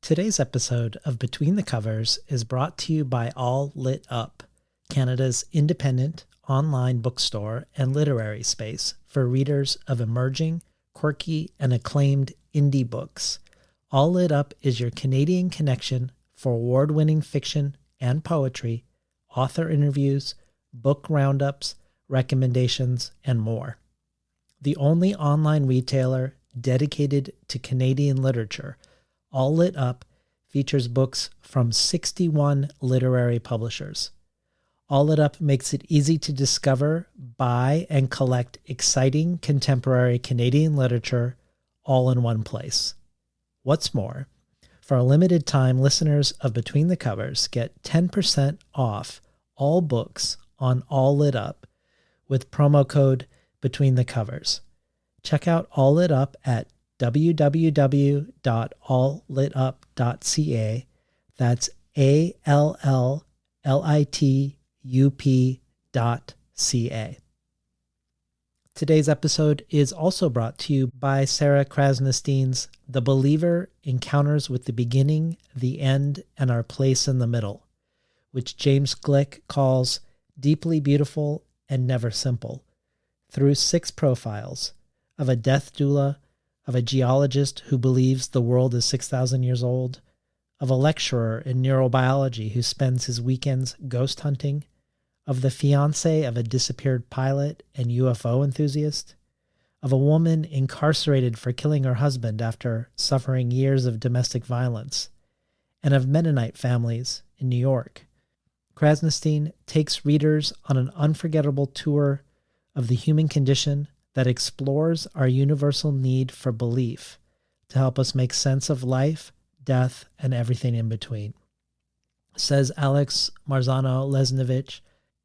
Today's episode of Between the Covers is brought to you by All Lit Up, Canada's independent online bookstore and literary space for readers of emerging, quirky, and acclaimed indie books. All Lit Up is your Canadian connection for award-winning fiction and poetry, author interviews, book roundups, recommendations, and more. The only online retailer dedicated to Canadian literature, All Lit Up features books from 61 literary publishers. All Lit Up makes it easy to discover, buy, and collect exciting contemporary Canadian literature all in one place. What's more, for a limited time, listeners of Between the Covers get 10% off all books on All Lit Up with promo code Between the Covers. Check out All Lit Up at www.alllitup.ca. That's ALLLITUP.ca. Today's episode is also brought to you by Sarah Krasnostein's The Believer Encounters with the Beginning, the End, and Our Place in the Middle, which James Glick calls deeply beautiful and never simple, through 6 profiles of a death doula, of a geologist who believes the world is 6,000 years old, of a lecturer in neurobiology who spends his weekends ghost hunting, of the fiancé of a disappeared pilot and UFO enthusiast, of a woman incarcerated for killing her husband after suffering years of domestic violence, and of Mennonite families in New York. Krasnostein takes readers on an unforgettable tour of the human condition that explores our universal need for belief to help us make sense of life, death, and everything in between. Says Alex Marzano-Lesnevich,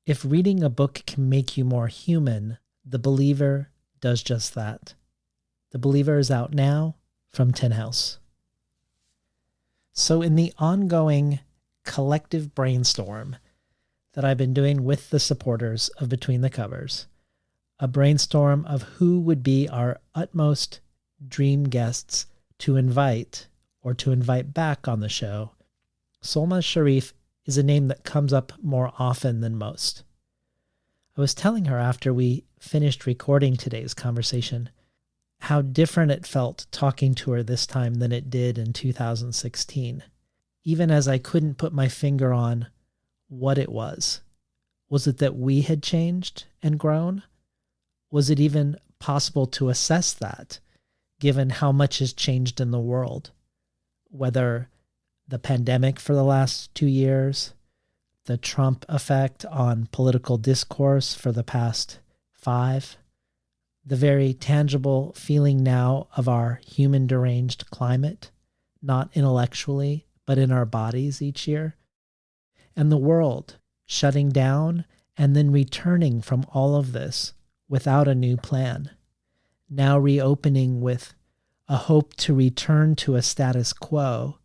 if reading a book can make you more human, The Believer does just that. The Believer is out now from Tin House. So in the ongoing collective brainstorm that I've been doing with the supporters of Between the Covers, a brainstorm of who would be our utmost dream guests to invite or to invite back on the show, Solmaz Sharif is a name that comes up more often than most. I was telling her after we finished recording today's conversation how different it felt talking to her this time than it did in 2016, even as I couldn't put my finger on what it was. Was it that we had changed and grown? Was it even possible to assess that, given how much has changed in the world? Whether the pandemic for the last 2 years, the Trump effect on political discourse for the past 5, the very tangible feeling now of our human deranged climate, not intellectually, but in our bodies each year, and the world shutting down and then returning from all of this without a new plan, now reopening with a hope to return to a status quo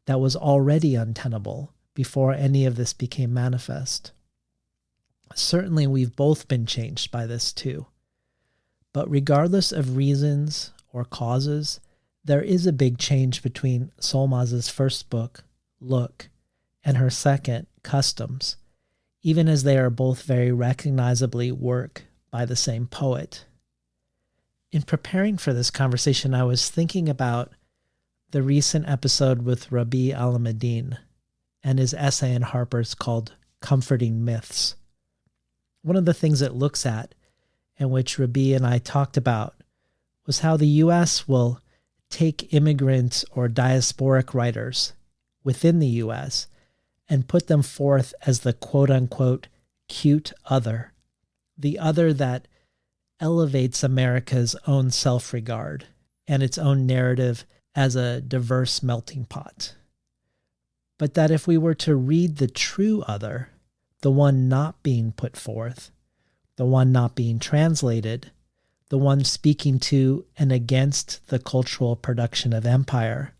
that was already untenable before any of this became manifest. Certainly we've both been changed by this too. But regardless of reasons or causes, there is a big change between Solmaz's first book, Look, and her second, Customs, even as they are both very recognizably work by the same poet. In preparing for this conversation, I was thinking about the recent episode with Rabi Alameddin and his essay in Harper's called Comforting Myths. One of the things it looks at, and which Rabi and I talked about, was how the U.S. will take immigrant or diasporic writers within the U.S. and put them forth as the quote-unquote cute other, the other that elevates America's own self-regard and its own narrative as a diverse melting pot. But that if we were to read the true other, the one not being put forth, the one not being translated, the one speaking to and against the cultural production of empire,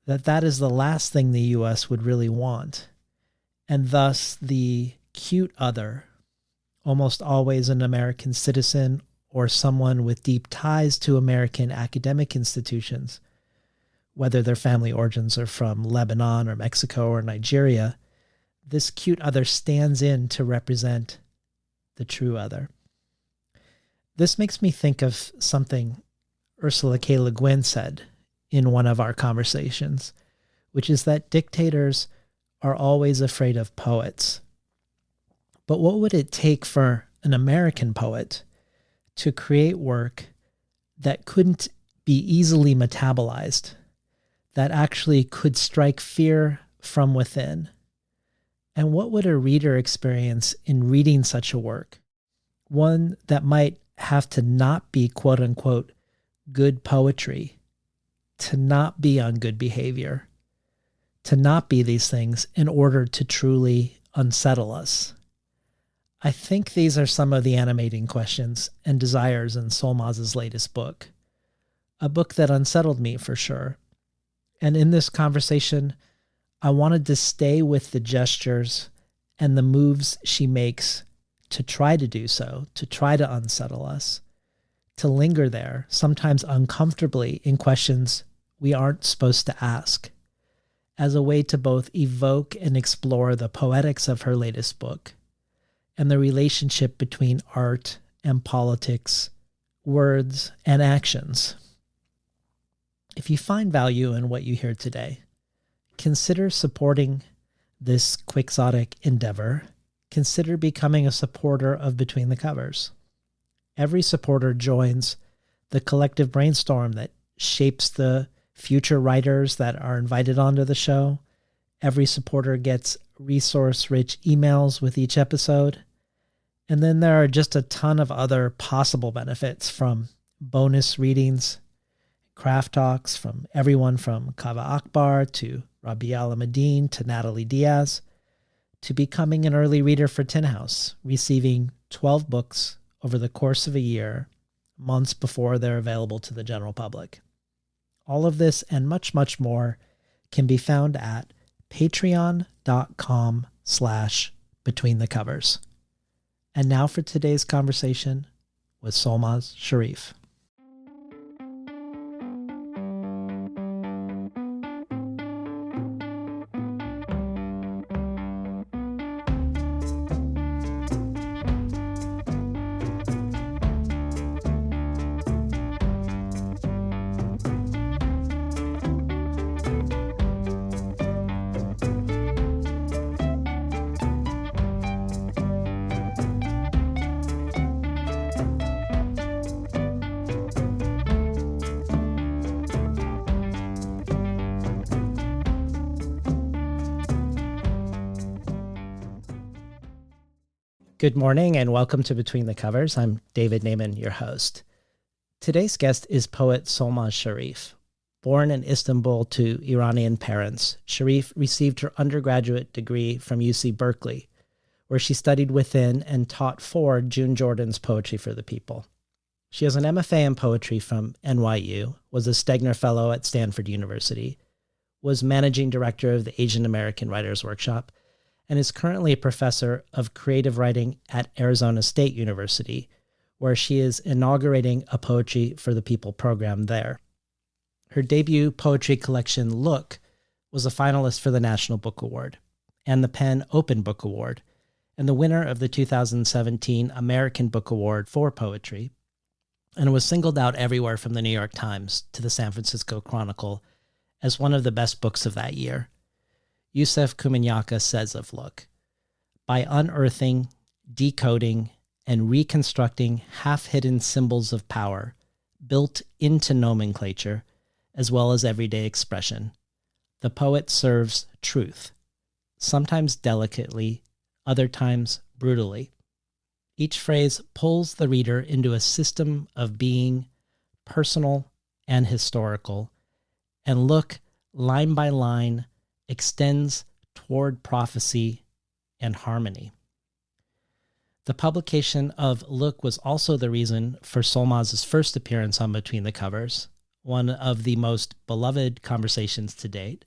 that is the last thing the U.S. would really want. And thus the cute other, almost always an American citizen or someone with deep ties to American academic institutions, whether their family origins are from Lebanon or Mexico or Nigeria, this cute other stands in to represent the true other. This makes me think of something Ursula K. Le Guin said in one of our conversations, which is that dictators are always afraid of poets. But what would it take for an American poet to create work that couldn't be easily metabolized, that actually could strike fear from within? And what would a reader experience in reading such a work? One that might have to not be quote unquote good poetry, to not be on good behavior, to not be these things in order to truly unsettle us. I think these are some of the animating questions and desires in Solmaz's latest book, a book that unsettled me for sure. And in this conversation, I wanted to stay with the gestures and the moves she makes to try to do so, to try to unsettle us, to linger there, sometimes uncomfortably, in questions we aren't supposed to ask, as a way to both evoke and explore the poetics of her latest book and the relationship between art and politics, words and actions. If you find value in what you hear today, consider supporting this quixotic endeavor. Consider becoming a supporter of Between the Covers. Every supporter joins the collective brainstorm that shapes the future writers that are invited onto the show. Every supporter gets resource-rich emails with each episode. And then there are just a ton of other possible benefits, from bonus readings, craft talks from everyone from Kava Akbar to Rabia Alameddin to Natalie Diaz, to becoming an early reader for Tin House, receiving 12 books over the course of a year, months before they're available to the general public. All of this and much, much more can be found at patreon.com/betweenthecovers. And now for today's conversation with Solmaz Sharif. Good morning and welcome to Between the Covers. I'm David Naiman, your host. Today's guest is poet Solmaz Sharif. Born in Istanbul to Iranian parents, Sharif received her undergraduate degree from UC Berkeley, where she studied within and taught for June Jordan's Poetry for the People. She has an MFA in poetry from NYU, was a Stegner Fellow at Stanford University, was managing director of the Asian American Writers Workshop, and is currently a professor of creative writing at Arizona State University, where she is inaugurating a Poetry for the People program there. Her debut poetry collection, Look, was a finalist for the National Book Award and the PEN Open Book Award, and the winner of the 2017 American Book Award for Poetry, and was singled out everywhere from the New York Times to the San Francisco Chronicle as one of the best books of that year. Yusef Kuminyaka says of Look, by unearthing, decoding, and reconstructing half-hidden symbols of power built into nomenclature, as well as everyday expression, the poet serves truth, sometimes delicately, other times brutally. Each phrase pulls the reader into a system of being, personal and historical, and Look, line by line, extends toward prophecy and harmony. The publication of Look was also the reason for Solmaz's first appearance on Between the Covers, one of the most beloved conversations to date.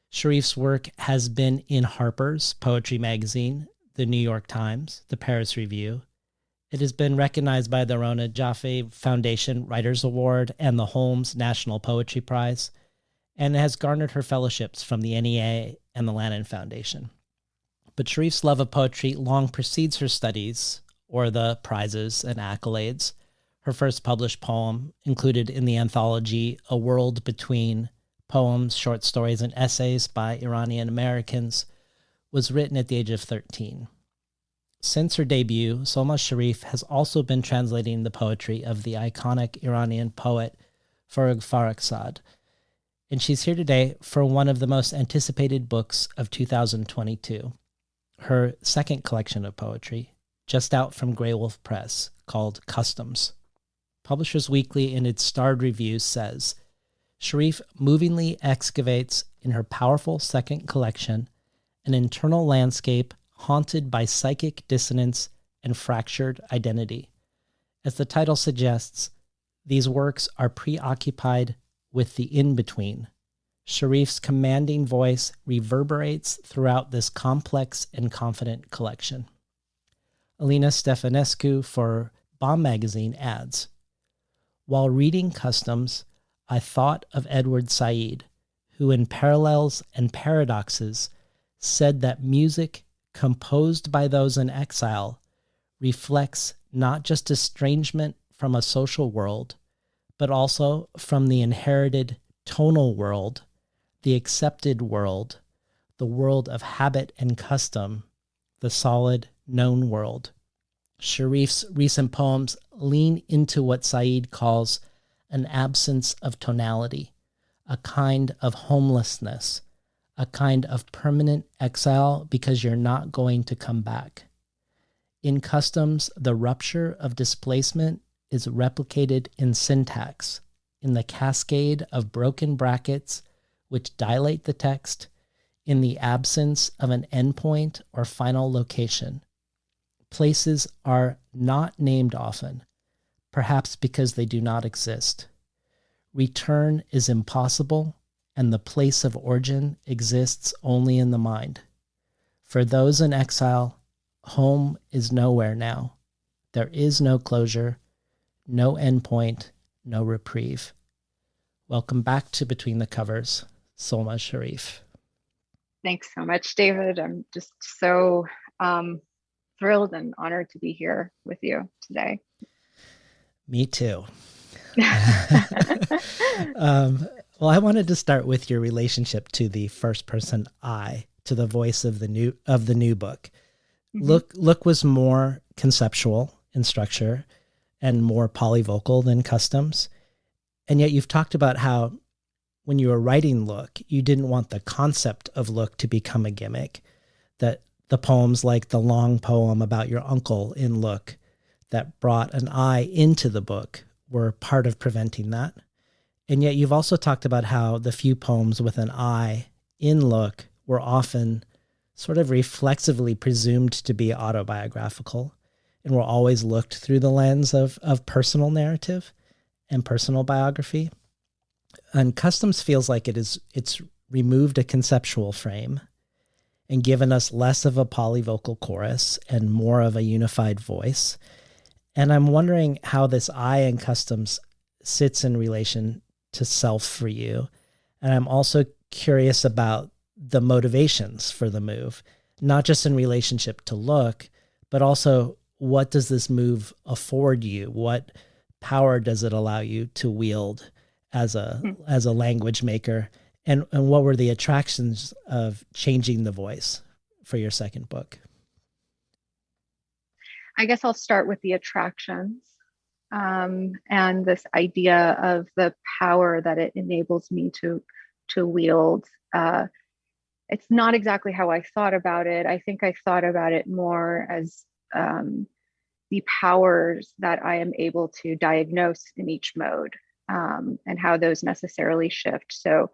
Sharif's work has been in Harper's Poetry Magazine, the New York Times, the Paris Review. It has been recognized by the Rona Jaffe Foundation Writers Award and the Holmes National Poetry Prize, and has garnered her fellowships from the NEA and the Lannan Foundation. But Sharif's love of poetry long precedes her studies or the prizes and accolades. Her first published poem, included in the anthology A World Between Poems, Short Stories, and Essays by Iranian Americans, was written at the age of 13. Since her debut, Solmaz Sharif has also been translating the poetry of the iconic Iranian poet Farag Farrokhzad, and she's here today for one of the most anticipated books of 2022, her second collection of poetry, just out from Grey Wolf Press, called Customs. Publishers Weekly, in its starred reviews, says, Sharif movingly excavates in her powerful second collection an internal landscape haunted by psychic dissonance and fractured identity. As the title suggests, these works are preoccupied with the in-between. Sharif's commanding voice reverberates throughout this complex and confident collection. Alina Stefanescu for Bomb Magazine adds, while reading Customs, I thought of Edward Said, who in Parallels and Paradoxes said that music composed by those in exile reflects not just estrangement from a social world, but also from the inherited tonal world, the accepted world, the world of habit and custom, the solid, known world. Sharif's recent poems lean into what Said calls an absence of tonality, a kind of homelessness, a kind of permanent exile because you're not going to come back. In Customs, the rupture of displacement is replicated in syntax, in the cascade of broken brackets which dilate the text, in the absence of an endpoint or final location. Places are not named often, perhaps because they do not exist. Return is impossible, and the place of origin exists only in the mind. For those in exile, home is nowhere now. There is no closure, no endpoint, no reprieve. Welcome back to Between the Covers, Solmaz Sharif. Thanks so much, David. I'm just so thrilled and honored to be here with you today. Me too. Well, I wanted to start with your relationship to the first person I, to the voice of the new book. Mm-hmm. Look was more conceptual in structure and more polyvocal than Customs. And yet you've talked about how when you were writing Look, you didn't want the concept of Look to become a gimmick, that the poems like the long poem about your uncle in Look that brought an I into the book were part of preventing that. And yet you've also talked about how the few poems with an I in Look were often sort of reflexively presumed to be autobiographical and were always looked through the lens of personal narrative and personal biography. And Customs feels like it's removed a conceptual frame and given us less of a polyvocal chorus and more of a unified voice. And I'm wondering how this I in Customs sits in relation to self for you. And I'm also curious about the motivations for the move, not just in relationship to Look, but also what does this move afford you? What power does it allow you to wield as a language maker? And what were the attractions of changing the voice for your second book? I guess I'll start with the attractions and this idea of the power that it enables me to wield. It's not exactly how I thought about it. I think I thought about it more as the powers that I am able to diagnose in each mode and how those necessarily shift. So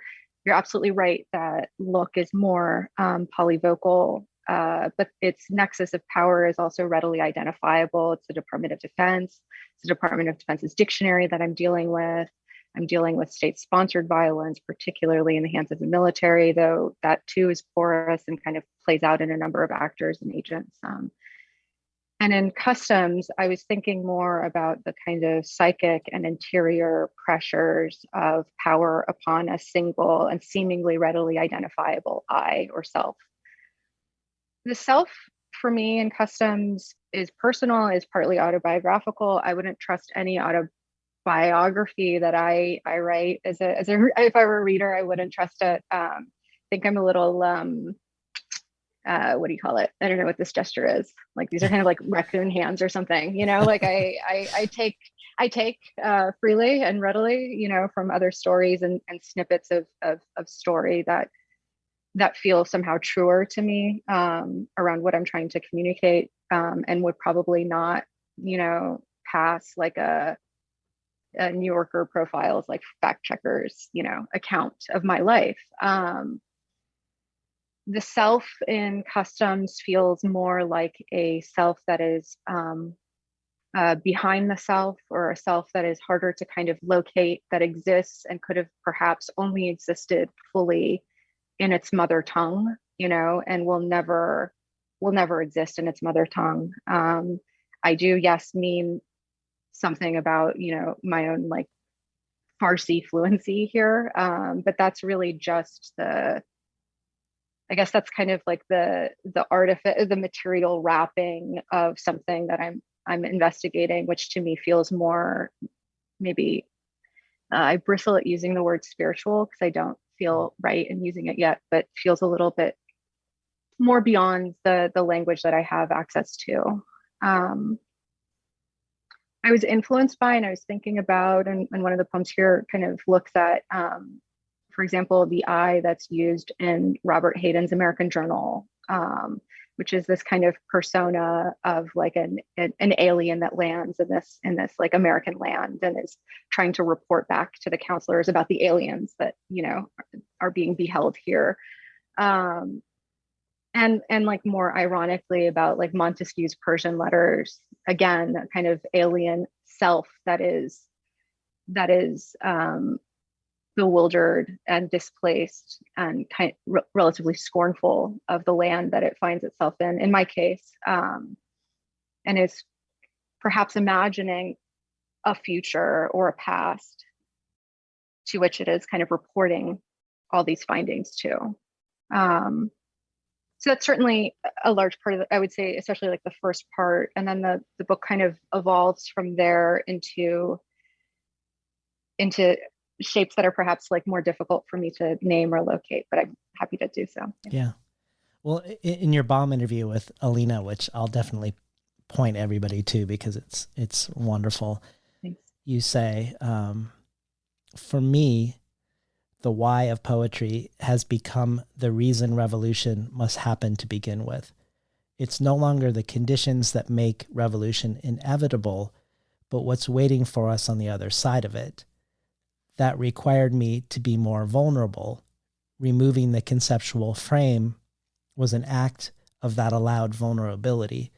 you're absolutely right that Look is more polyvocal, but its nexus of power is also readily identifiable. It's the Department of Defense. It's the Department of Defense's dictionary that I'm dealing with. I'm dealing with state-sponsored violence, particularly in the hands of the military, though that too is porous and kind of plays out in a number of actors and agents. And in customs, I was thinking more about the kind of psychic and interior pressures of power upon a single and seemingly readily identifiable I or self. The self for me in customs is personal, is partly autobiographical. I wouldn't trust any autobiography that I write as a if I were a reader, I wouldn't trust it. I think I'm a little what do you call it? I don't know what this gesture is. Like these are kind of like raccoon hands or something, you know, like I take freely and readily, you know, from other stories and snippets of story that feel somehow truer to me around what I'm trying to communicate, and would probably not, you know, pass like a New Yorker profiles like fact checkers, you know, account of my life. The self in customs feels more like a self that is behind the self, or a self that is harder to kind of locate, that exists and could have perhaps only existed fully in its mother tongue, you know, and will never exist in its mother tongue. I do, yes, mean something about, you know, my own like Farsi fluency here, but that's really just I guess that's kind of like the artifice, the material wrapping of something that I'm investigating, which to me feels more maybe I bristle at using the word spiritual because I don't feel right in using it yet, but feels a little bit more beyond the language that I have access to. Um, I was influenced by, and I was thinking about, and one of the poems here kind of looks at, for example, the I that's used in Robert Hayden's American Journal, which is this kind of persona of like an alien that lands in this like American land and is trying to report back to the counselors about the aliens that, you know, are being beheld here. Um, and like more ironically about like Montesquieu's Persian letters, again, a kind of alien self that is bewildered and displaced and relatively scornful of the land that it finds itself in my case, and is perhaps imagining a future or a past to which it is kind of reporting all these findings to. So that's certainly a large part of it, I would say, especially like the first part. And then the book kind of evolves from there into shapes that are perhaps like more difficult for me to name or locate, but I'm happy to do so. Yeah. Well, in your bomb interview with Alina, which I'll definitely point everybody to because it's wonderful. Thanks. You say, for me, the why of poetry has become the reason revolution must happen to begin with. It's no longer the conditions that make revolution inevitable, but what's waiting for us on the other side of it. That required me to be more vulnerable. Removing the conceptual frame was an act of that allowed vulnerability.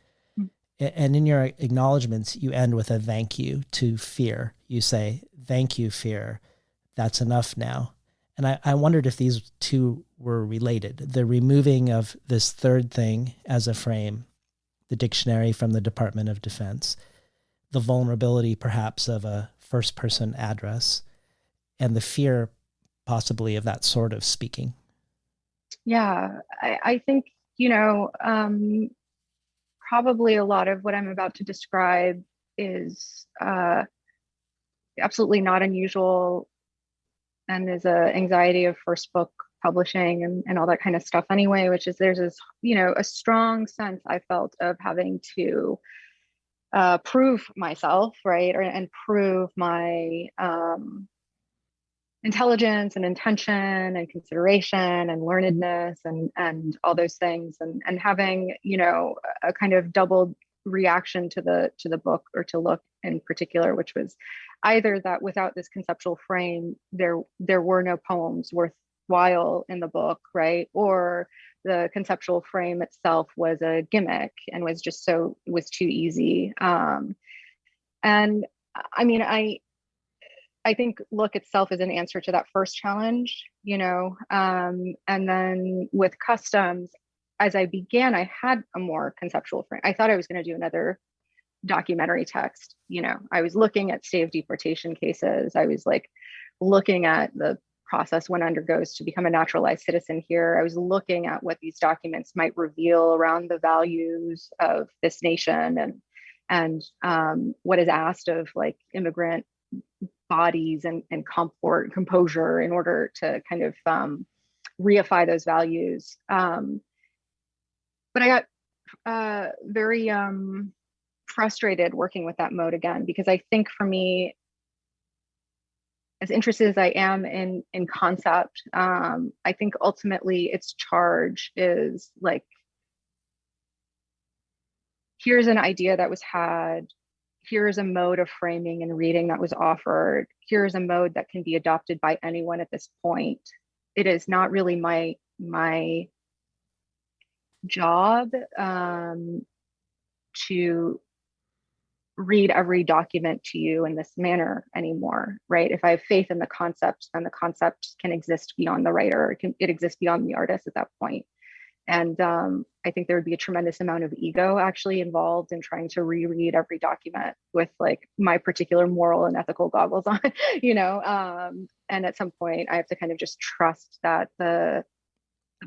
And in your acknowledgments, you end with a thank you to fear. You say, thank you, fear. That's enough now. And I wondered if these two were related. The removing of this third thing as a frame, the dictionary from the Department of Defense, the vulnerability perhaps of a first-person address, and the fear possibly of that sort of speaking. Yeah, I think, you know, probably a lot of what I'm about to describe is absolutely not unusual and is a anxiety of first book publishing and all that kind of stuff anyway, which is there's this, you know, a strong sense I felt of having to prove myself, right? And prove my intelligence and intention and consideration and learnedness and all those things, and having, you know, a kind of doubled reaction to the book, or to Look in particular, which was either that without this conceptual frame there were no poems worthwhile in the book, right? Or the conceptual frame itself was a gimmick and was just was too easy. And I mean, I think Look itself is an answer to that first challenge, you know, and then with customs, as I began, I had a more conceptual frame. I thought I was going to do another documentary text. I was looking at stay of deportation cases. I was like looking at the process one undergoes to become a naturalized citizen here. I was looking at what these documents might reveal around the values of this nation and what is asked of like immigrant bodies and composure in order to kind of reify those values. But I got very frustrated working with that mode again, because I think for me, as interested as I am in concept, I think ultimately its charge is like, here's an idea that was had, here's a mode of framing and reading that was offered, here's a mode that can be adopted by anyone at this point. It is not really my job to read every document to you in this manner anymore, right? If I have faith in the concept, then the concept can exist beyond the writer. It exists beyond the artist at that point. And I think there would be a tremendous amount of ego actually involved in trying to reread every document with like my particular moral and ethical goggles on, and at some point I have to kind of just trust that the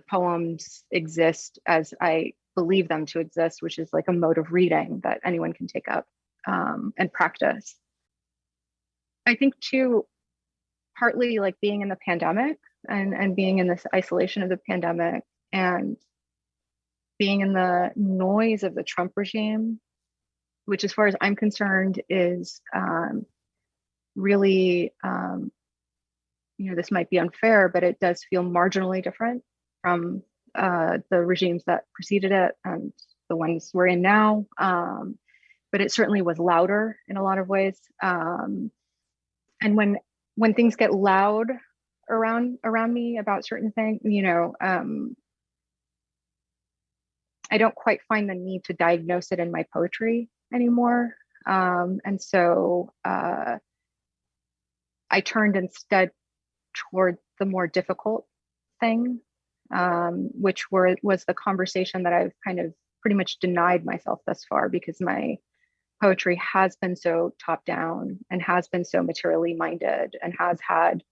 poems exist as I believe them to exist, which is like a mode of reading that anyone can take up and practice. I think too, partly like being in the pandemic and being in this isolation of the pandemic and being in the noise of the Trump regime, which as far as I'm concerned is really, this might be unfair, but it does feel marginally different from the regimes that preceded it and the ones we're in now. But it certainly was louder in a lot of ways. And when things get loud around me about certain things, I don't quite find the need to diagnose it in my poetry anymore. And so I turned instead toward the more difficult thing, which was the conversation that I've kind of pretty much denied myself thus far, because my poetry has been so top down and has been so materially minded and has had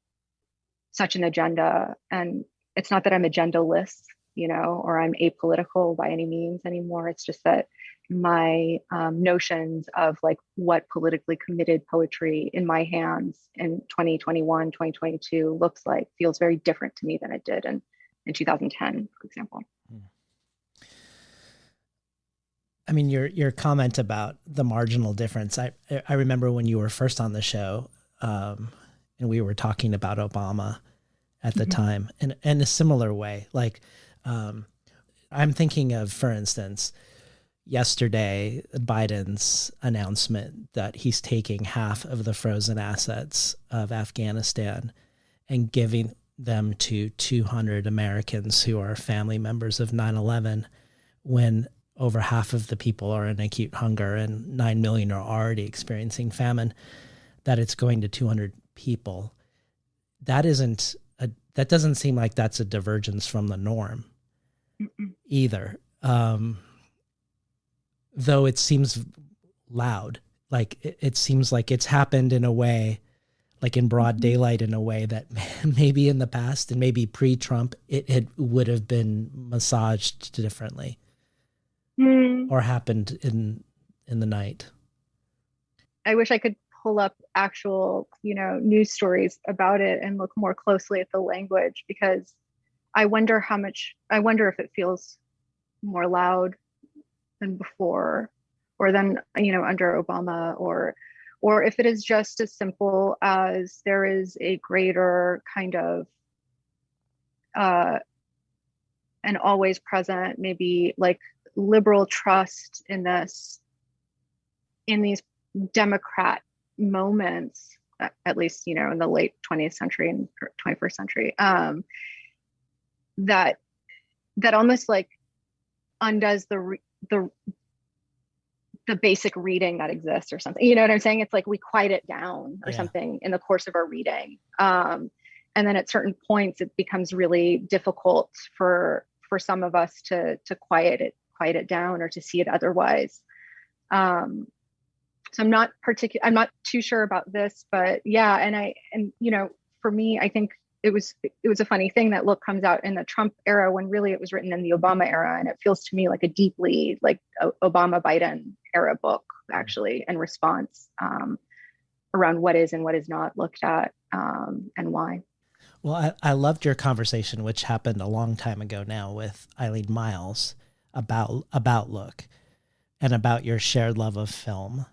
such an agenda. And it's not that I'm agendaless, or I'm apolitical by any means anymore. It's just that my notions of like what politically committed poetry in my hands in 2021, 2022 looks like feels very different to me than it did in 2010, for example. I mean, your comment about the marginal difference. I remember when you were first on the show, and we were talking about Obama at the time, in a similar way. Like, I'm thinking of, for instance, yesterday, Biden's announcement that he's taking half of the frozen assets of Afghanistan and giving them to 200 Americans who are family members of 9/11, when over half of the people are in acute hunger and 9 million are already experiencing famine, that it's going to 200 people. That doesn't seem like that's a divergence from the norm either. Though it seems loud, like it seems like it's happened in a way, like in broad daylight, in a way that maybe in the past and maybe pre-Trump, it would have been massaged differently. Or happened in the night. I wish I could pull up actual, news stories about it and look more closely at the language, because I wonder if it feels more loud than before, or than, under Obama, or if it is just as simple as there is a greater kind of and always present, maybe like liberal trust in these Democrat moments, at least, in the late 20th century and 21st century, that almost like undoes the basic reading that exists or something. You know what I'm saying? It's like we quiet it down or something in the course of our reading. And then at certain points, it becomes really difficult for for some of us to quiet it down or to see it otherwise. So I'm not too sure about this, but yeah, and for me, I think it was a funny thing that Look comes out in the Trump era when really it was written in the Obama era, and it feels to me like a deeply like Obama Biden era book actually in response around what is and what is not looked at, and why. Well, I loved your conversation, which happened a long time ago now, with Eileen Miles about Look and about your shared love of film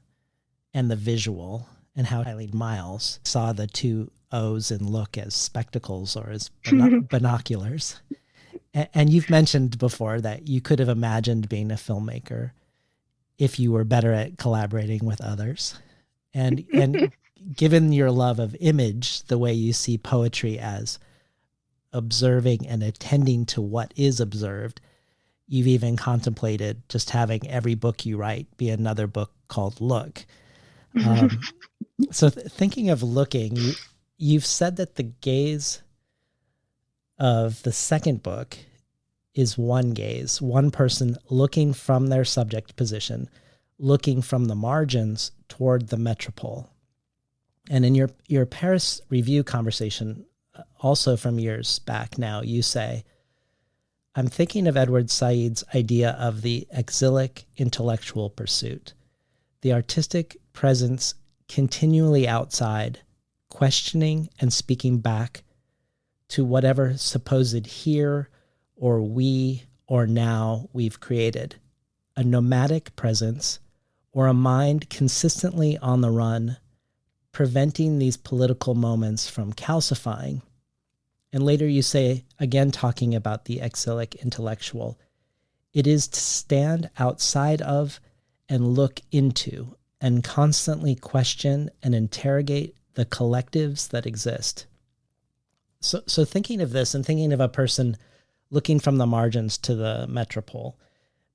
and the visual, and how Eileen Miles saw the two O's in Look as spectacles or as binoculars. And you've mentioned before that you could have imagined being a filmmaker if you were better at collaborating with others. And given your love of image, the way you see poetry as observing and attending to what is observed, you've even contemplated just having every book you write be another book called Look. So thinking of looking, you've said that the gaze of the second book is one gaze, one person looking from their subject position, looking from the margins toward the metropole. And in your Paris review conversation, also from years back now, you say, I'm thinking of Edward Said's idea of the exilic intellectual pursuit, the artistic presence continually outside, questioning and speaking back to whatever supposed here or we or now we've created, a nomadic presence or a mind consistently on the run, preventing these political moments from calcifying. And later you say, again talking about the exilic intellectual, it is to stand outside of and look into and constantly question and interrogate the collectives that exist. So thinking of this and thinking of a person looking from the margins to the metropole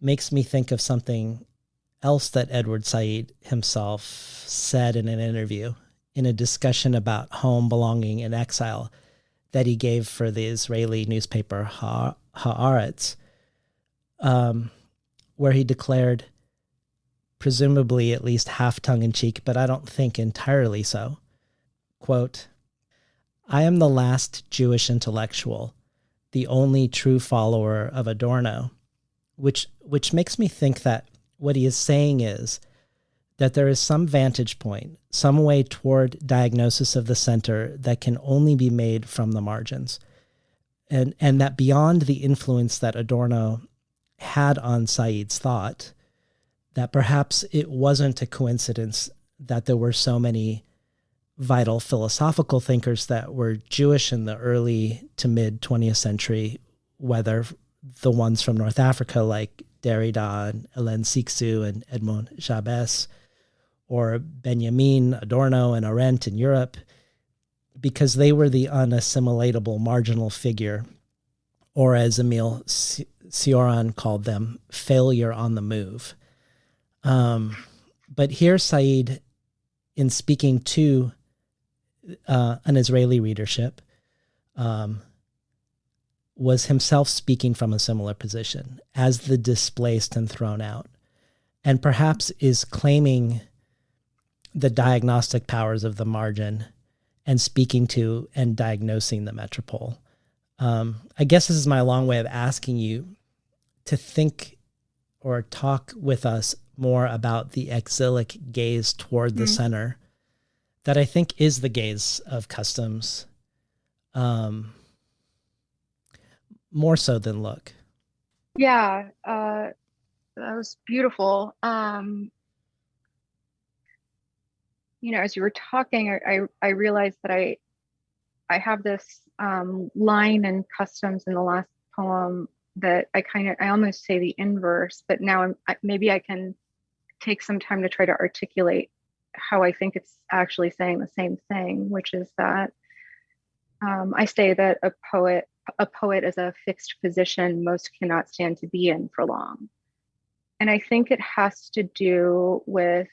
makes me think of something else that Edward Said himself said in an interview in a discussion about home, belonging, and exile that he gave for the Israeli newspaper Haaretz, where he declared, presumably at least half tongue-in-cheek, but I don't think entirely so, quote, I am the last Jewish intellectual, the only true follower of Adorno, which makes me think that what he is saying is that there is some vantage point, some way toward diagnosis of the center that can only be made from the margins. And that beyond the influence that Adorno had on Said's thought, that perhaps it wasn't a coincidence that there were so many vital philosophical thinkers that were Jewish in the early to mid 20th century, whether the ones from North Africa like Derrida and Hélène Cixous and Edmond Jabès, or Benjamin, Adorno, and Arendt in Europe, because they were the unassimilatable marginal figure, or as Emile Cioran called them, failure on the move. But here Said, in speaking to an Israeli readership, was himself speaking from a similar position as the displaced and thrown out, and perhaps is claiming the diagnostic powers of the margin and speaking to and diagnosing the metropole. I guess this is my long way of asking you to think or talk with us more about the exilic gaze toward the center that I think is the gaze of customs, more so than Look. Yeah, that was beautiful. As you were talking, I realized that I have this line in Customs in the last poem that I almost say the inverse, but now maybe I can take some time to try to articulate how I think it's actually saying the same thing, which is that I say that a poet is a fixed position most cannot stand to be in for long. And I think it has to do with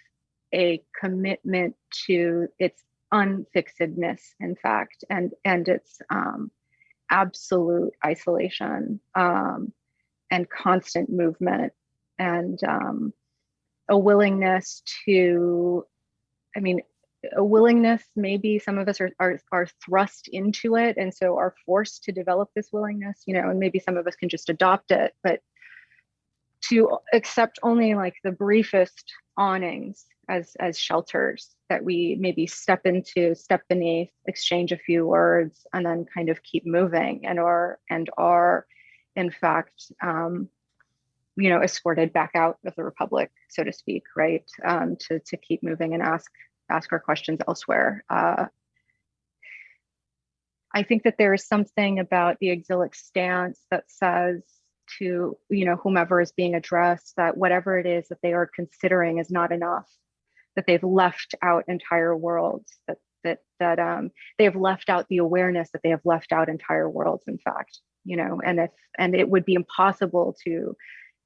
a commitment to its unfixedness, in fact, and its absolute isolation. constant movement, and a willingness to, I mean, a willingness, maybe some of us are thrust into it and so are forced to develop this willingness, and maybe some of us can just adopt it, but to accept only like the briefest awnings as shelters that we maybe step into, step beneath, exchange a few words, and then kind of keep moving, and are in fact escorted back out of the republic, so to speak, right? To keep moving and ask our questions elsewhere. I think that there is something about the exilic stance that says to whomever is being addressed that whatever it is that they are considering is not enough, that they've left out entire worlds, that they have left out the awareness that they have left out entire worlds, in fact, and it would be impossible to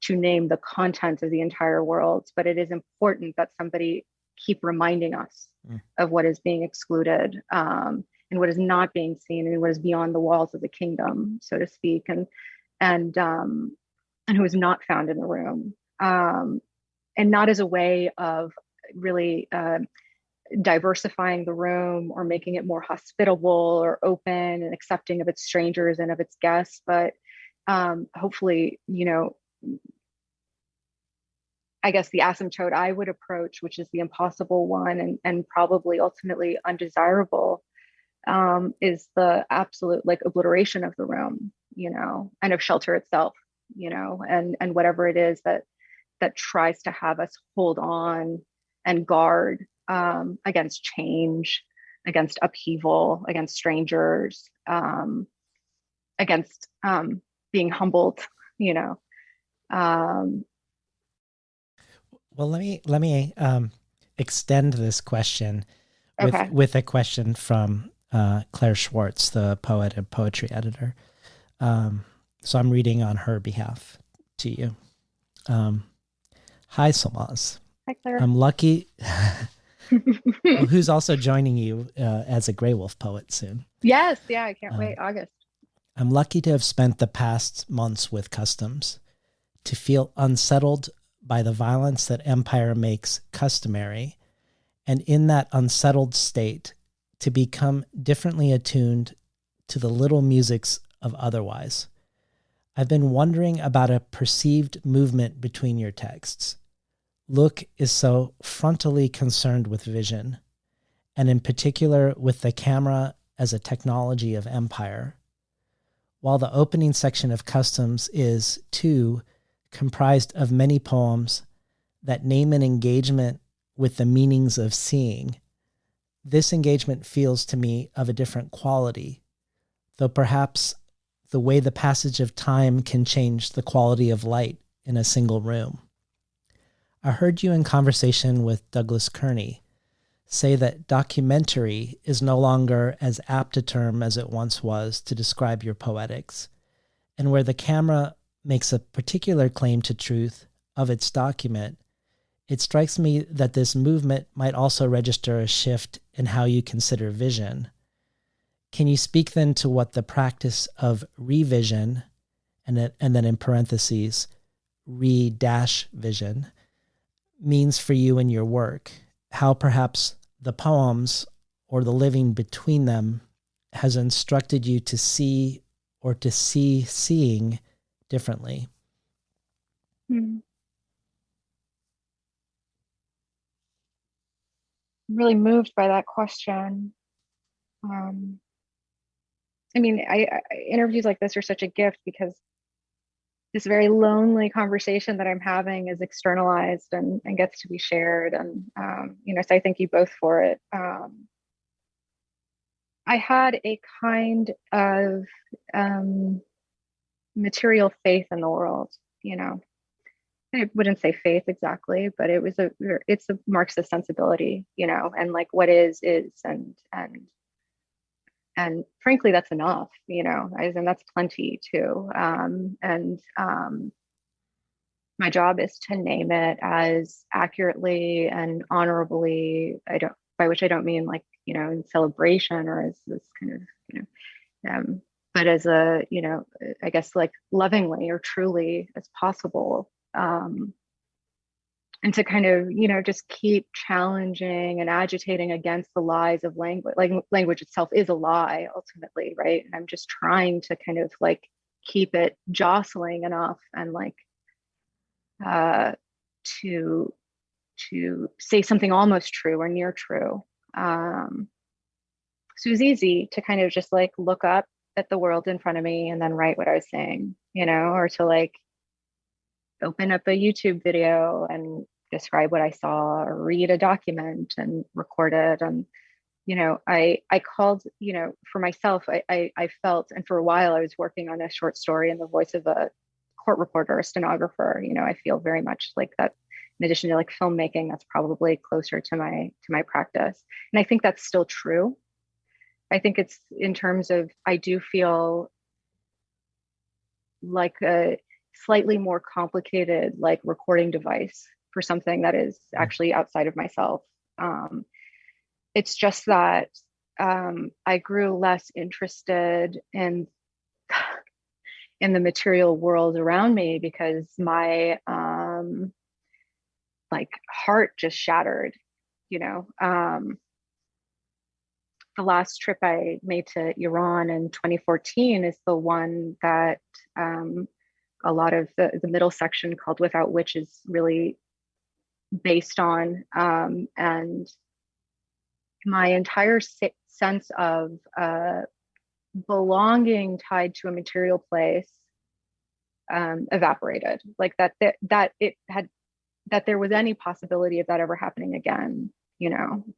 name the content of the entire world, but it is important that somebody keep reminding us of what is being excluded, and what is not being seen, and what is beyond the walls of the kingdom, so to speak, and who is not found in the room, and not as a way of really diversifying the room or making it more hospitable or open and accepting of its strangers and of its guests, but hopefully, I guess the asymptote I would approach, which is the impossible one and probably ultimately undesirable, is the absolute like obliteration of the room, and of shelter itself, and whatever it is that tries to have us hold on and guard against change, against upheaval, against strangers, against being humbled, Well, let me extend this question Okay. with a question from Claire Schwartz, the poet and poetry editor. So I'm reading on her behalf to you. Hi, Solmaz. Hi, Claire. I'm lucky. Who's also joining you as a Grey Wolf poet soon. Yes, yeah, I can't wait. August. I'm lucky to have spent the past months with customs, to feel unsettled by the violence that empire makes customary, and in that unsettled state, to become differently attuned to the little musics of otherwise. I've been wondering about a perceived movement between your texts. Look is so frontally concerned with vision, and in particular with the camera as a technology of empire, while the opening section of Customs is, too, comprised of many poems that name an engagement with the meanings of seeing. This engagement feels to me of a different quality, though perhaps the way the passage of time can change the quality of light in a single room. I heard you in conversation with Douglas Kearney say that documentary is no longer as apt a term as it once was to describe your poetics, and where the camera makes a particular claim to truth of its document, it strikes me that this movement might also register a shift in how you consider vision. Can you speak then to what the practice of revision, and then in parentheses, re-vision, means for you in your work? How perhaps the poems or the living between them has instructed you to see or to see seeing differently? I'm really moved by that question. I mean, interviews like this are such a gift because this very lonely conversation that I'm having is externalized and gets to be shared. And, so I thank you both for it. I had a kind of material faith in the world, I wouldn't say faith exactly, but it's a Marxist sensibility, and like what is, and frankly, that's enough, and that's plenty too. And my job is to name it as accurately and honorably. By which I don't mean like, in celebration or as this kind of, but as a, I guess like lovingly or truly as possible. And to kind of, just keep challenging and agitating against the lies of language. Like language itself is a lie ultimately, right? And I'm just trying to kind of like keep it jostling enough and like to say something almost true or near true. So it was easy to kind of just like look up at the world in front of me and then write what I was saying, or to like open up a YouTube video and describe what I saw, or read a document and record it. And, I called, for myself, I felt, and for a while I was working on a short story in the voice of a court reporter, a stenographer. I feel very much like that. In addition to like filmmaking, that's probably closer to my practice. And I think that's still true. I think it's in terms of, I do feel like a slightly more complicated like recording device for something that is actually outside of myself. It's just that I grew less interested in the material world around me because my like heart just shattered. The last trip I made to Iran in 2014 is the one that a lot of the middle section called Without Which is really based on. And my entire sense of belonging tied to a material place evaporated. Like that there was any possibility of that ever happening again,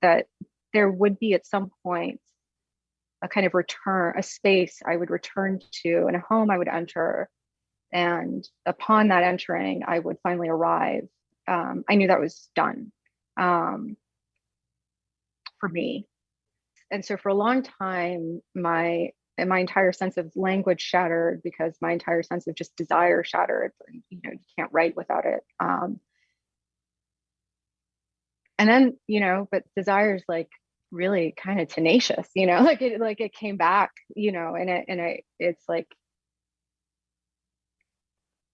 that there would be at some point a kind of return, a space I would return to and a home I would enter. And upon that entering, I would finally arrive. I knew that was done for me. And so for a long time, my entire sense of language shattered because my entire sense of just desire shattered. You can't write without it. And then, but desire is like really kind of tenacious, like it came back, and it's like,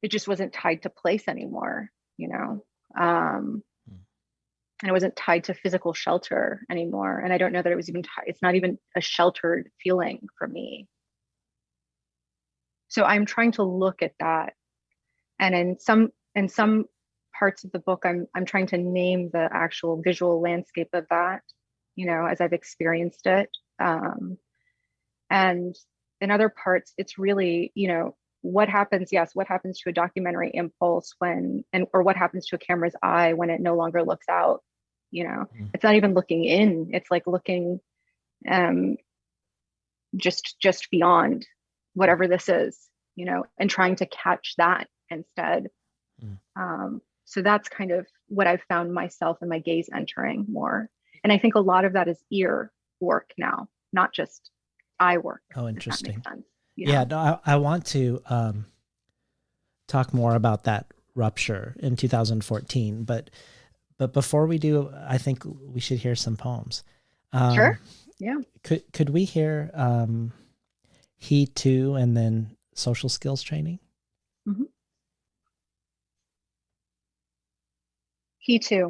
it just wasn't tied to place anymore, and it wasn't tied to physical shelter anymore. And I don't know that it was even it's not even a sheltered feeling for me. So I'm trying to look at that. And in some parts of the book, I'm trying to name the actual visual landscape of that, as I've experienced it. And in other parts, it's really, what happens to a documentary impulse or what happens to a camera's eye when it no longer looks out. It's not even looking in, it's like looking just beyond whatever this is, and trying to catch that instead. So that's kind of what I've found myself and my gaze entering more. And I think a lot of that is ear work now, not just eye work. Oh, interesting. Yeah, no, I want to talk more about that rupture in 2014, but before we do, I think we should hear some poems. Sure. Yeah. Could we hear He Too and then Social Skills Training? Mm-hmm. He Too.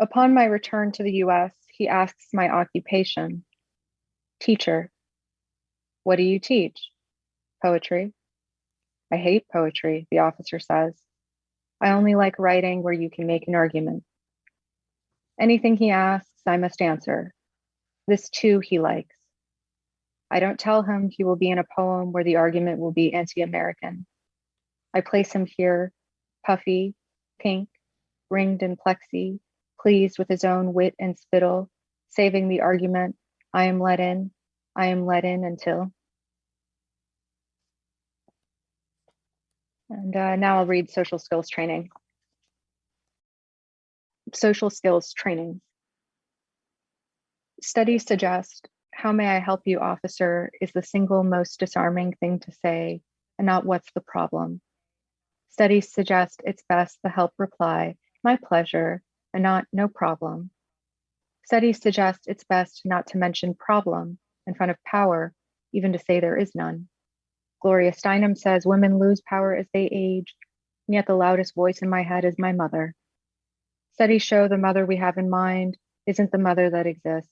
Upon my return to the US, he asks my occupation. Teacher. What do you teach? Poetry. I hate poetry, the officer says. I only like writing where you can make an argument. Anything he asks, I must answer. This too he likes. I don't tell him he will be in a poem where the argument will be anti-American. I place him here, puffy, pink, ringed in plexi, pleased with his own wit and spittle, saving the argument, I am let in until. And now I'll read Social Skills Training. Social Skills Training. Studies suggest, how may I help you, officer, is the single most disarming thing to say, and not what's the problem. Studies suggest it's best the help reply, my pleasure, and not no problem. Studies suggest it's best not to mention problem, in front of power, even to say there is none. Gloria Steinem says women lose power as they age, and yet the loudest voice in my head is my mother. Studies show the mother we have in mind isn't the mother that exists.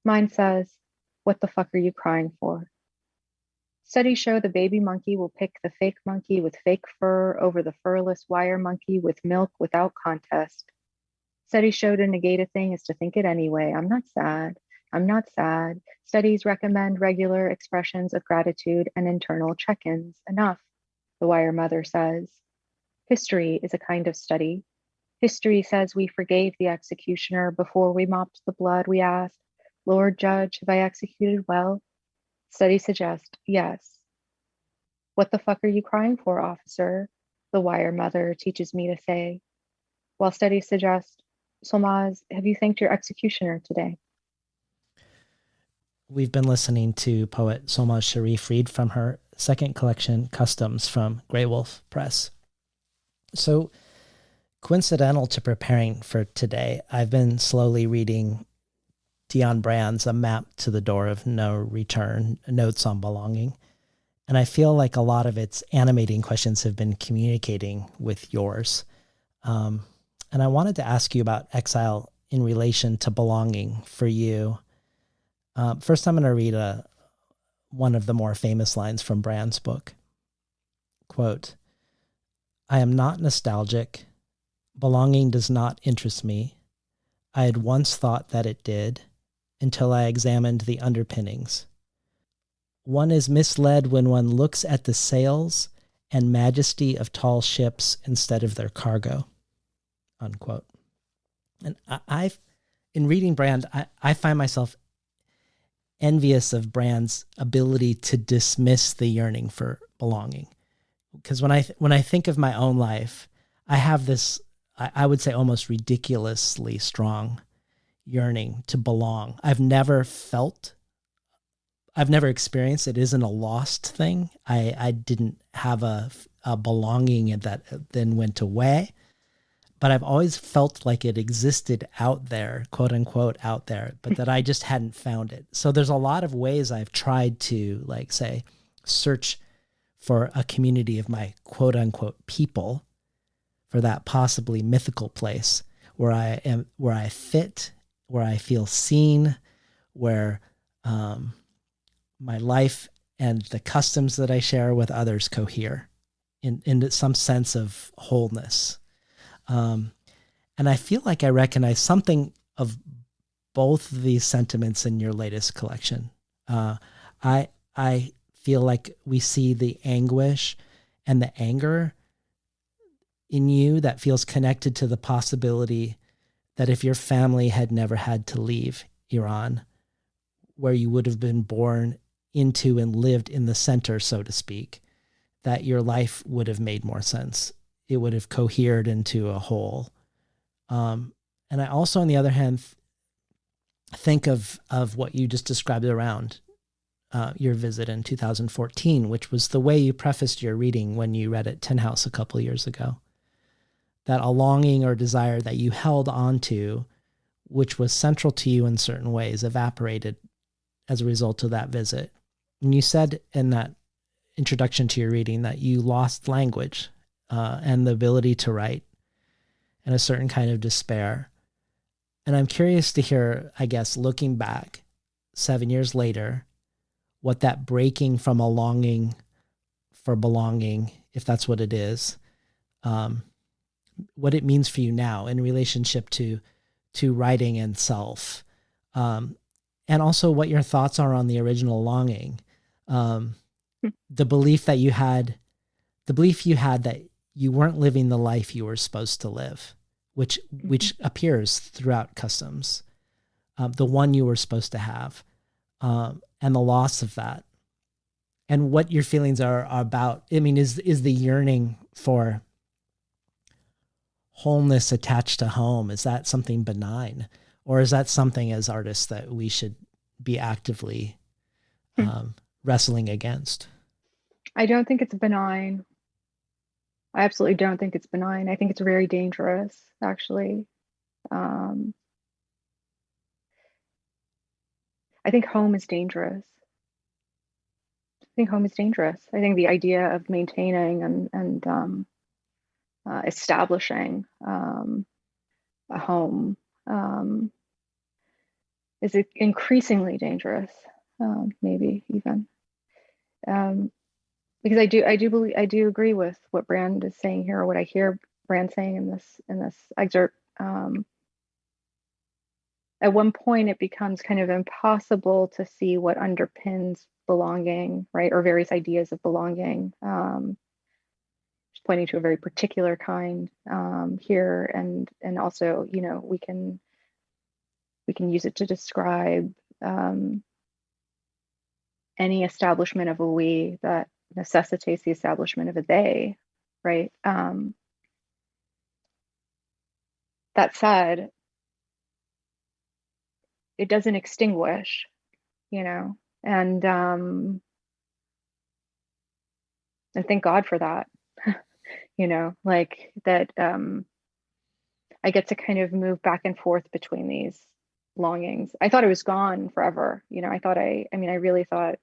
Mine says, what the fuck are you crying for? Studies show the baby monkey will pick the fake monkey with fake fur over the furless wire monkey with milk without contest. Studies show to negate a thing is to think it anyway. I'm not sad. I'm not sad. Studies recommend regular expressions of gratitude and internal check-ins. Enough, the wire mother says. History is a kind of study. History says we forgave the executioner before we mopped the blood. We asked, Lord Judge, have I executed well? Studies suggest, yes. What the fuck are you crying for, officer? The wire mother teaches me to say. While studies suggest, Solmaz, have you thanked your executioner today? We've been listening to poet Solmaz Sharif read from her second collection, Customs, from Grey Wolf Press. So, coincidental to preparing for today, I've been slowly reading Dion Brand's A Map to the Door of No Return, Notes on Belonging. And I feel like a lot of its animating questions have been communicating with yours. And I wanted to ask you about exile in relation to belonging for you. First, I'm going to read one of the more famous lines from Brand's book. Quote, I am not nostalgic. Belonging does not interest me. I had once thought that it did, until I examined the underpinnings. One is misled when one looks at the sails and majesty of tall ships instead of their cargo. Unquote. And in reading Brand, I find myself envious of Brand's ability to dismiss the yearning for belonging. Because when I think of my own life, I have this, I would say, almost ridiculously strong yearning to belong. I've never experienced it. Isn't a lost thing. I didn't have a belonging that then went away, but I've always felt like it existed out there, quote unquote, out there, but that I just hadn't found it. So there's a lot of ways I've tried to, like, say, search for a community of my quote unquote people, for that possibly mythical place where I fit, where I feel seen, where my life and the customs that I share with others cohere in some sense of wholeness. And I feel like I recognize something of both of these sentiments in your latest collection. I feel like we see the anguish and the anger in you that feels connected to the possibility that if your family had never had to leave Iran, where you would have been born into and lived in the center, so to speak, that your life would have made more sense. It would have cohered into a whole. And I also, on the other hand, think of what you just described around your visit in 2014, which was the way you prefaced your reading when you read at Tin House a couple of years ago. That a longing or desire that you held onto, which was central to you in certain ways, evaporated as a result of that visit. And you said in that introduction to your reading that you lost language and the ability to write, and a certain kind of despair. And I'm curious to hear, I guess, looking back 7 years later, what that breaking from a longing for belonging, if that's what it is, what it means for you now in relationship to writing and self, and also what your thoughts are on the original longing, the belief you had that you weren't living the life you were supposed to live, which appears throughout Customs, the one you were supposed to have, and the loss of that, and what your feelings are about. I mean, is the yearning for wholeness attached to home, is that something benign, or is that something as artists that we should be actively wrestling against? I don't think it's benign. I absolutely don't think it's benign. I think it's very dangerous, actually. I think home is dangerous. I think home is dangerous. I think the idea of maintaining and establishing a home is increasingly dangerous, maybe even. Um, because I do agree with what Brand is saying here, or what I hear Brand saying in this excerpt. At one point, it becomes kind of impossible to see what underpins belonging, right, or various ideas of belonging. Just pointing to a very particular kind here, and also, you know, we can use it to describe any establishment of a we that necessitates the establishment of a they, right? That said, it doesn't extinguish, you know, and thank God for that, you know, like that. I get to kind of move back and forth between these longings. I thought it was gone forever, you know. I mean, I really thought,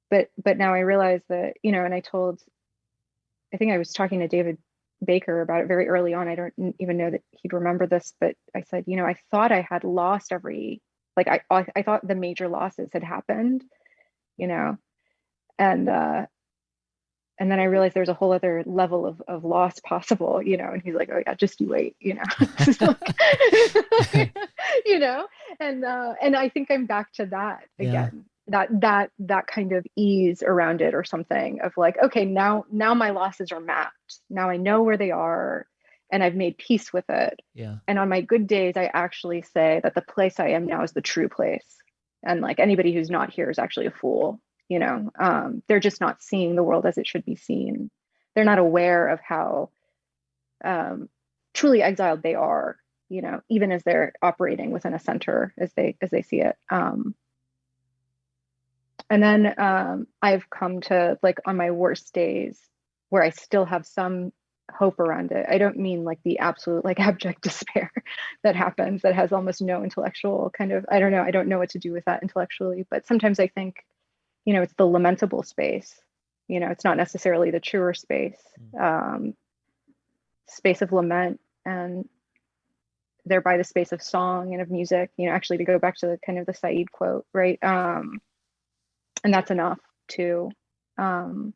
but now I realize that, you know, and I think I was talking to David Baker about it very early on. I don't even know that he'd remember this, but I said, you know, I thought I had lost like I thought the major losses had happened, you know, and and then I realized there's a whole other level of loss possible, you know. And he's like, oh yeah, just you wait, you know. Like, you know, and I think I'm back to that Yeah. again. That kind of ease around it, or something of like, okay, now my losses are mapped. Now I know where they are, and I've made peace with it. Yeah. And on my good days, I actually say that the place I am now is the true place. And like anybody who's not here is actually a fool, you know. They're just not seeing the world as it should be seen. They're not aware of how truly exiled they are, you know, even as they're operating within a center as they see it. And then I've come to, like, on my worst days where I still have some hope around it. I don't mean like the absolute, like, abject despair that happens, that has almost no intellectual kind of, I don't know. I don't know what to do with that intellectually, but sometimes I think, you know, it's the lamentable space. You know, it's not necessarily the truer space, space of lament, and thereby the space of song and of music, you know, actually, to go back to the kind of the Said quote, right? And that's enough too. But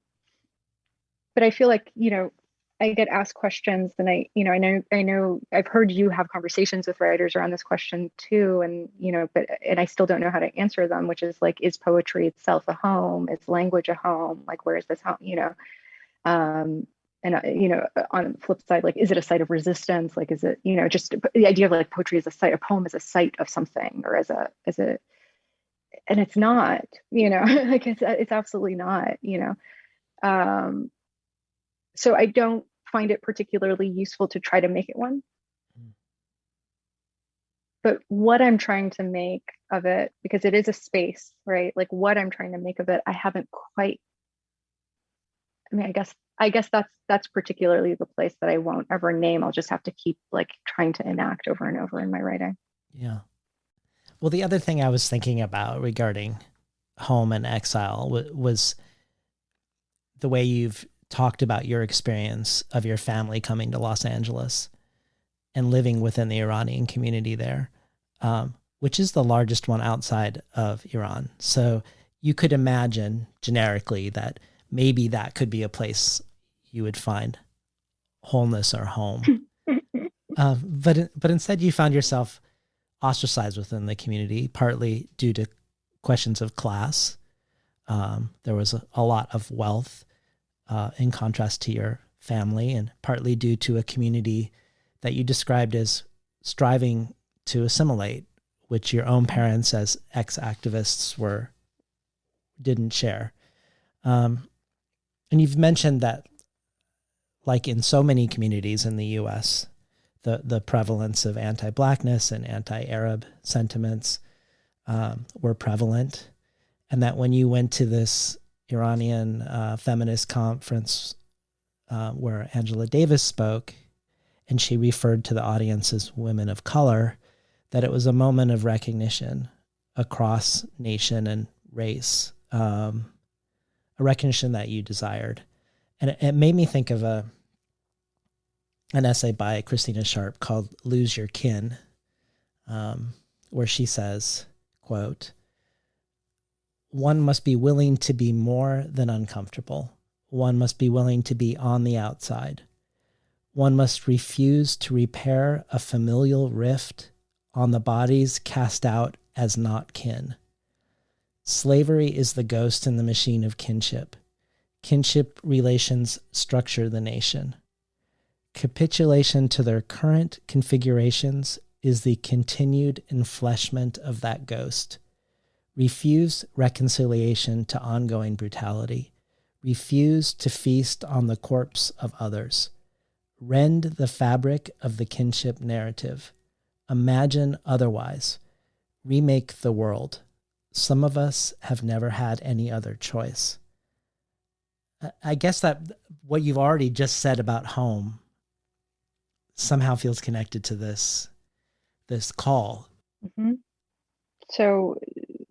I feel like, you know, I get asked questions, and you know, I know I've heard you have conversations with writers around this question too, and you know, and I still don't know how to answer them, which is like, is poetry itself a home? Is language a home? Like, where is this home? You know, and you know, on the flip side, like, is it a site of resistance? Like, is it, you know, just the idea of like poetry as a site, a poem as a site of something, or as a and it's not, you know, like it's absolutely not, you know. So I don't find it particularly useful to try to make it one. But what I'm trying to make of it, because it is a space, right? Like, what I'm trying to make of it, I haven't quite. I mean, I guess that's particularly the place that I won't ever name. I'll just have to keep like trying to enact over and over in my writing. Yeah. Well, the other thing I was thinking about regarding home and exile was the way you've talked about your experience of your family coming to Los Angeles and living within the Iranian community there, which is the largest one outside of Iran. So you could imagine generically that maybe that could be a place you would find wholeness or home. But instead you found yourself ostracized within the community, partly due to questions of class. There was a lot of wealth in contrast to your family, and partly due to a community that you described as striving to assimilate, which your own parents as ex-activists didn't share. And you've mentioned that, like in so many communities in the U.S., the prevalence of anti-Blackness and anti-Arab sentiments were prevalent, and that when you went to this Iranian feminist conference where Angela Davis spoke, and she referred to the audience as women of color, that it was a moment of recognition across nation and race, a recognition that you desired. And it made me think of an essay by Christina Sharp called Lose Your Kin, where she says, quote, "One must be willing to be more than uncomfortable. One must be willing to be on the outside. One must refuse to repair a familial rift on the bodies cast out as not kin. Slavery is the ghost in the machine of kinship. Kinship relations structure the nation. Capitulation to their current configurations is the continued enfleshment of that ghost. Refuse reconciliation to ongoing brutality. Refuse to feast on the corpse of others. Rend the fabric of the kinship narrative. Imagine otherwise. Remake the world. Some of us have never had any other choice." I guess that what you've already just said about home somehow feels connected to this call. Mm-hmm. So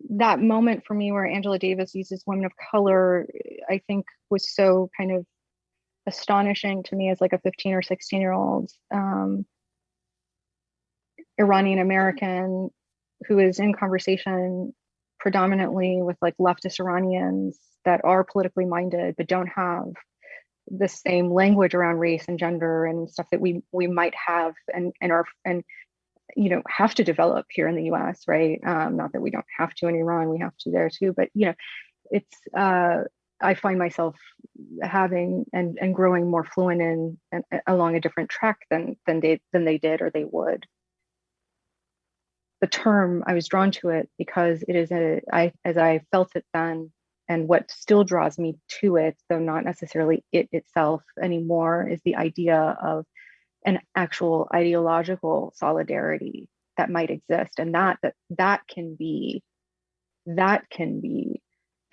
that moment for me where Angela Davis uses women of color, I think was so kind of astonishing to me as like a 15 or 16-year-old Iranian American who is in conversation predominantly with like leftist Iranians that are politically minded but don't have the same language around race and gender and stuff that we might have and have to develop here in the US, right? Not that we don't have to in Iran, we have to there too, but it's I find myself having and growing more fluent in and along a different track than they did or they would. The term, I was drawn to it because it is as I felt it then, and what still draws me to it, though not necessarily it itself anymore, is the idea of an actual ideological solidarity that might exist, and that can be an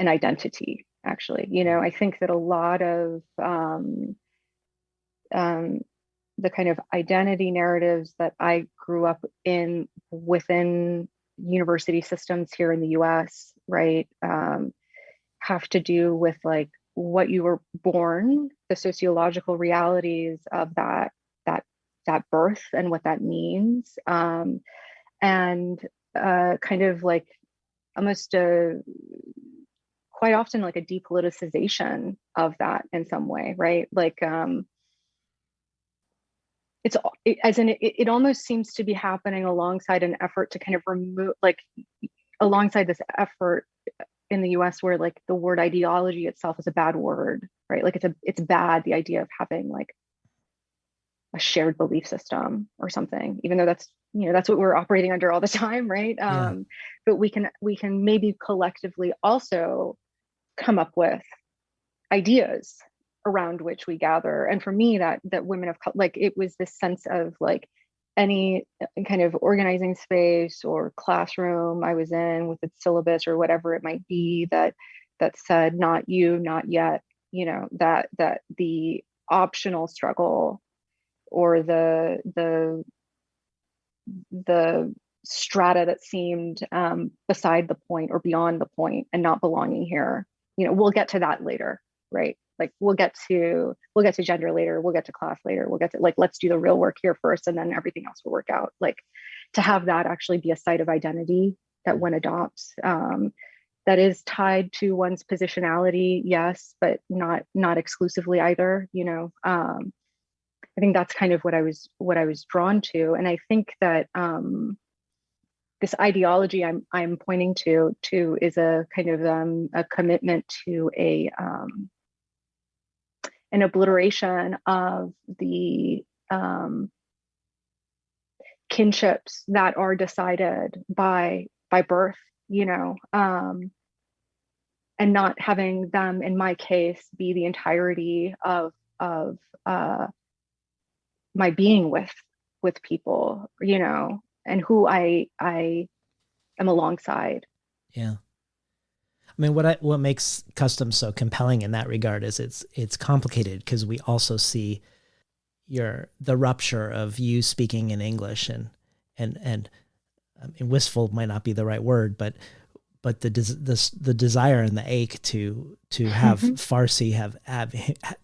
identity. Actually, I think that a lot of the kind of identity narratives that I grew up in within university systems here in the US, right, have to do with like what you were born, the sociological realities of that birth and what that means, and kind of like almost quite often like a depoliticization of that in some way, right? Like it almost seems to be happening alongside an effort to kind of remove, like alongside this effort in the US where like the word ideology itself is a bad word, right? Like it's bad, the idea of having like a shared belief system or something, even though that's what we're operating under all the time, right? Yeah. But we can maybe collectively also come up with ideas around which we gather. And for me, that women of color, like it was this sense of like any kind of organizing space or classroom I was in with its syllabus or whatever it might be that said not you, not yet, that the optional struggle or the strata that seemed beside the point or beyond the point and not belonging here. We'll get to that later, right? Like we'll get to gender later, we'll get to class later, we'll get to like, let's do the real work here first and then everything else will work out. Like to have that actually be a site of identity that one adopts, that is tied to one's positionality, yes, but not exclusively either. I think that's kind of what I was drawn to, and I think that this ideology I'm pointing to is a kind of a commitment to an obliteration of the kinships that are decided by birth, and not having them, in my case, be the entirety of my being with people, and who I am alongside. Yeah. I mean, what makes customs so compelling in that regard is it's complicated because we also see the rupture of you speaking in English and wistful might not be the right word, but the desire and the ache to have Farsi have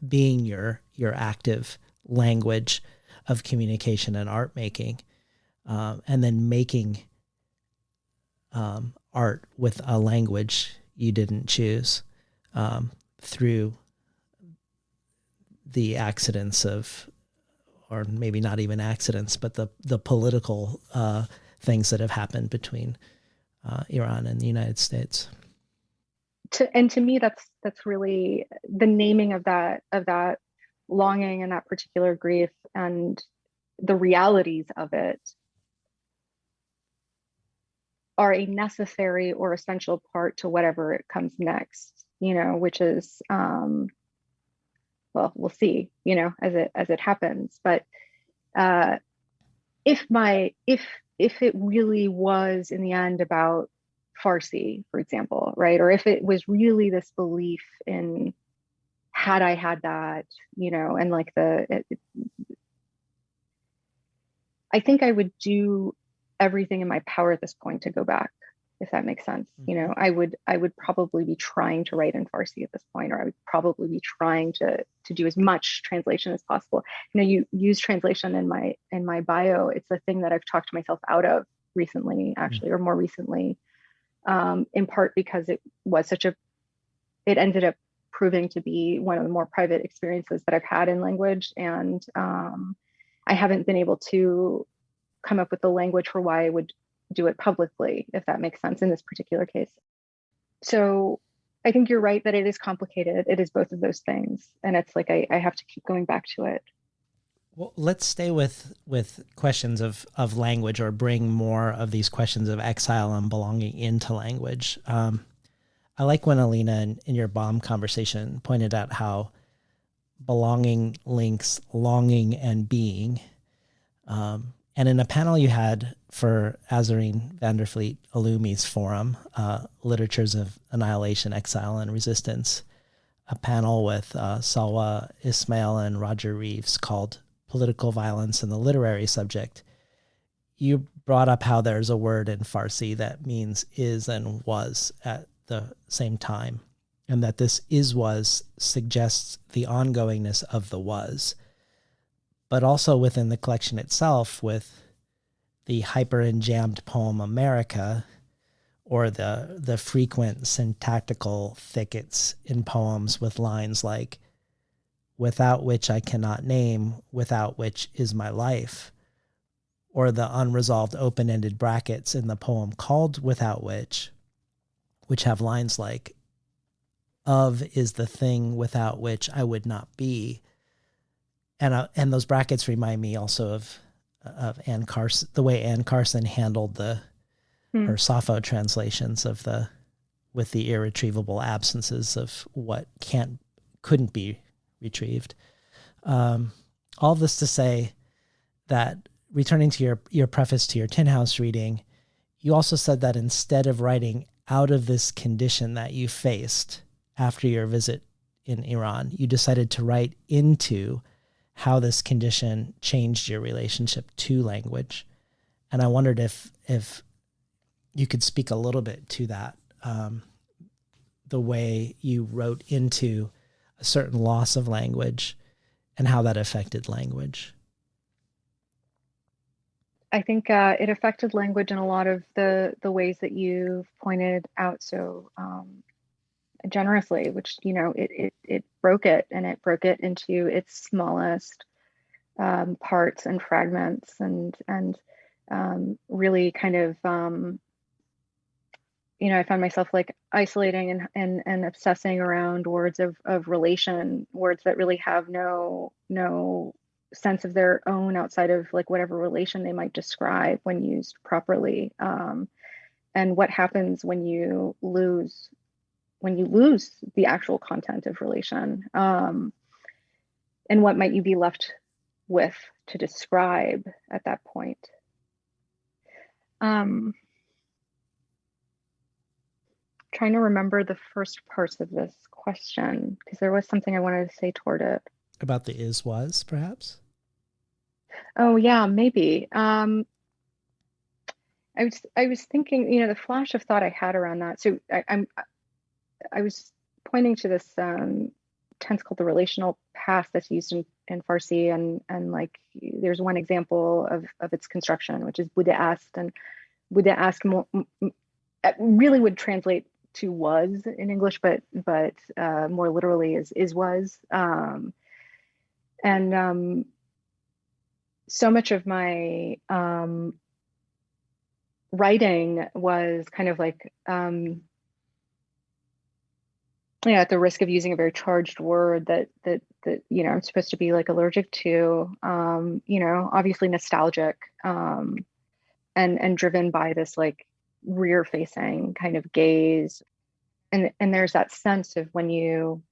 being your active language of communication and art making, and then making art with a language you didn't choose, through the accidents of, or maybe not even accidents, but the political things that have happened between Iran and the United States. To me, that's really the naming of that longing and that particular grief and the realities of it are a necessary or essential part to whatever it comes next, which is, well, we'll see, as it happens. But uh, if it really was in the end about Farsi, for example, right, or if it was really this belief in, had I had that, and like I think I would do everything in my power at this point to go back, if that makes sense. Mm-hmm. I would probably be trying to write in Farsi at this point, or I would probably be trying to do as much translation as possible. You use translation in my bio. It's a thing that I've talked myself out of recently, actually, or more recently, in part because it ended up proving to be one of the more private experiences that I've had in language, and I haven't been able to come up with the language for why I would do it publicly, if that makes sense in this particular case. So I think you're right that it is complicated. It is both of those things. And it's like I have to keep going back to it. Well, let's stay with questions of language, or bring more of these questions of exile and belonging into language. I like when Alina, in your bomb conversation, pointed out how belonging links longing and being. And in a panel you had for Azarine Vandervliet Alumi's forum, Literatures of Annihilation, Exile, and Resistance, a panel with Salwa Ismail and Roger Reeves called Political Violence and the Literary Subject, you brought up how there's a word in Farsi that means is and was at the same time, and that this is was suggests the ongoingness of the was, but also within the collection itself, with the hyper-enjammed poem America, or the frequent syntactical thickets in poems with lines like, without which I cannot name, without which is my life, or the unresolved open-ended brackets in the poem called Without Which have lines like, of is the thing without which I would not be. And those brackets remind me also of Anne Carson, the way Anne Carson handled her Sappho translations with the irretrievable absences of what couldn't be retrieved. All this to say that, returning to your preface to your Tin House reading, you also said that instead of writing out of this condition that you faced after your visit in Iran, you decided to write into how this condition changed your relationship to language. And I wondered if you could speak a little bit to that, the way you wrote into a certain loss of language and how that affected language. I think it affected language in a lot of the ways that you've pointed out so generously, which it broke it, and it broke it into its smallest parts and fragments, and really kind of I found myself like isolating and obsessing around words of relation, words that really have no sense of their own outside of like whatever relation they might describe when used properly. And what happens when you lose the actual content of relation, and what might you be left with to describe at that point. Trying to remember the first parts of this question, because there was something I wanted to say toward it. About the is was, perhaps? Oh yeah, maybe. I was thinking, the flash of thought I had around that. So I was pointing to this tense called the relational past that's used in Farsi, and like there's one example of its construction, which is Bude ast, and Bude ast really would translate to was in English, but more literally is was. And so much of my writing was kind of like, at the risk of using a very charged word that I'm supposed to be like allergic to, obviously nostalgic, and driven by this like rear facing kind of gaze. And there's that sense of when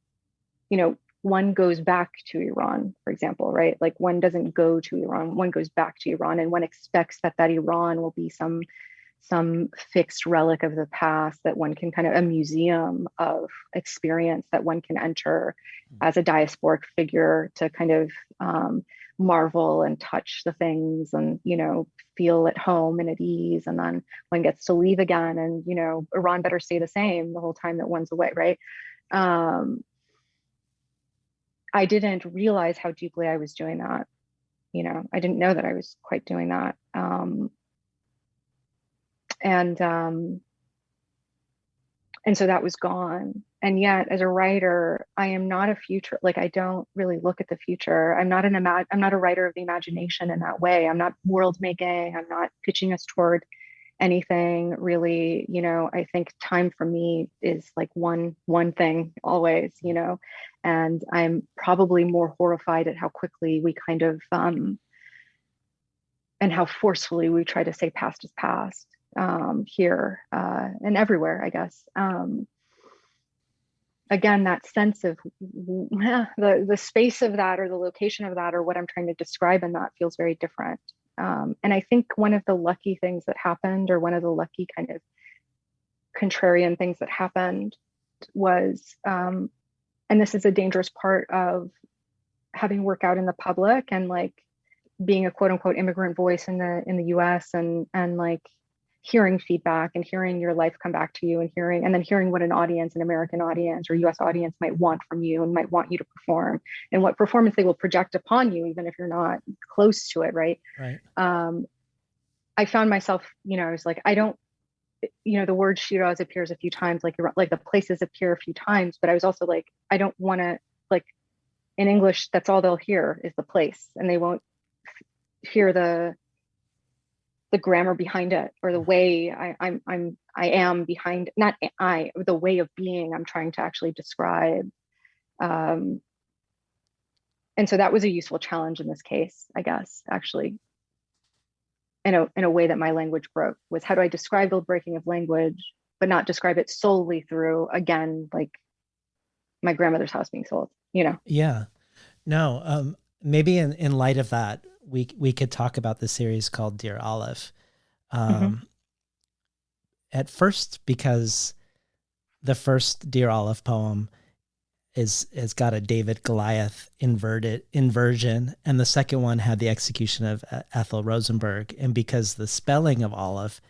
one goes back to Iran, for example, right? Like one doesn't go to Iran, one goes back to Iran, and one expects that Iran will be some fixed relic of the past, that one can kind of a museum of experience that one can enter as a diasporic figure to kind of marvel and touch the things and feel at home and at ease, and then one gets to leave again, and Iran better stay the same the whole time that one's away, right? I didn't realize how deeply I was doing that. I didn't know that I was quite doing that. And so that was gone. And yet, as a writer, I am not a future. Like, I don't really look at the future. I'm not a writer of the imagination in that way. I'm not world making. I'm not pitching us toward anything really. I think time for me is like one thing always. And I'm probably more horrified at how quickly we kind of and how forcefully we try to say past is past. Here and everywhere, I guess. Again, that sense of the space of that, or the location of that, or what I'm trying to describe in that, feels very different. And I think one of the lucky things that happened, or one of the lucky kind of contrarian things that happened, was, and this is a dangerous part of having work out in the public, and like being a quote unquote immigrant voice in the US, and like hearing feedback and hearing your life come back to you, and then hearing what an American audience or US audience might want from you and might want you to perform, and what performance they will project upon you, even if you're not close to it. Right. Right. I found myself, I was like, I don't, the word Shiraz appears a few times, like the places appear a few times, but I was also like, I don't want to, like, in English, that's all they'll hear is the place, and they won't hear the grammar behind it, or the way I am behind, not the way of being I'm trying to actually describe. And so that was a useful challenge in this case, I guess, actually, in a way that my language broke, was how do I describe the breaking of language, but not describe it solely through, again, like my grandmother's house being sold, Yeah. No, maybe in light of that, we could talk about the series called Dear Olive. At first, because the first Dear Olive poem has got a David Goliath inversion, and the second one had the execution of Ethel Rosenberg, and because the spelling of Olive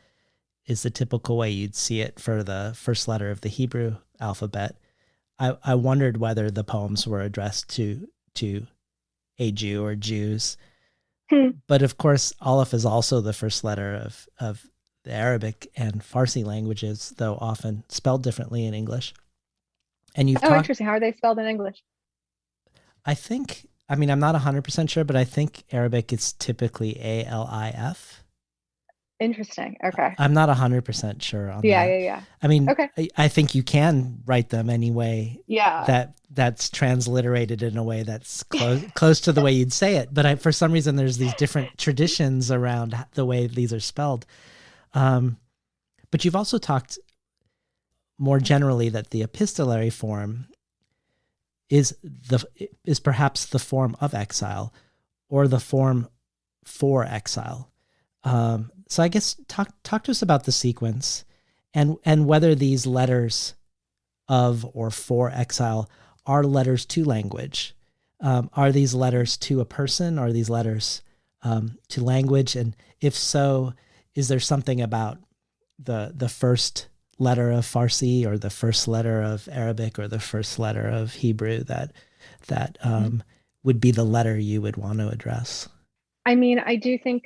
is the typical way you'd see it for the first letter of the Hebrew alphabet, I wondered whether the poems were addressed to a Jew or Jews. But of course, Aleph is also the first letter of the Arabic and Farsi languages, though often spelled differently in English. And you've talked. Interesting. How are they spelled in English? I'm not 100% sure, but I think Arabic is typically Alif. Interesting. Okay. I'm not 100% sure on that. Yeah. Okay. I think you can write them anyway. Yeah. That's transliterated in a way that's close to the way you'd say it. But for some reason, there's these different traditions around the way these are spelled. But you've also talked more generally that the epistolary form is perhaps the form of exile, or the form for exile. So I guess talk to us about the sequence, and whether these letters of or for exile are letters to language. Are these letters to a person? Are these letters to language? And if so, is there something about the first letter of Farsi or the first letter of Arabic or the first letter of Hebrew that would be the letter you would want to address? I mean, I do think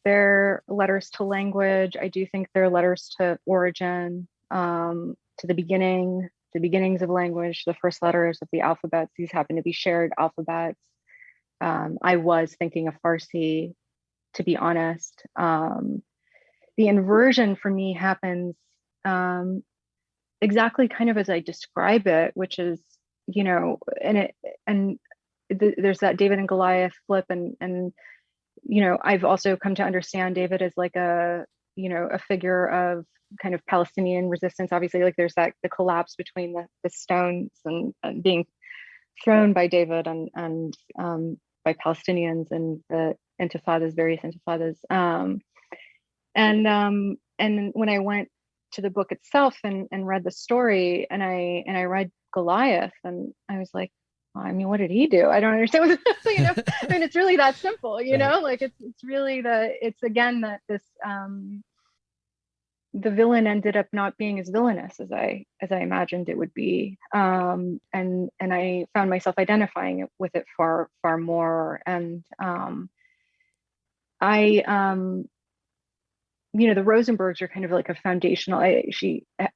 they're letters to language. I do think they're letters to origin, to the beginnings of language, the first letters of the alphabets. These happen to be shared alphabets. I was thinking of Farsi, to be honest. The inversion for me happens um, exactly kind of as I describe it, which is, and there's that David and Goliath flip, and I've also come to understand David as like a figure of kind of Palestinian resistance. Obviously, like there's that the collapse between the stones and being thrown by David and by Palestinians and the intifadas, various intifadas. And when I went to the book itself and read the story and I read Goliath and I was like, well, I mean, what did he do? I don't understand what I mean, it's really that simple, Right. like it's really it's again that this the villain ended up not being as villainous as I imagined it would be. And I found myself identifying with it far far more. And I the Rosenbergs are kind of like a foundational.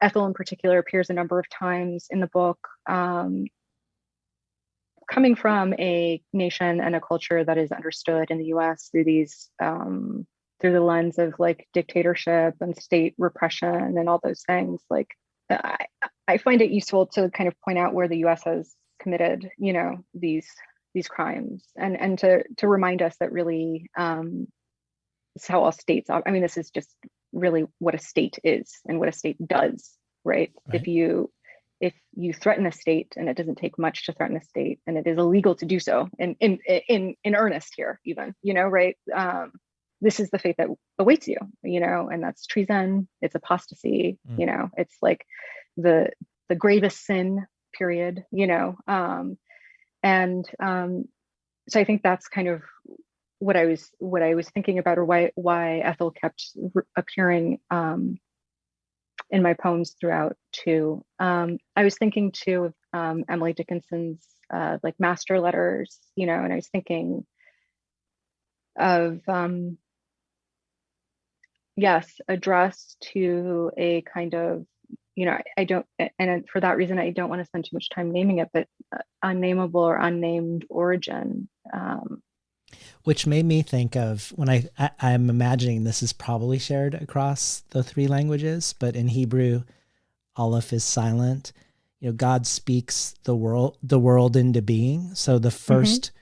Ethel in particular appears a number of times in the book, coming from a nation and a culture that is understood in the U.S. through these through the lens of like dictatorship and state repression and all those things. Like I find it useful to kind of point out where the U.S. has committed, these crimes, and to remind us that really this is how all states. I mean, this is just really what a state is and what a state does, right? Right. If you threaten a state, and it doesn't take much to threaten a state, and it is illegal to do so in earnest here, even, right? This is the fate that awaits you, and that's treason. It's apostasy. It's like the gravest sin. Period. And so I think that's kind of what I was thinking about, or why Ethel kept appearing in my poems throughout too. I was thinking too of Emily Dickinson's like master letters, and I was thinking of yes, addressed to a kind of, I don't, and for that reason I don't want to spend too much time naming it, but unnameable or unnamed origin. Which made me think of when I'm imagining this is probably shared across the three languages, but in Hebrew, Aleph is silent. God speaks the world into being. So the first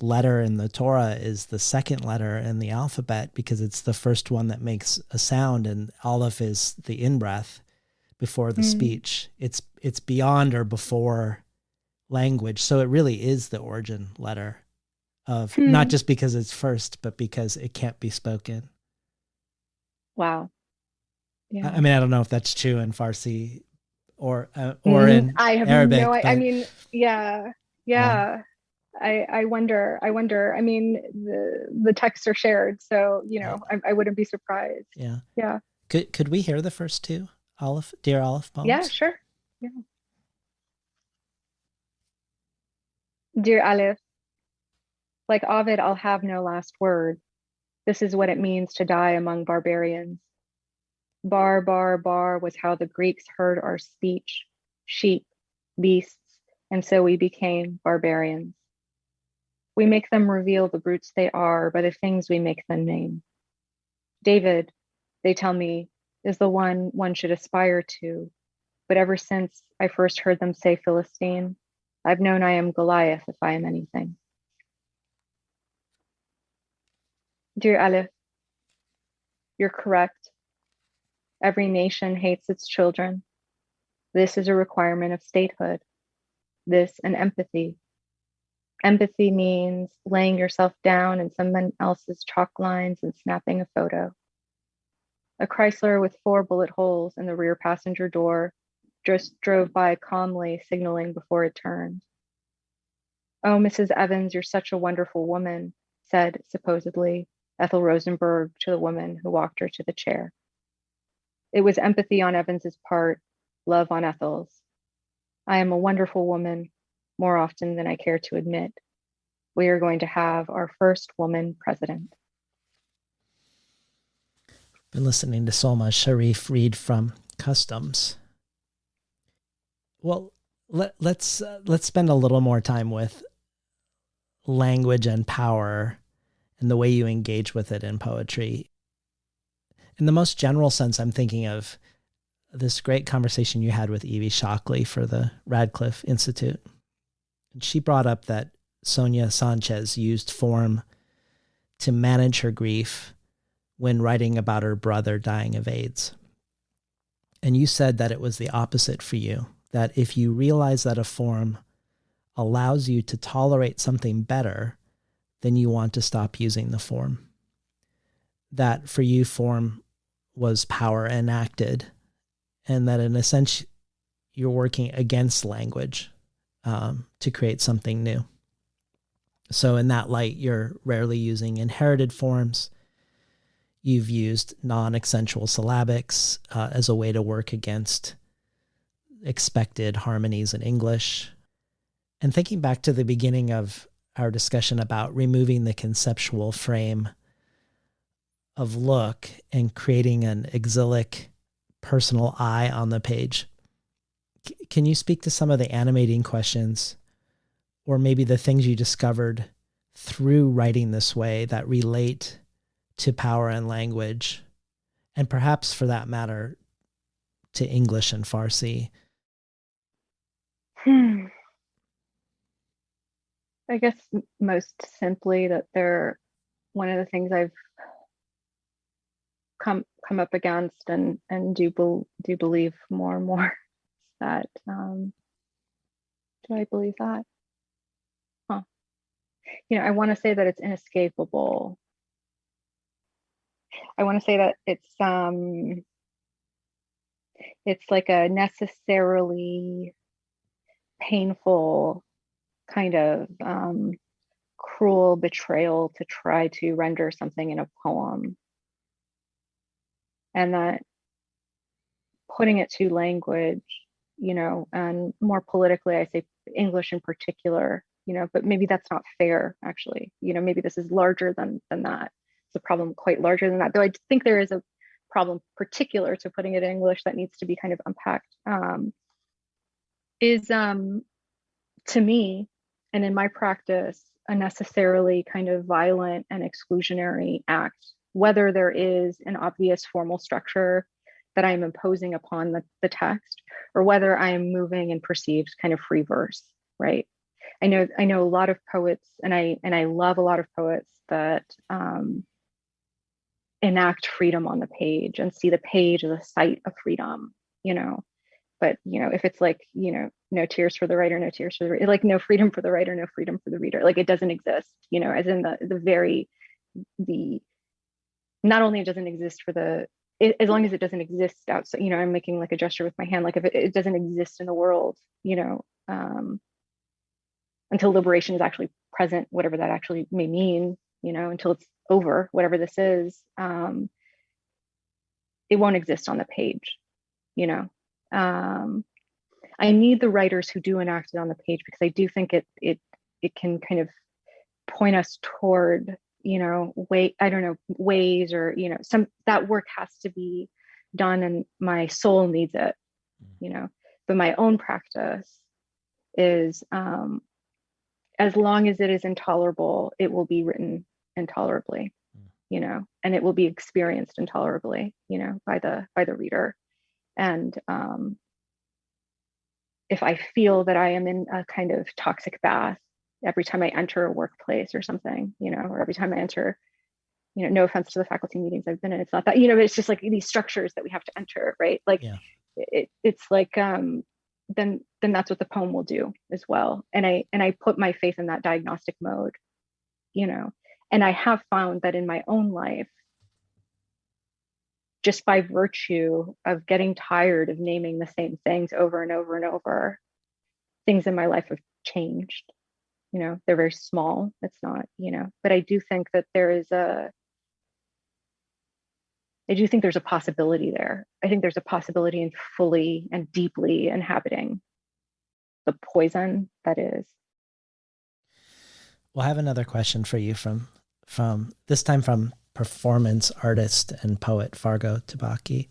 letter in the Torah is the second letter in the alphabet because it's the first one that makes a sound, and Aleph is the in-breath before the speech. It's beyond or before language. So it really is the origin letter of not just because it's first, but because it can't be spoken. Wow. Yeah. I mean, I don't know if that's true in Farsi or in I have Arabic. I mean, yeah. I wonder. I mean, the texts are shared, so Right. I wouldn't be surprised. Yeah. Yeah. Could we hear the first two Dear Aleph Yeah. poems? Sure. Yeah. Dear Aleph, like Ovid, I'll have no last word. This is what it means to die among barbarians. Bar, bar, bar was how the Greeks heard our speech, sheep, beasts, and so we became barbarians. We make them reveal the brutes they are by the things we make them name. David, they tell me, is the one should aspire to, but ever since I first heard them say Philistine, I've known I am Goliath if I am anything. Dear Aleph, you're correct. Every nation hates its children. This is a requirement of statehood. This and empathy. Empathy means laying yourself down in someone else's chalk lines and snapping a photo. A Chrysler with 4 bullet holes in the rear passenger door just drove by calmly, signaling before it turned. Oh, Mrs. Evans, you're such a wonderful woman, said, supposedly, Ethel Rosenberg to the woman who walked her to the chair. It was empathy on Evans's part, love on Ethel's. I am a wonderful woman, more often than I care to admit. We are going to have our first woman president. Been listening to Solmaz Sharif read from Customs. Well, let's spend a little more time with language and power and the way you engage with it in poetry. In the most general sense, I'm thinking of this great conversation you had with Evie Shockley for the Radcliffe Institute. And she brought up that Sonia Sanchez used form to manage her grief when writing about her brother dying of AIDS. And you said that it was the opposite for you, that if you realize that a form allows you to tolerate something better, then you want to stop using the form. That for you, form was power enacted, and that in a sense, you're working against language to create something new. So in that light, you're rarely using inherited forms. You've used non-accentual syllabics as a way to work against expected harmonies in English. And thinking back to the beginning of our discussion about removing the conceptual frame of look and creating an exilic personal eye on the page, can you speak to some of the animating questions or maybe the things you discovered through writing this way that relate to power and language, and perhaps for that matter, to English and Farsi? I guess most simply that they're one of the things I've come up against and do believe more and more that do I believe that? Huh. I want to say that it's inescapable. I want to say that it's like a necessarily painful kind of cruel betrayal to try to render something in a poem, and that putting it to language, and more politically, I say English in particular, but maybe that's not fair, actually. Maybe this is larger than that. It's a problem quite larger than that, though I think there is a problem particular to putting it in English that needs to be kind of unpacked. Is to me, and in my practice, a necessarily kind of violent and exclusionary act, whether there is an obvious formal structure that I'm imposing upon the text, or whether I am moving in perceived kind of free verse, right? I know a lot of poets, and I love a lot of poets that enact freedom on the page and see the page as a site of freedom, but if it's like, no tears for the writer, no tears for the reader, like no freedom for the writer, no freedom for the reader, like it doesn't exist, as in the not only it doesn't exist as long as it doesn't exist outside, I'm making like a gesture with my hand, like if it doesn't exist in the world, until liberation is actually present, whatever that actually may mean, until it's over, whatever this is, it won't exist on the page, I need the writers who do enact it on the page, because I do think it can kind of point us toward, ways, or, some that work has to be done and my soul needs it, but my own practice is, as long as it is intolerable, it will be written intolerably, and it will be experienced intolerably, by the reader. And if I feel that I am in a kind of toxic bath every time I enter a workplace or something, or every time I enter, no offense to the faculty meetings I've been in, it's not that, it's just like these structures that we have to enter, right? Like, yeah. It's like, then that's what the poem will do as well. And I put my faith in that diagnostic mode, and I have found that in my own life, just by virtue of getting tired of naming the same things over and over and over, things in my life have changed. They're very small. It's not, but I do think that there is I do think there's a possibility there. I think there's a possibility in fully and deeply inhabiting the poison that is. We'll have another question for you from this time from performance artist and poet Fargo Tabaki.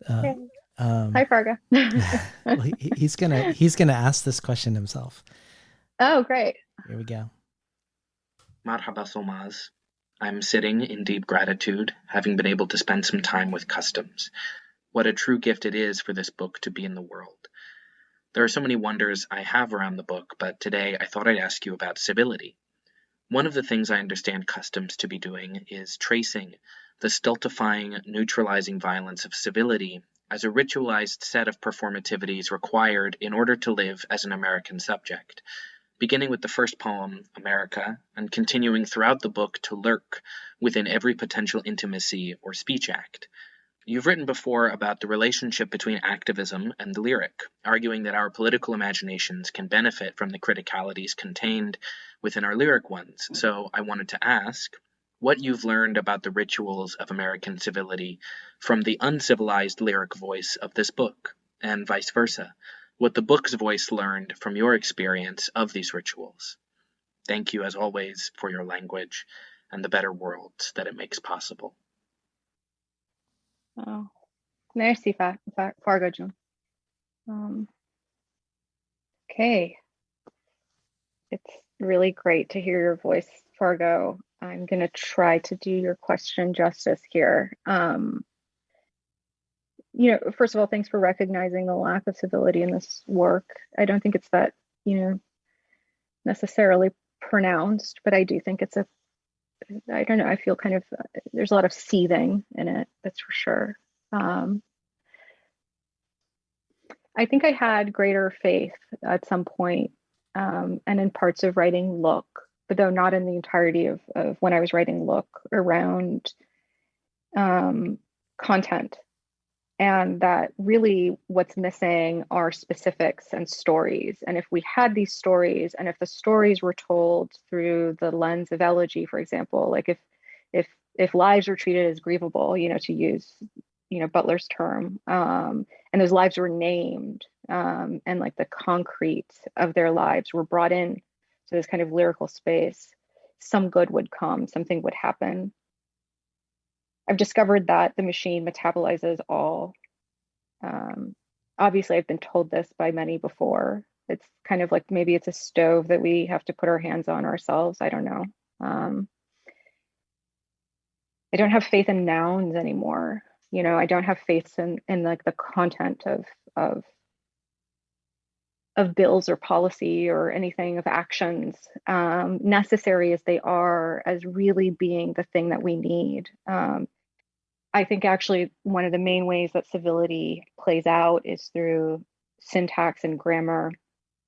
Hi, Fargo. Well, he's gonna ask this question himself. Oh, great. Here we go. Marhaba Solmaz. I'm sitting in deep gratitude, having been able to spend some time with customs. What a true gift it is for this book to be in the world. There are so many wonders I have around the book, but today I thought I'd ask you about civility. One of the things I understand customs to be doing is tracing the stultifying, neutralizing violence of civility as a ritualized set of performativities required in order to live as an American subject, beginning with the first poem, America, and continuing throughout the book to lurk within every potential intimacy or speech act. You've written before about the relationship between activism and the lyric, arguing that our political imaginations can benefit from the criticalities contained within our lyric ones. So I wanted to ask what you've learned about the rituals of American civility from the uncivilized lyric voice of this book, and vice versa, what the book's voice learned from your experience of these rituals. Thank you, as always, for your language and the better worlds that it makes possible. Oh, merci, Fargo Jun. Okay. It's really great to hear your voice, Fargo. I'm going to try to do your question justice here. First of all, thanks for recognizing the lack of civility in this work. I don't think it's that, necessarily pronounced, but I do think it's I don't know, I feel kind of, there's a lot of seething in it, that's for sure. I think I had greater faith at some point, and in parts of writing Look, but though not in the entirety of when I was writing Look, around content. And that really what's missing are specifics and stories. And if we had these stories, and if the stories were told through the lens of elegy, for example, like if lives were treated as grievable, to use, Butler's term, and those lives were named, and like the concrete of their lives were brought in to this kind of lyrical space, some good would come, something would happen. I've discovered that the machine metabolizes all. Obviously, I've been told this by many before. It's kind of like maybe it's a stove that we have to put our hands on ourselves. I don't know. I don't have faith in nouns anymore. I don't have faith in like the content of bills or policy or anything, of actions, necessary as they are, as really being the thing that we need. I think actually one of the main ways that civility plays out is through syntax and grammar.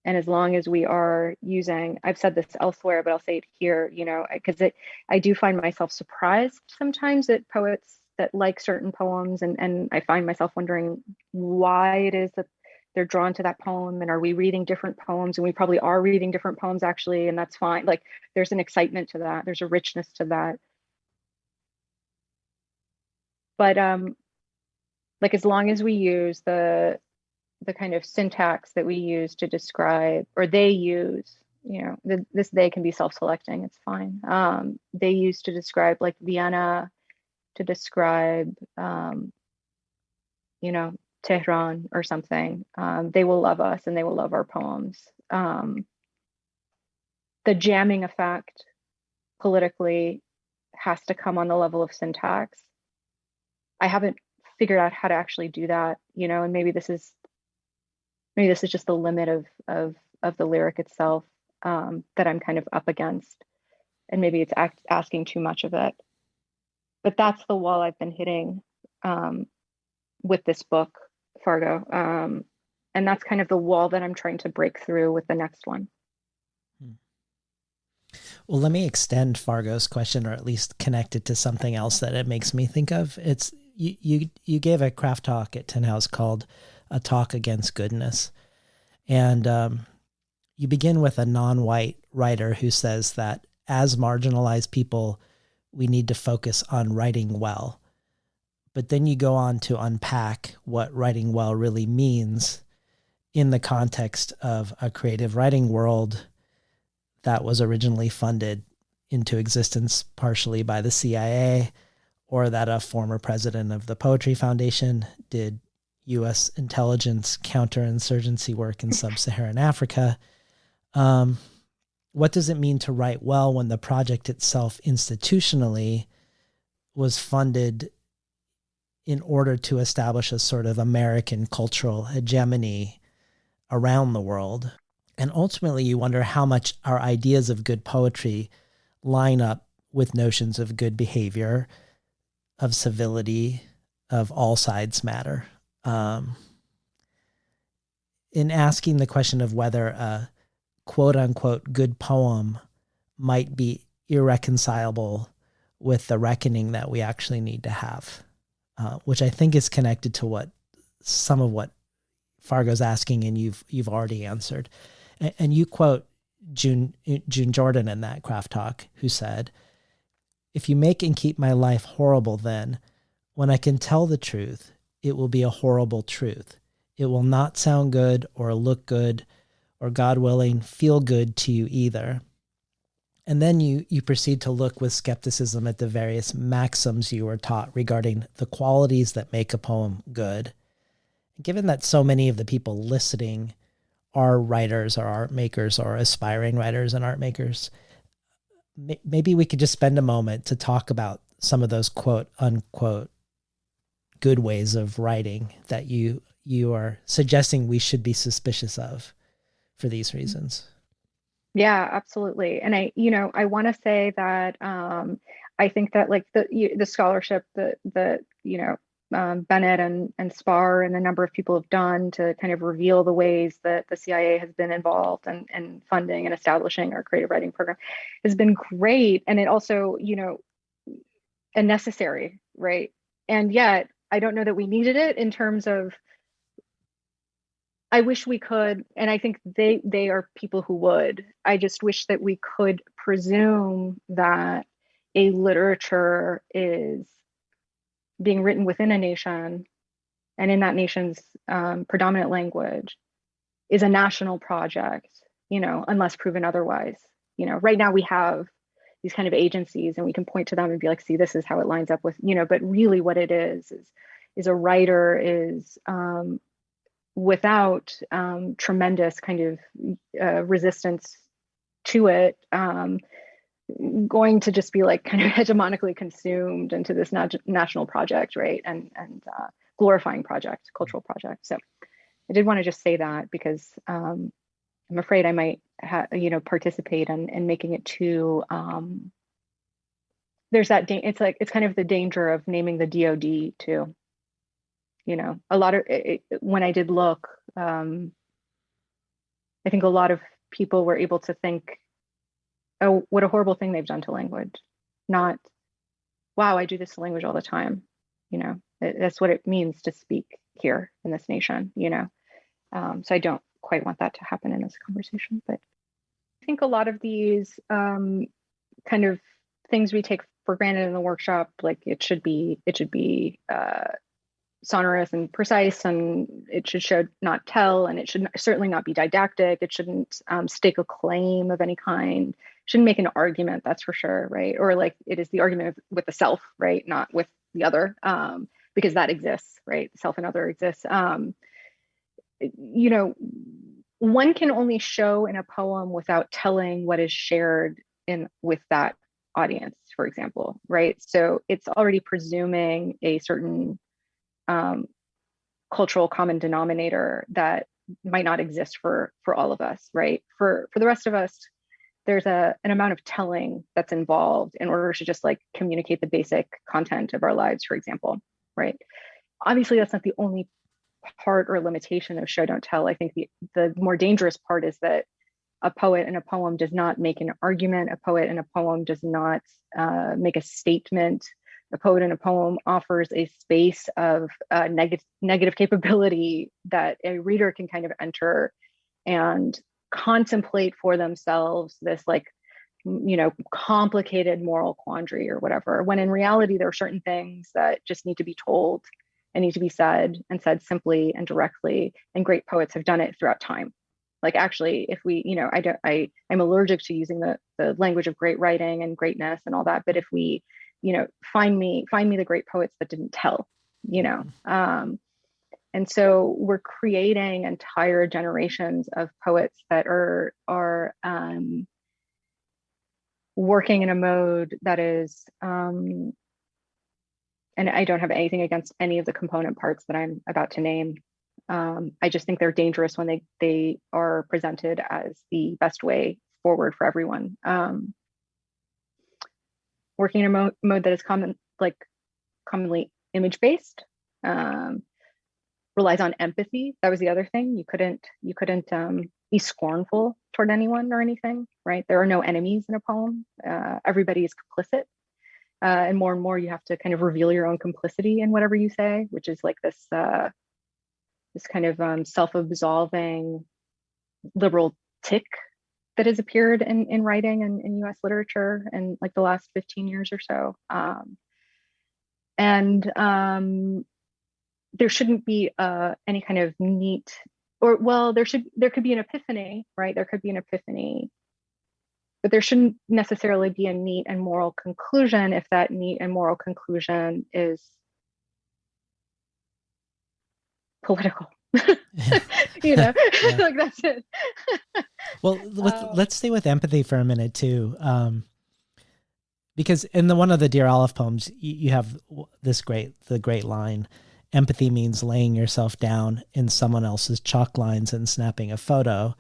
And as long as we are using, I've said this elsewhere, but I'll say it here, because I do find myself surprised sometimes at poets that like certain poems, and I find myself wondering why it is that they're drawn to that poem, and are we reading different poems? And we probably are reading different poems actually, and that's fine. Like there's an excitement to that, there's a richness to that. But like as long as we use the kind of syntax that we use to describe, or they use, this they can be self-selecting, it's fine. They use to describe like Vienna, to describe, Tehran or something. They will love us and they will love our poems. The jamming effect politically has to come on the level of syntax. I haven't figured out how to actually do that, and maybe this is just the limit of the lyric itself, that I'm kind of up against, and maybe it's asking too much of it. But that's the wall I've been hitting with this book, Fargo, and that's kind of the wall that I'm trying to break through with the next one. Well, let me extend Fargo's question, or at least connect it to something else that it makes me think of. It's you gave a craft talk at Tin House called A Talk Against Goodness. And you begin with a non-white writer who says that as marginalized people, we need to focus on writing well. but then you go on to unpack what writing well really means in the context of a creative writing world that was originally funded into existence partially by the CIA, or that a former president of the Poetry Foundation did U.S. intelligence counterinsurgency work in sub-Saharan Africa. What does it mean to write well when the project itself institutionally was funded in order to establish a sort of American cultural hegemony around the world? And ultimately, you wonder how much our ideas of good poetry line up with notions of good behavior, of civility, of all sides matter. In asking the question of whether a quote unquote good poem might be irreconcilable with the reckoning that we actually need to have, which I think is connected to some of what Fargo's asking, and you've already answered. And you quote June Jordan in that craft talk, who said, "If you make and keep my life horrible, then when I can tell the truth, it will be a horrible truth. It will not sound good or look good or, God willing, feel good to you either." And then you proceed to look with skepticism at the various maxims you were taught regarding the qualities that make a poem good. Given that so many of the people listening are writers or art makers or aspiring writers and art makers, maybe we could just spend a moment to talk about some of those quote unquote good ways of writing that you are suggesting we should be suspicious of for these reasons. Yeah, absolutely. And I want to say that I think that like the scholarship that Bennett and Spar and a number of people have done to kind of reveal the ways that the CIA has been involved in funding and establishing our creative writing program has been great. And it also, a necessary, right? And yet I don't know that we needed it in terms of, I wish we could, and I think they are people who would. I just wish that we could presume that a literature is being written within a nation and in that nation's predominant language is a national project, unless proven otherwise. Right now we have these kind of agencies and we can point to them and be like, see, this is how it lines up with, but really what it is a writer is without tremendous kind of resistance to it, going to just be like kind of hegemonically consumed into this national project, right? And glorifying project, cultural project. So I did want to just say that because I'm afraid I might participate in making it too. There's that it's kind of the danger of naming the DoD too. A lot of when I did look, I think a lot of people were able to think, oh, what a horrible thing they've done to language. Not, wow, I do this to language all the time. That's what it means to speak here in this nation, So I don't quite want that to happen in this conversation. But I think a lot of these kind of things we take for granted in the workshop, like it should be sonorous and precise, and it should show, not tell, and it should certainly not be didactic. It shouldn't stake a claim of any kind. Shouldn't make an argument, that's for sure, right? Or like it is the argument with the self, right? Not with the other, because that exists, right? Self and other exists. One can only show in a poem without telling what is shared with that audience, for example, right? So it's already presuming a certain cultural common denominator that might not exist for all of us, right? For the rest of us, there's an amount of telling that's involved in order to just like communicate the basic content of our lives, for example, right? Obviously, that's not the only part or limitation of show don't tell. I think the more dangerous part is that a poet in a poem does not make an argument. A poet in a poem does not make a statement. A poet in a poem offers a space of negative capability that a reader can kind of enter and contemplate for themselves this like complicated moral quandary or whatever, when in reality, there are certain things that just need to be told and need to be said, and said simply and directly. And great poets have done it throughout time. Like, actually, if we, I'm allergic to using the language of great writing and greatness and all that. But if we, find me the great poets that didn't tell, and so we're creating entire generations of poets that are working in a mode that is, and I don't have anything against any of the component parts that I'm about to name. I just think they're dangerous when they are presented as the best way forward for everyone. Working in a mode that is commonly image-based, relies on empathy. That was the other thing. You couldn't be scornful toward anyone or anything, right? There are no enemies in a poem. Everybody is complicit. And more you have to kind of reveal your own complicity in whatever you say, which is like this kind of self-absolving liberal tick that has appeared in writing and in US literature in like the last 15 years or so. There shouldn't be any kind of neat, there could be an epiphany, right? There could be an epiphany, but there shouldn't necessarily be a neat and moral conclusion if that neat and moral conclusion is political. Yeah. Like, that's it. Well, let's stay with empathy for a minute too. Because in one of the Dear Olive poems, you have the great line, empathy means laying yourself down in someone else's chalk lines and snapping a photo.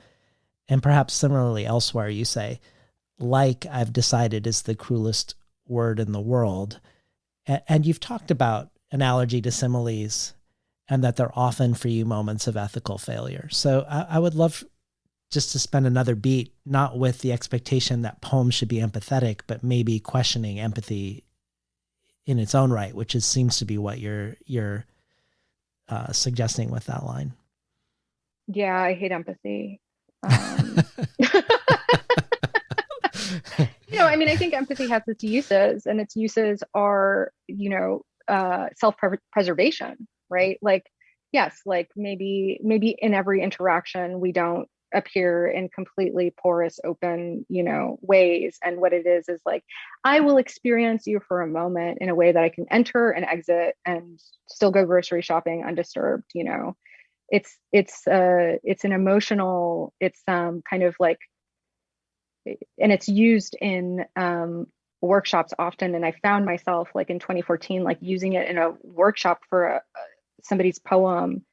And perhaps similarly elsewhere, you say, like I've decided is the cruelest word in the world. And you've talked about an allergy to similes and that they're often for you moments of ethical failure. So I would love just to spend another beat, not with the expectation that poems should be empathetic, but maybe questioning empathy in its own right, which seems to be what you're suggesting with that line. Yeah, I hate empathy. I think empathy has its uses, and its uses are, self-preservation, right? Like, yes, like maybe in every interaction we don't appear in completely porous, open, ways. And what it is like, I will experience you for a moment in a way that I can enter and exit and still go grocery shopping undisturbed. It's an emotional, it's kind of like, and it's used in workshops often. And I found myself like in 2014, like using it in a workshop for somebody's poem.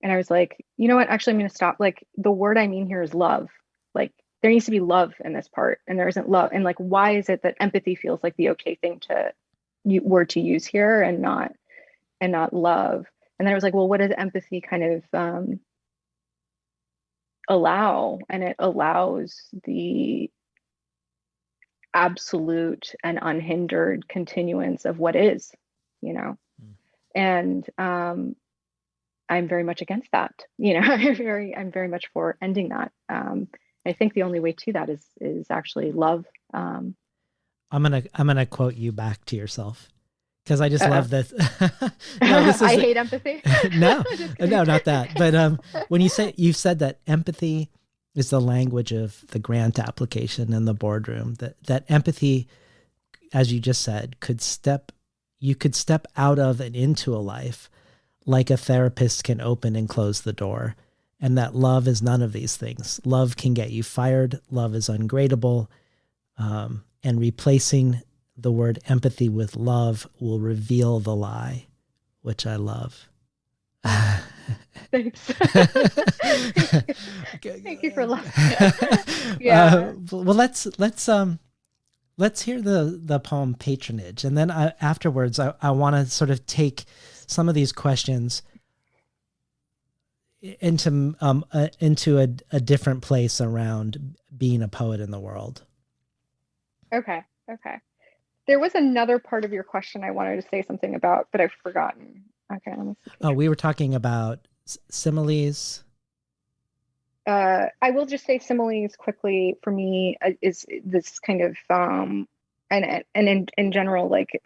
And I was like, you know what, actually, I'm going to stop. Like, the word I mean here is love. Like, there needs to be love in this part, and there isn't love. And like, why is it that empathy feels like the okay thing word to use here and not love? And then I was like, well, what does empathy kind of allow? And it allows the absolute and unhindered continuance of what is, and I'm very much against that. I'm very much for ending that. I think the only way to that is actually love. I'm gonna quote you back to yourself, because I just love this. No, I hate empathy. No, not that. But when you've said that empathy is the language of the grant application in the boardroom, that empathy, as you just said, you could step out of and into a life like a therapist can open and close the door, and that love is none of these things. Love can get you fired. Love is ungradable. And replacing the word empathy with love will reveal the lie, which I love. Thanks. Thank you for laughing. Yeah. Well, let's hear the poem Patronage, and then afterwards I want to sort of take some of these questions into a different place around being a poet in the world. Okay. There was another part of your question I wanted to say something about, but I've forgotten. Okay, let me see. Oh, we were talking about similes. I will just say similes quickly for me is this kind of and in general, like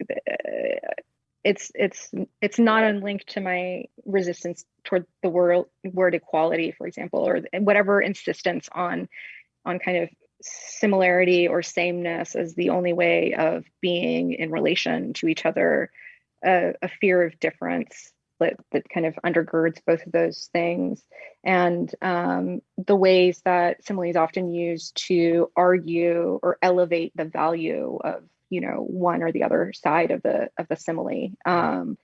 it's not unlinked to my resistance toward the word equality, for example, or whatever insistence on kind of similarity or sameness as the only way of being in relation to each other, a fear of difference that kind of undergirds both of those things, and the ways that simile is often used to argue or elevate the value of one or the other side of the simile. To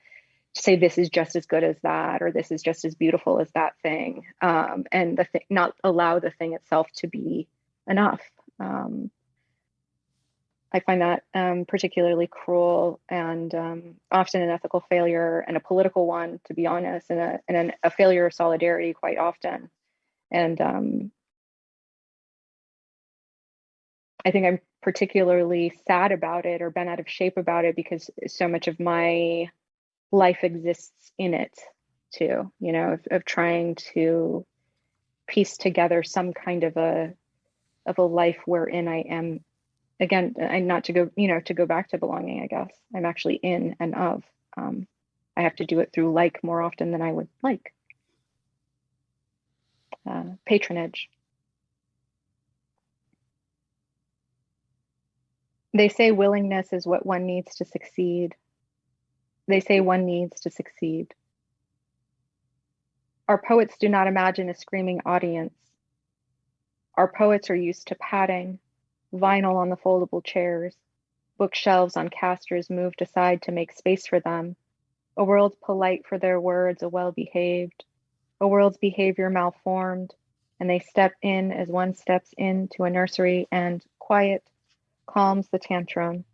say this is just as good as that, or this is just as beautiful as that thing, and not allow the thing itself to be enough. I find that particularly cruel and often an ethical failure, and a political one, to be honest, and a failure of solidarity quite often. And I think I'm particularly sad about it, or bent out of shape about it, because so much of my life exists in it too, of trying to piece together some kind of a life wherein I am, again, and not to go, to go back to belonging, I guess I'm actually in and of. I have to do it through like more often than I would like. Patronage. They say willingness is what one needs to succeed. They say one needs to succeed. Our poets do not imagine a screaming audience. Our poets are used to padding, vinyl on the foldable chairs, bookshelves on casters moved aside to make space for them, a world polite for their words, a well-behaved, a world's behavior malformed, and they step in as one steps into a nursery and, quiet, calms the tantrum,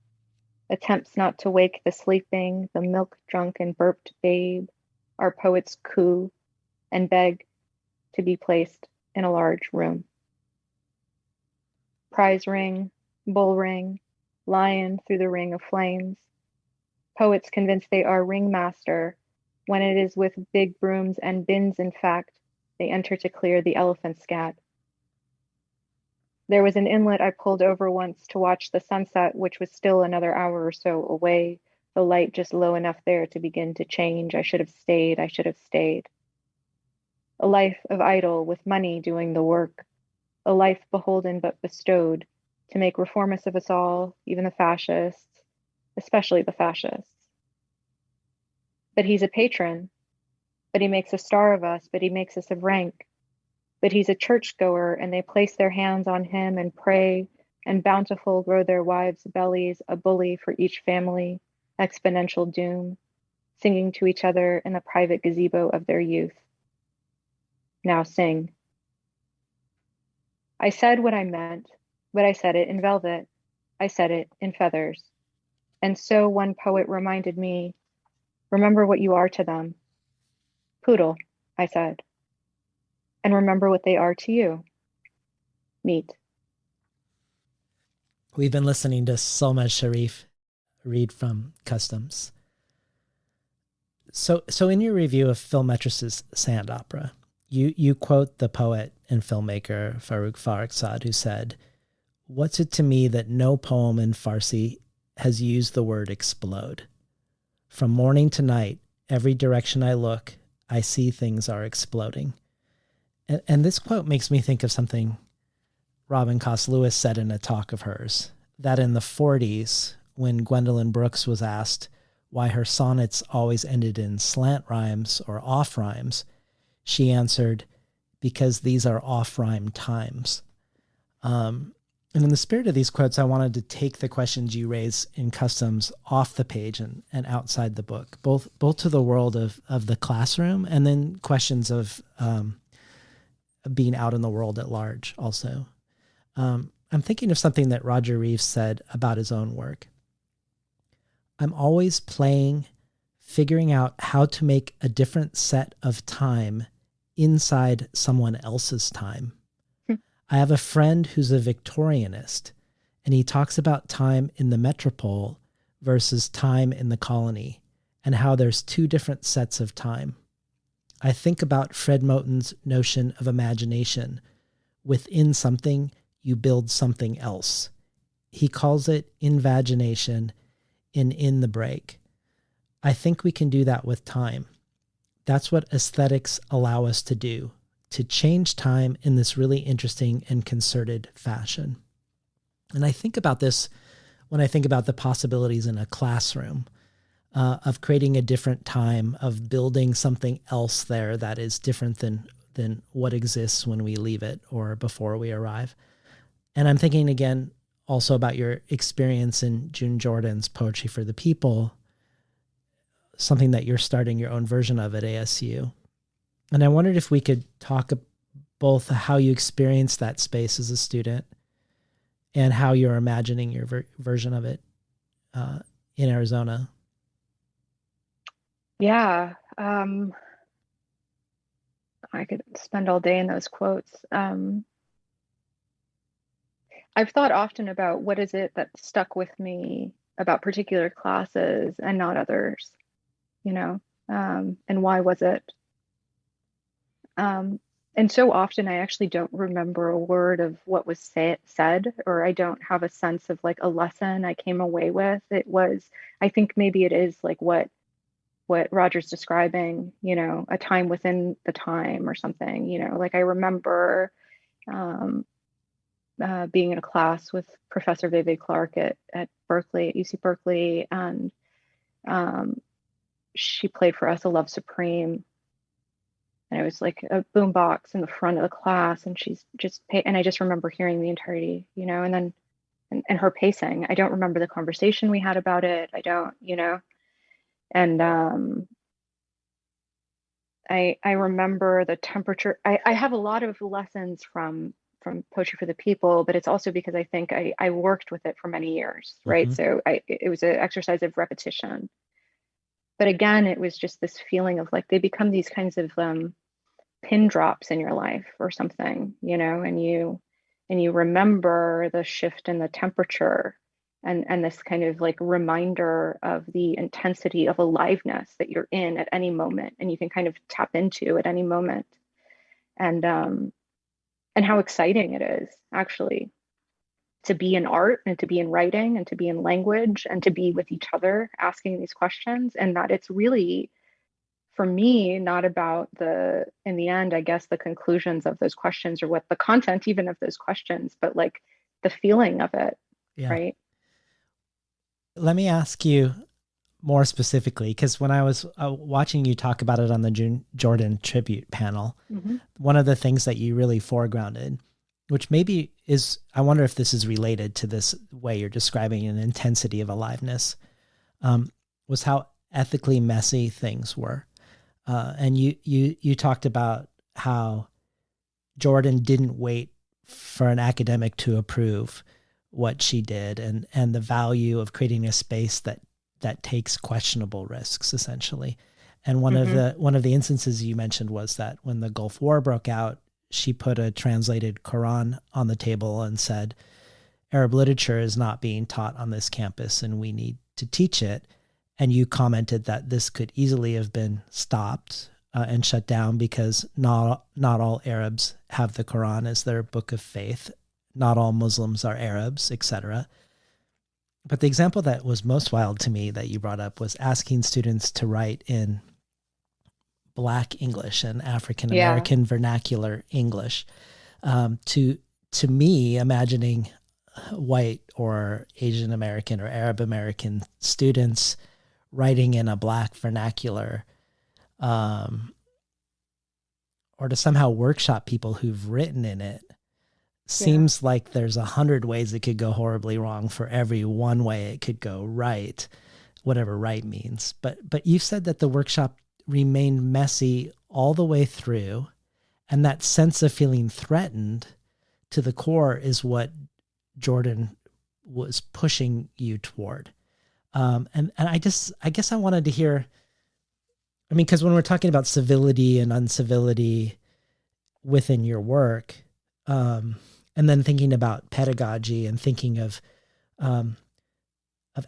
attempts not to wake the sleeping, the milk-drunk and burped babe. Our poets coo and beg to be placed in a large room. Prize ring, bull ring, lion through the ring of flames. Poets convinced they are ringmaster, when it is with big brooms and bins, in fact, they enter to clear the elephant scat. There was an inlet I pulled over once to watch the sunset, which was still another hour or so away, the light just low enough there to begin to change. I should have stayed. A life of idle with money doing the work, a life beholden but bestowed, to make reformists of us all, even the fascists, especially the fascists. But he's a patron, but he makes a star of us, but he makes us of rank. But he's a churchgoer, and they place their hands on him and pray, and bountiful grow their wives' bellies, a bully for each family, exponential doom, singing to each other in the private gazebo of their youth. Now sing. I said what I meant, but I said it in velvet. I said it in feathers. And so one poet reminded me, remember what you are to them. Poodle, I said. And remember what they are to you. Meat. We've been listening to Solmaz Sharif read from Customs. So in your review of Philmetrus's Sand Opera, you quote the poet and filmmaker Farooq Farrokhzad, who said, "What's it to me that no poem in Farsi has used the word explode? From morning to night, every direction I look, I see things are exploding." And this quote makes me think of something Robin Cost Lewis said in a talk of hers, that in the 40s, when Gwendolyn Brooks was asked why her sonnets always ended in slant rhymes or off rhymes, she answered, "Because these are off-rhyme times." And in the spirit of these quotes, I wanted to take the questions you raise in Customs off the page and outside the book, both to the world of the classroom, and then questions of being out in the world at large also. I'm thinking of something that Roger Reeves said about his own work. "I'm always playing, figuring out how to make a different set of time inside someone else's time. I have a friend who's a Victorianist, and he talks about time in the metropole versus time in the colony, and how there's two different sets of time. I think about Fred Moten's notion of imagination, within something, you build something else. He calls it invagination in the break. I think we can do that with time. That's what aesthetics allow us to do, to change time in this really interesting and concerted fashion. And I think about this when I think about the possibilities in a classroom, of creating a different time, of building something else there that is different than what exists when we leave it or before we arrive. And I'm thinking again also about your experience in June Jordan's Poetry for the People, something that you're starting your own version of at ASU. And I wondered if we could talk both how you experienced that space as a student and how you're imagining your version of it in Arizona. Yeah. I could spend all day in those quotes. I've thought often about what is it that stuck with me about particular classes and not others, and why was it? And so often I actually don't remember a word of what was said, or I don't have a sense of like a lesson I came away with. I think maybe it is like what Roger's describing, a time within the time or something, like I remember being in a class with Professor Veve Clark at Berkeley, at UC Berkeley, and she played for us A Love Supreme. And it was like a boombox in the front of the class, and and I just remember hearing the entirety, and then and her pacing. I don't remember the conversation we had about it. I don't, and I remember the temperature. I have a lot of lessons from Poetry for the People, but it's also because I think I worked with it for many years, right? Mm-hmm. So it was an exercise of repetition. But again, it was just this feeling of like they become these kinds of pin drops in your life or something, and you remember the shift in the temperature and this kind of like reminder of the intensity of aliveness that you're in at any moment and you can kind of tap into at any moment. And how exciting it is actually to be in art and to be in writing and to be in language and to be with each other asking these questions, and that it's really, for me, not about in the end, I guess, the conclusions of those questions or what the content even of those questions, but like the feeling of it. Yeah. Right. Let me ask you more specifically, because when I was watching you talk about it on the June Jordan tribute panel, Mm-hmm. one of the things that you really foregrounded, which maybe is, I wonder if this is related to this way you're describing an intensity of aliveness, was how ethically messy things were. And you talked about how Jordan didn't wait for an academic to approve what she did, and the value of creating a space that takes questionable risks, essentially. And one of the instances you mentioned was that when the Gulf War broke out, she put a translated Quran on the table and said, Arab literature is not being taught on this campus and we need to teach it. And you commented that this could easily have been stopped and shut down because not all Arabs have the Quran as their book of faith. Not all Muslims are Arabs, etc. But the example that was most wild to me that you brought up was asking students to write in Black English and African American vernacular English. To me, imagining white or Asian American or Arab American students writing in a Black vernacular, or to somehow workshop people who've written in it, seems like there's 100 ways it could go horribly wrong for every one way it could go right, whatever right means. But you said that the workshop remained messy all the way through, and that sense of feeling threatened to the core is what Jordan was pushing you toward. And I guess I wanted to hear, I mean, because when we're talking about civility and uncivility within your work, and then thinking about pedagogy and thinking of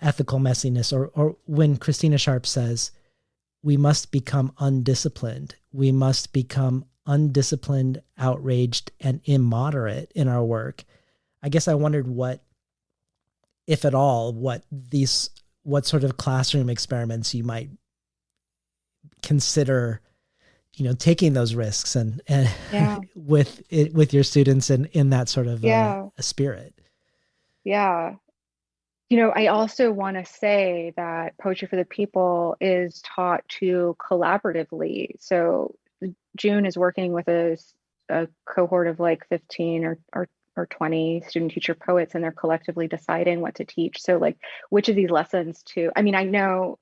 ethical messiness, or when Christina Sharp says, we must become undisciplined, we must become undisciplined, outraged, and immoderate in our work. I guess I wondered what, if at all, what sort of classroom experiments you might consider, taking those risks and Yeah. with your students and in that sort of Yeah. a spirit. Yeah. I also want to say that Poetry for the People is taught to collaboratively. So June is working with a cohort of like 15 or 20 student teacher poets, and they're collectively deciding what to teach. So like, which of these lessons I know,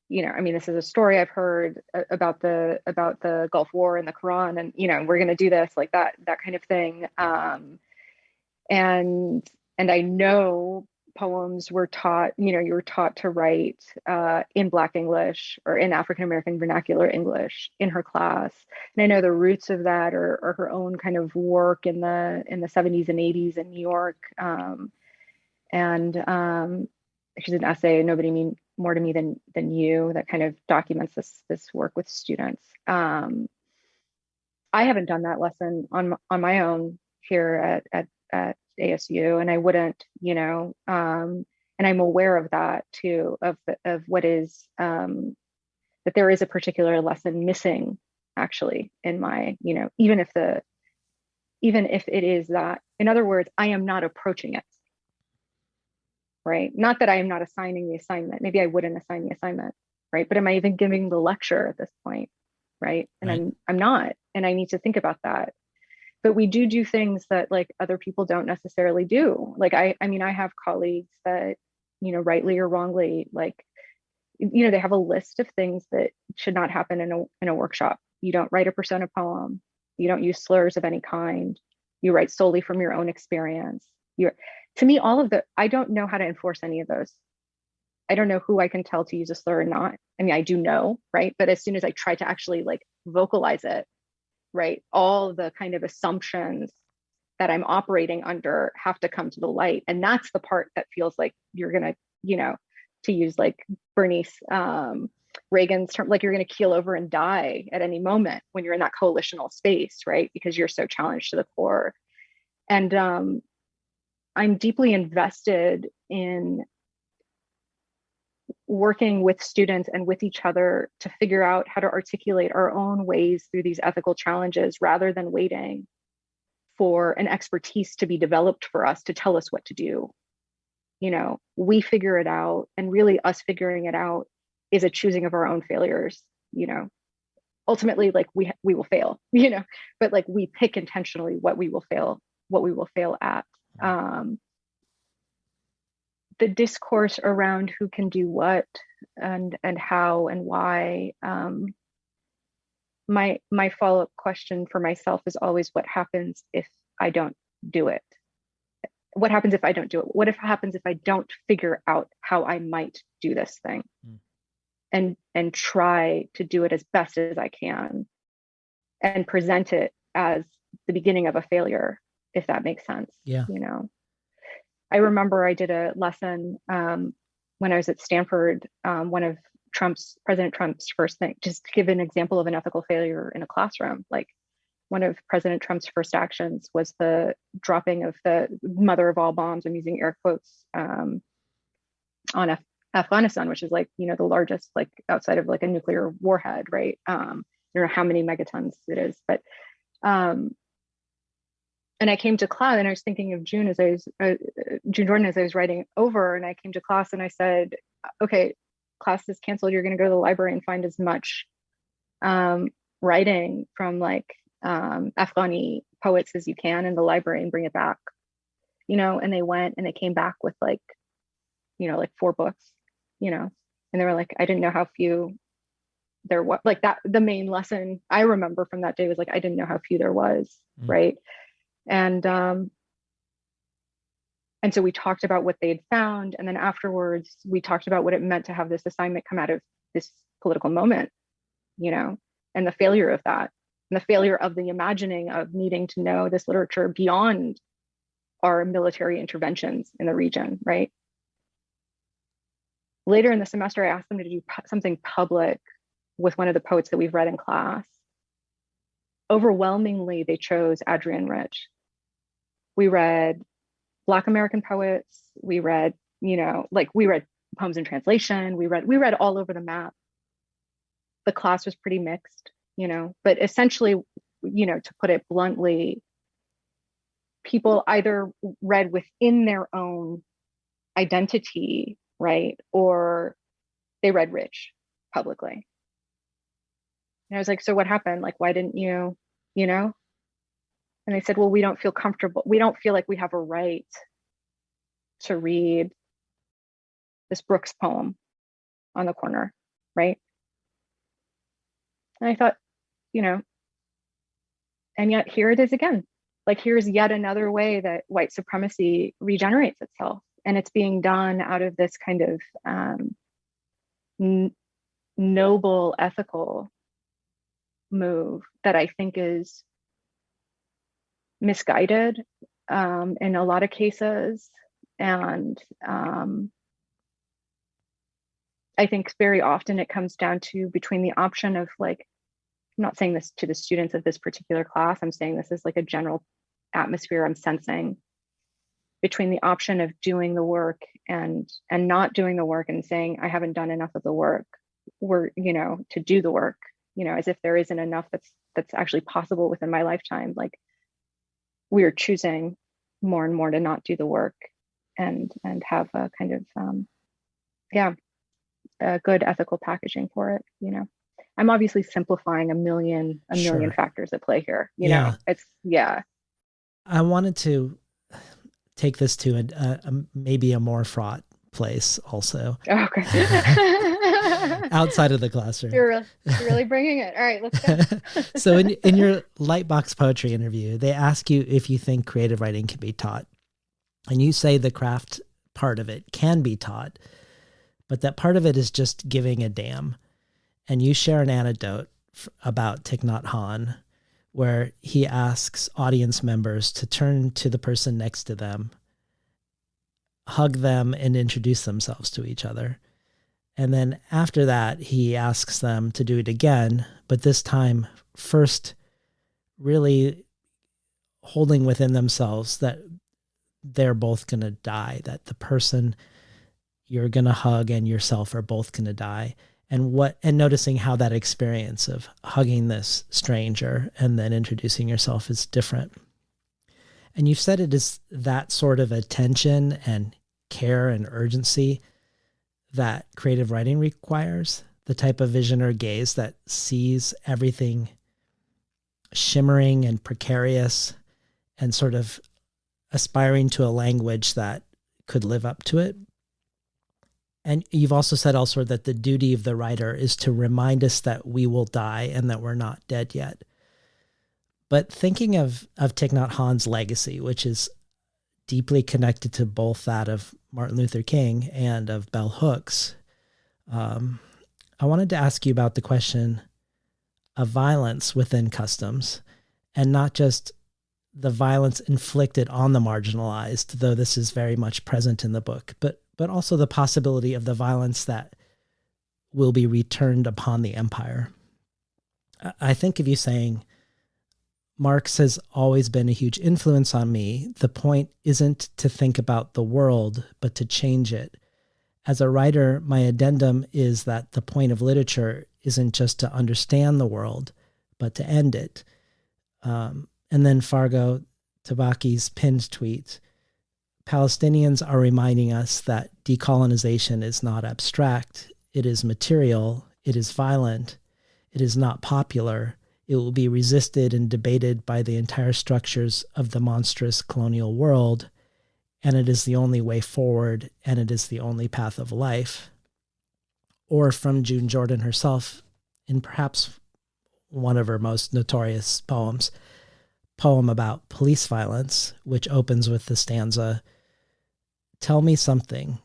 this is a story I've heard about the Gulf War and the Quran, and, we're going to do this, like that kind of thing. And I know poems were taught, you were taught to write in Black English or in African American vernacular English in her class. And I know the roots of that are her own kind of work in the 70s and 80s in New York. She's an essay, Nobody Mean More to Me Than You, that kind of documents this work with students. I haven't done that lesson on my own here at ASU, and I wouldn't, and I'm aware of that too, of what is, that there is a particular lesson missing actually in my, even if it is that, in other words, I am not approaching it, right? Not that I am not assigning the assignment. Maybe I wouldn't assign the assignment, right? But am I even giving the lecture at this point, right? And right. I'm not, and I need to think about that. But we do things that like other people don't necessarily do. Like I have colleagues that, rightly or wrongly, like, they have a list of things that should not happen in a workshop. You don't write a persona poem. You don't use slurs of any kind. You write solely from your own experience. To me, I don't know how to enforce any of those. I don't know who I can tell to use a slur or not. I mean, I do know, right? But as soon as I try to actually like vocalize it, right, all the kind of assumptions that I'm operating under have to come to the light. And that's the part that feels like you're going to, to use like Bernice Reagan's term, like you're going to keel over and die at any moment when you're in that coalitional space, right? Because you're so challenged to the core. And I'm deeply invested in working with students and with each other to figure out how to articulate our own ways through these ethical challenges rather than waiting for an expertise to be developed for us to tell us what to do. We figure it out, and really us figuring it out is a choosing of our own failures. Ultimately, like we will fail, but like we pick intentionally what we will fail at. The discourse around who can do what and how and why, my follow-up question for myself is always, what happens if I don't do it? What happens if I don't do it? What happens if I don't figure out how I might do this thing? And try to do it as best as I can and present it as the beginning of a failure, if that makes sense. Yeah. I remember I did a lesson when I was at Stanford, one of President Trump's first thing, just to give an example of an ethical failure in a classroom, like one of President Trump's first actions was the dropping of the mother of all bombs, I'm using air quotes, on Afghanistan, which is like, the largest, like outside of like a nuclear warhead, right? I don't know how many megatons it is, but and I came to class and I was thinking of June June Jordan as I was writing over, and I came to class and I said, okay, class is canceled. You're going to go to the library and find as much writing from like Afghani poets as you can in the library and bring it back, and they went and they came back with like, like 4 books, and they were like, I didn't know how few there was. Like that, the main lesson I remember from that day was like, I didn't know how few there was. Right. And so we talked about what they'd found. And then afterwards, we talked about what it meant to have this assignment come out of this political moment, and the failure of that, and the failure of the imagining of needing to know this literature beyond our military interventions in the region, right? Later in the semester, I asked them to do something public with one of the poets that we've read in class. overwhelmingly, they chose Adrienne Rich. We read Black American poets. We read, we read poems in translation. We read all over the map. The class was pretty mixed, but essentially, to put it bluntly, people either read within their own identity, right? Or they read Rich publicly. And I was like, so what happened? Like, why didn't you, And they said, well, we don't feel comfortable. We don't feel like we have a right to read this Brooks poem on the corner, right? And I thought, and yet here it is again. Like, here's yet another way that white supremacy regenerates itself. And it's being done out of this kind of noble, ethical move that I think is misguided in a lot of cases. And I think very often it comes down to between the option of like, I'm not saying this to the students of this particular class, I'm saying this is like a general atmosphere I'm sensing, between the option of doing the work and not doing the work and saying, I haven't done enough of the work, to do the work, as if there isn't enough that's actually possible within my lifetime. Like, we are choosing more and more to not do the work and have a kind of, a good ethical packaging for it, I'm obviously simplifying a million Sure. factors at play here, Yeah. It's, I wanted to take this to maybe a more fraught place also. Okay. Outside of the classroom. You're really bringing it. All right, let's go. So in your Lightbox poetry interview, they ask you if you think creative writing can be taught. And you say the craft part of it can be taught, but that part of it is just giving a damn. And you share an anecdote about Thich Nhat Hanh, where he asks audience members to turn to the person next to them, hug them, and introduce themselves to each other. And then after that, he asks them to do it again, but this time first really holding within themselves that they're both going to die, that the person you're going to hug and yourself are both going to die. And noticing how that experience of hugging this stranger and then introducing yourself is different. And you've said it is that sort of attention and care and urgency that creative writing requires, the type of vision or gaze that sees everything shimmering and precarious and sort of aspiring to a language that could live up to it. And you've also said elsewhere that the duty of the writer is to remind us that we will die and that we're not dead yet. But thinking of Thich Nhat Hanh's legacy, which is deeply connected to both that of Martin Luther King and of bell hooks, I wanted to ask you about the question of violence within customs, and not just the violence inflicted on the marginalized, though this is very much present in the book, but also the possibility of the violence that will be returned upon the empire. I think of you saying, Marx has always been a huge influence on me. The point isn't to think about the world, but to change it. As a writer, my addendum is that the point of literature isn't just to understand the world, but to end it. And then Fargo Tabaki's pinned tweet, Palestinians are reminding us that decolonization is not abstract. It is material. It is violent. It is not popular. It will be resisted and debated by the entire structures of the monstrous colonial world, and it is the only way forward, and it is the only path of life. Or from June Jordan herself, in perhaps one of her most notorious poems, poem about police violence, which opens with the stanza, tell me something,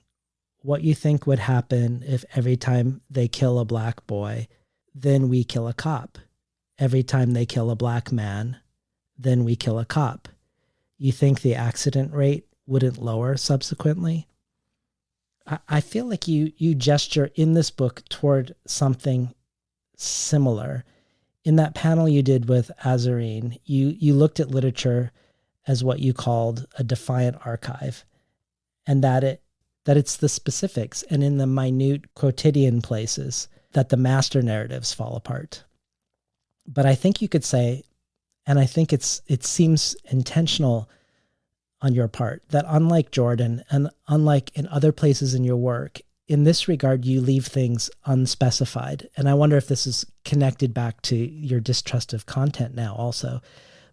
what you think would happen if every time they kill a black boy, then we kill a cop. Every time they kill a black man, then we kill a cop. You think the accident rate wouldn't lower subsequently? I feel like you gesture in this book toward something similar in that panel you did with Azarine, you looked at literature as what you called a defiant archive, and that it's the specifics and in the minute quotidian places that the master narratives fall apart. But I think you could say, and I think it seems intentional on your part, that unlike Jordan and unlike in other places in your work, in this regard, you leave things unspecified. And I wonder if this is connected back to your distrust of content now also.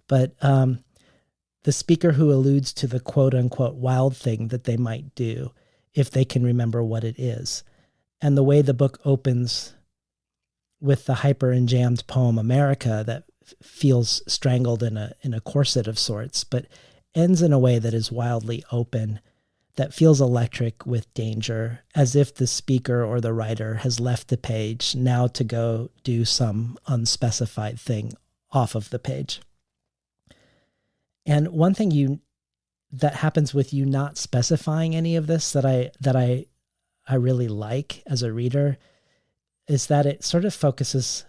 But the speaker who alludes to the quote unquote wild thing that they might do if they can remember what it is. And the way the book opens with the hyper and jammed poem America that feels strangled in a corset of sorts, but ends in a way that is wildly open, that feels electric with danger, as if the speaker or the writer has left the page now to go do some unspecified thing off of the page. And one thing that happens with you not specifying any of this that I really like as a reader is that it sort of focuses,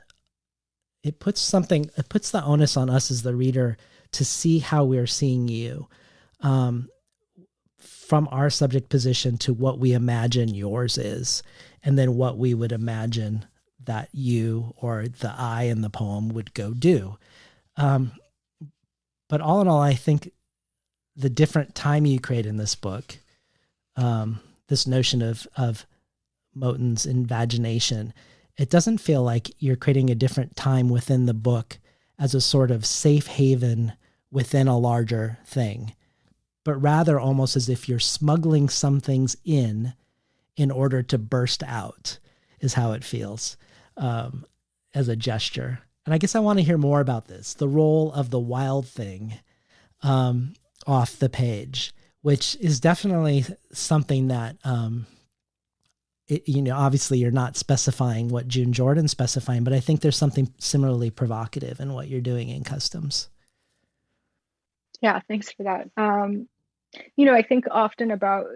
it puts the onus on us as the reader to see how we're seeing you, from our subject position to what we imagine yours is, and then what we would imagine that you or the I in the poem would go do. But all in all, I think the different time you create in this book, this notion of Moten's invagination, it doesn't feel like you're creating a different time within the book as a sort of safe haven within a larger thing, but rather almost as if you're smuggling some things in order to burst out, is how it feels, as a gesture. And I guess I want to hear more about this, the role of the wild thing off the page, which is definitely something that, obviously you're not specifying what June Jordan's specifying, but I think there's something similarly provocative in what you're doing in Customs. Yeah, thanks for that. I think often about,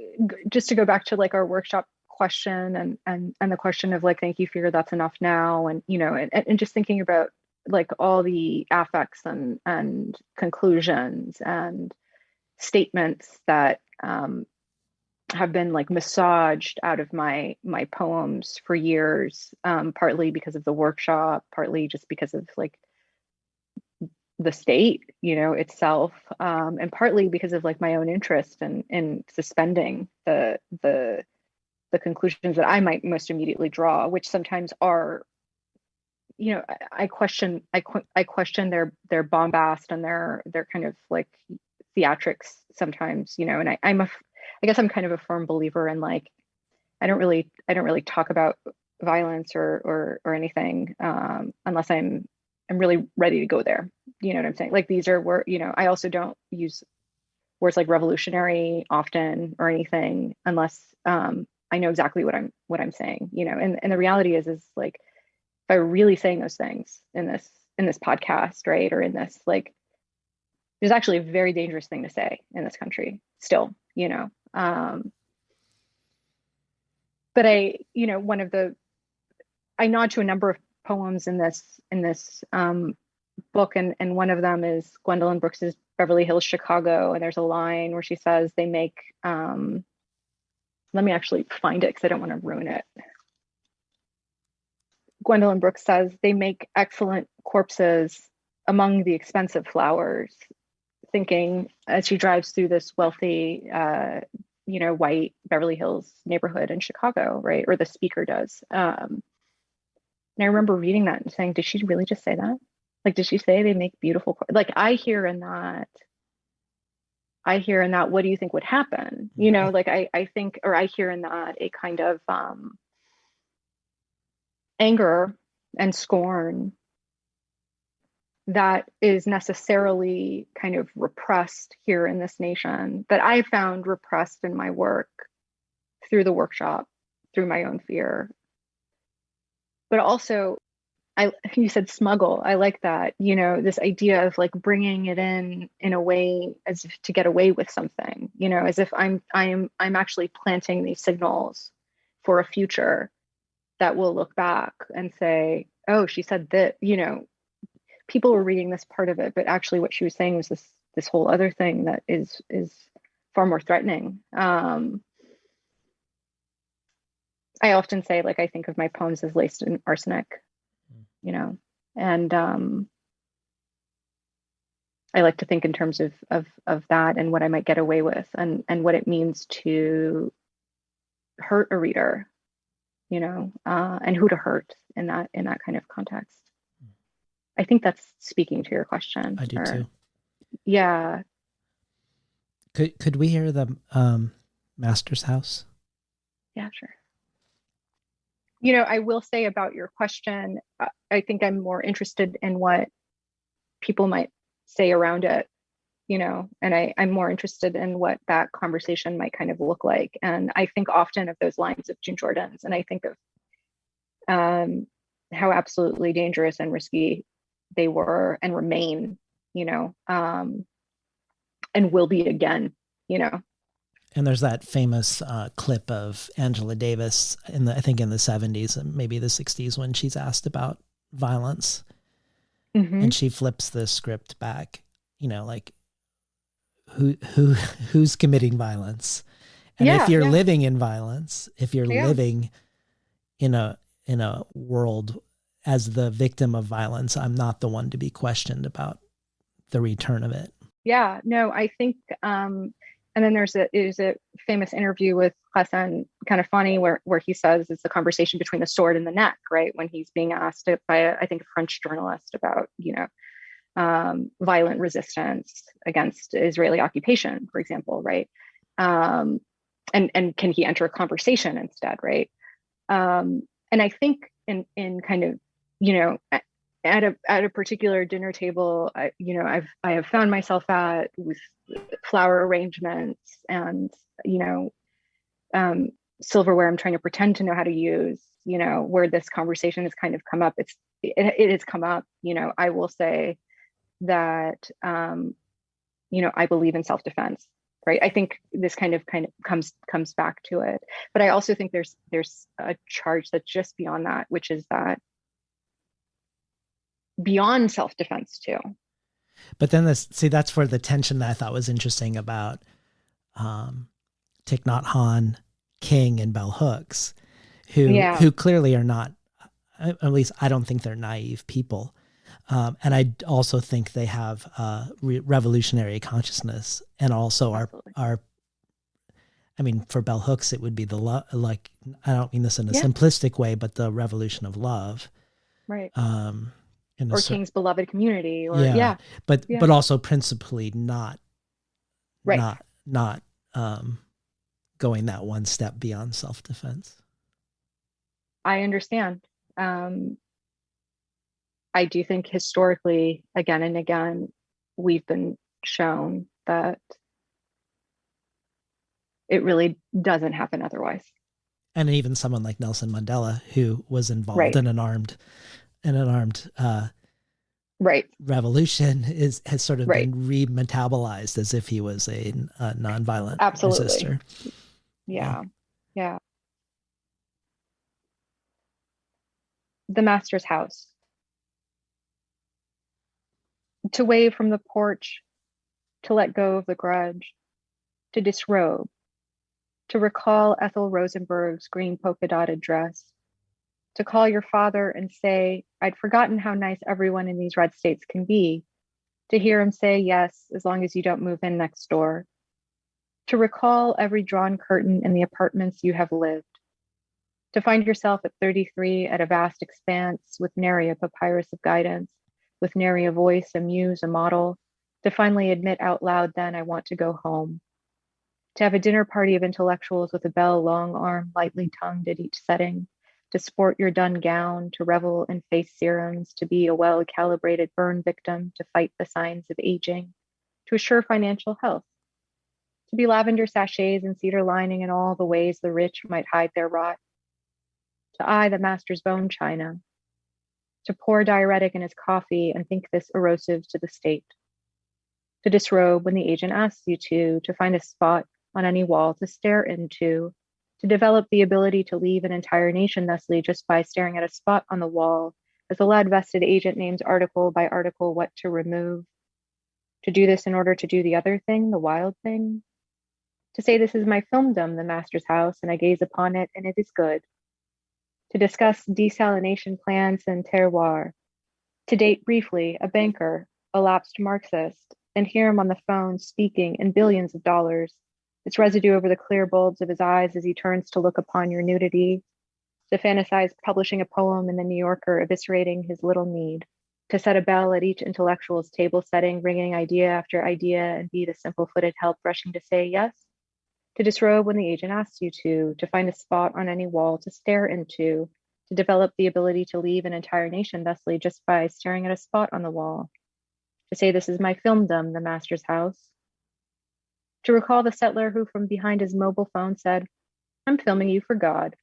just to go back to like our workshop question and the question of like, thank you for that's enough now. And, and just thinking about like all the affects and conclusions and statements that have been like massaged out of my poems for years, partly because of the workshop, partly just because of like the state, itself, and partly because of like my own interest in suspending the conclusions that I might most immediately draw, which sometimes are, I question their bombast and their kind of like theatrics sometimes, and I guess I'm kind of a firm believer in like I don't really talk about violence or anything unless I'm really ready to go there. You know what I'm saying? Like these are where, I also don't use words like revolutionary often or anything unless I know exactly what I'm saying, and the reality is like if I were really saying those things in this podcast, right, or in this, like there's actually a very dangerous thing to say in this country still, but I nod to a number of poems in this book, and one of them is Gwendolyn Brooks's Beverly Hills, Chicago, and there's a line where she says they make let me actually find it because I don't want to ruin it. Gwendolyn Brooks says they make excellent corpses among the expensive flowers, thinking as she drives through this wealthy white Beverly Hills neighborhood in Chicago, right? Or the speaker does. And I remember reading that and saying, did she really just say that? Like, did she say they make beautiful? Like, I hear in that, what do you think would happen? Like I think, or I hear in that a kind of anger and scorn that is necessarily kind of repressed here in this nation, that I found repressed in my work through the workshop, through my own fear. But also, you said smuggle. I like that, this idea of like bringing it in a way as if to get away with something, as if I'm actually planting these signals for a future that will look back and say, oh, she said that, people were reading this part of it, but actually what she was saying was this whole other thing that is far more threatening. I often say, like, I think of my poems as laced in arsenic, you know, and I like to think in terms of that and what I might get away with, and what it means to hurt a reader, you know, and who to hurt in that kind of context. I think that's speaking to your question. I do too. Yeah. Could we hear the Master's House? Yeah, sure. You know, I will say about your question, I think I'm more interested in what people might say around it, you know, and I'm more interested in what that conversation might kind of look like. And I think often of those lines of June Jordan's, and I think of how absolutely dangerous and risky they were and remain, you know, and will be again, you know. And there's that famous clip of Angela Davis I think in the 70s and maybe the 60s when she's asked about violence, and she flips the script back, you know, like who's committing violence, and if you're living in violence, if you're living in a world as the victim of violence, I'm not the one to be questioned about the return of it. Yeah, no, I think, and then there's a famous interview with Hassan Kanafani where he says it's a conversation between the sword and the neck, right? When he's being asked by I think a French journalist about, you know, violent resistance against Israeli occupation, for example, right? And can he enter a conversation instead, right? And I think in kind of, you know, at a particular dinner table, I have found myself at with flower arrangements and, you know, silverware I'm trying to pretend to know how to use, you know, where this conversation has kind of come up. It has come up, you know. I will say that, you know, I believe in self-defense, right? I think this kind of comes back to it. But I also think there's a charge that's just beyond that, which is that beyond self-defense too. But then that's where the tension that I thought was interesting about Thich Nhat Hanh, King, and Bell Hooks, who clearly are not, at least I don't think they're naive people. And I also think they have revolutionary consciousness, and also are I mean, for Bell Hooks, it would be like, I don't mean this in a simplistic way, but the revolution of love. Right. Or King's beloved community, or but also principally not going that one step beyond self-defense. I understand. I do think historically, again and again, we've been shown that it really doesn't happen otherwise. And even someone like Nelson Mandela, who was involved in an armed revolution, has sort of been remetabolized as if he was a nonviolent resistor. Yeah. The Master's House. To wave from the porch, to let go of the grudge, to disrobe, to recall Ethel Rosenberg's green polka-dotted dress, to call your father and say, I'd forgotten how nice everyone in these red states can be, to hear him say yes, as long as you don't move in next door, to recall every drawn curtain in the apartments you have lived, to find yourself at 33 at a vast expanse with nary a papyrus of guidance, with nary a voice, a muse, a model, to finally admit out loud then I want to go home, to have a dinner party of intellectuals with a bell long arm lightly tongued at each setting, to sport your dun gown, to revel in face serums, to be a well-calibrated burn victim, to fight the signs of aging, to assure financial health, to be lavender sachets and cedar lining in all the ways the rich might hide their rot, to eye the master's bone china, to pour diuretic in his coffee and think this erosive to the state, to disrobe when the agent asks you to find a spot on any wall to stare into, to develop the ability to leave an entire nation thusly just by staring at a spot on the wall as the lead vested agent names article by article what to remove, to do this in order to do the other thing, the wild thing, to say this is my filmdom, the master's house, and I gaze upon it and it is good, to discuss desalination plants and terroir, to date briefly a banker, a lapsed Marxist, and hear him on the phone speaking in billions of dollars, its residue over the clear bulbs of his eyes as he turns to look upon your nudity, to fantasize publishing a poem in the New Yorker eviscerating his little need, to set a bell at each intellectual's table setting, ringing idea after idea, and be the simple-footed help rushing to say yes, to disrobe when the agent asks you to find a spot on any wall to stare into, to develop the ability to leave an entire nation thusly just by staring at a spot on the wall, to say this is my filmdom, the master's house, to recall the settler who from behind his mobile phone said, I'm filming you for God,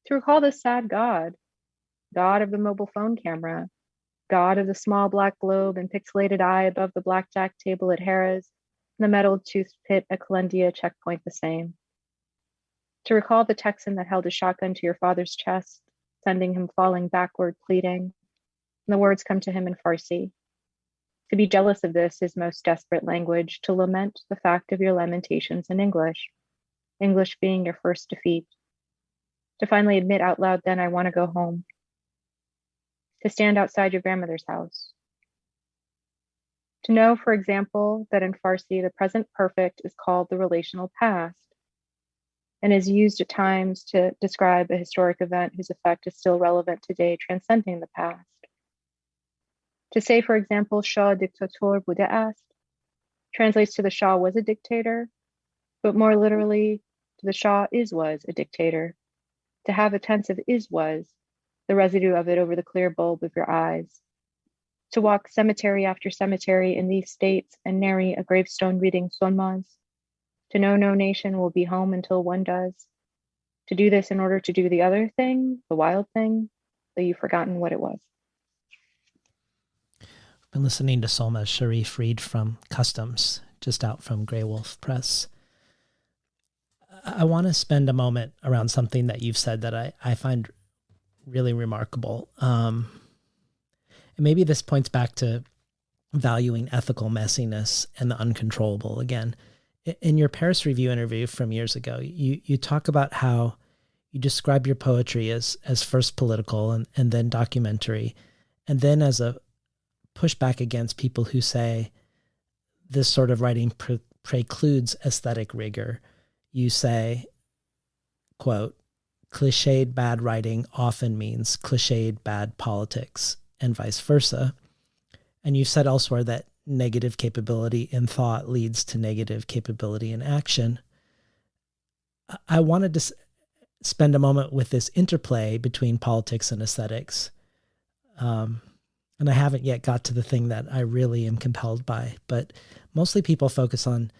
to recall this sad God, God of the mobile phone camera, God of the small black globe and pixelated eye above the blackjack table at Harrah's, and the metal tooth pit at Columbia checkpoint the same. To recall the Texan that held a shotgun to your father's chest, sending him falling backward, pleading, and the words come to him in Farsi. To be jealous of this is most desperate language, to lament the fact of your lamentations in English, English being your first defeat. To finally admit out loud, then I want to go home. To stand outside your grandmother's house. To know, for example, that in Farsi, the present perfect is called the relational past and is used at times to describe a historic event whose effect is still relevant today, transcending the past. To say, for example, Shah diktator bude ast translates to the Shah was a dictator, but more literally, to the Shah was a dictator. To have a tense of was, the residue of it over the clear bulb of your eyes. To walk cemetery after cemetery in these states and nary a gravestone reading Solmaz. To know no nation will be home until one does. To do this in order to do the other thing, the wild thing, though you've forgotten what it was. I've been listening to Solmaz Sharif read from Customs, just out from Grey Wolf Press. I want to spend a moment around something that you've said that I find really remarkable. And maybe this points back to valuing ethical messiness and the uncontrollable again. In your Paris Review interview from years ago, you talk about how you describe your poetry as first political and then documentary, and then as a pushback against people who say this sort of writing precludes aesthetic rigor. You say, quote, cliched bad writing often means cliched bad politics, and vice versa. And you've said elsewhere that negative capability in thought leads to negative capability in action. I wanted to spend a moment with this interplay between politics and aesthetics. And I haven't yet got to the thing that I really am compelled by, but mostly people focus on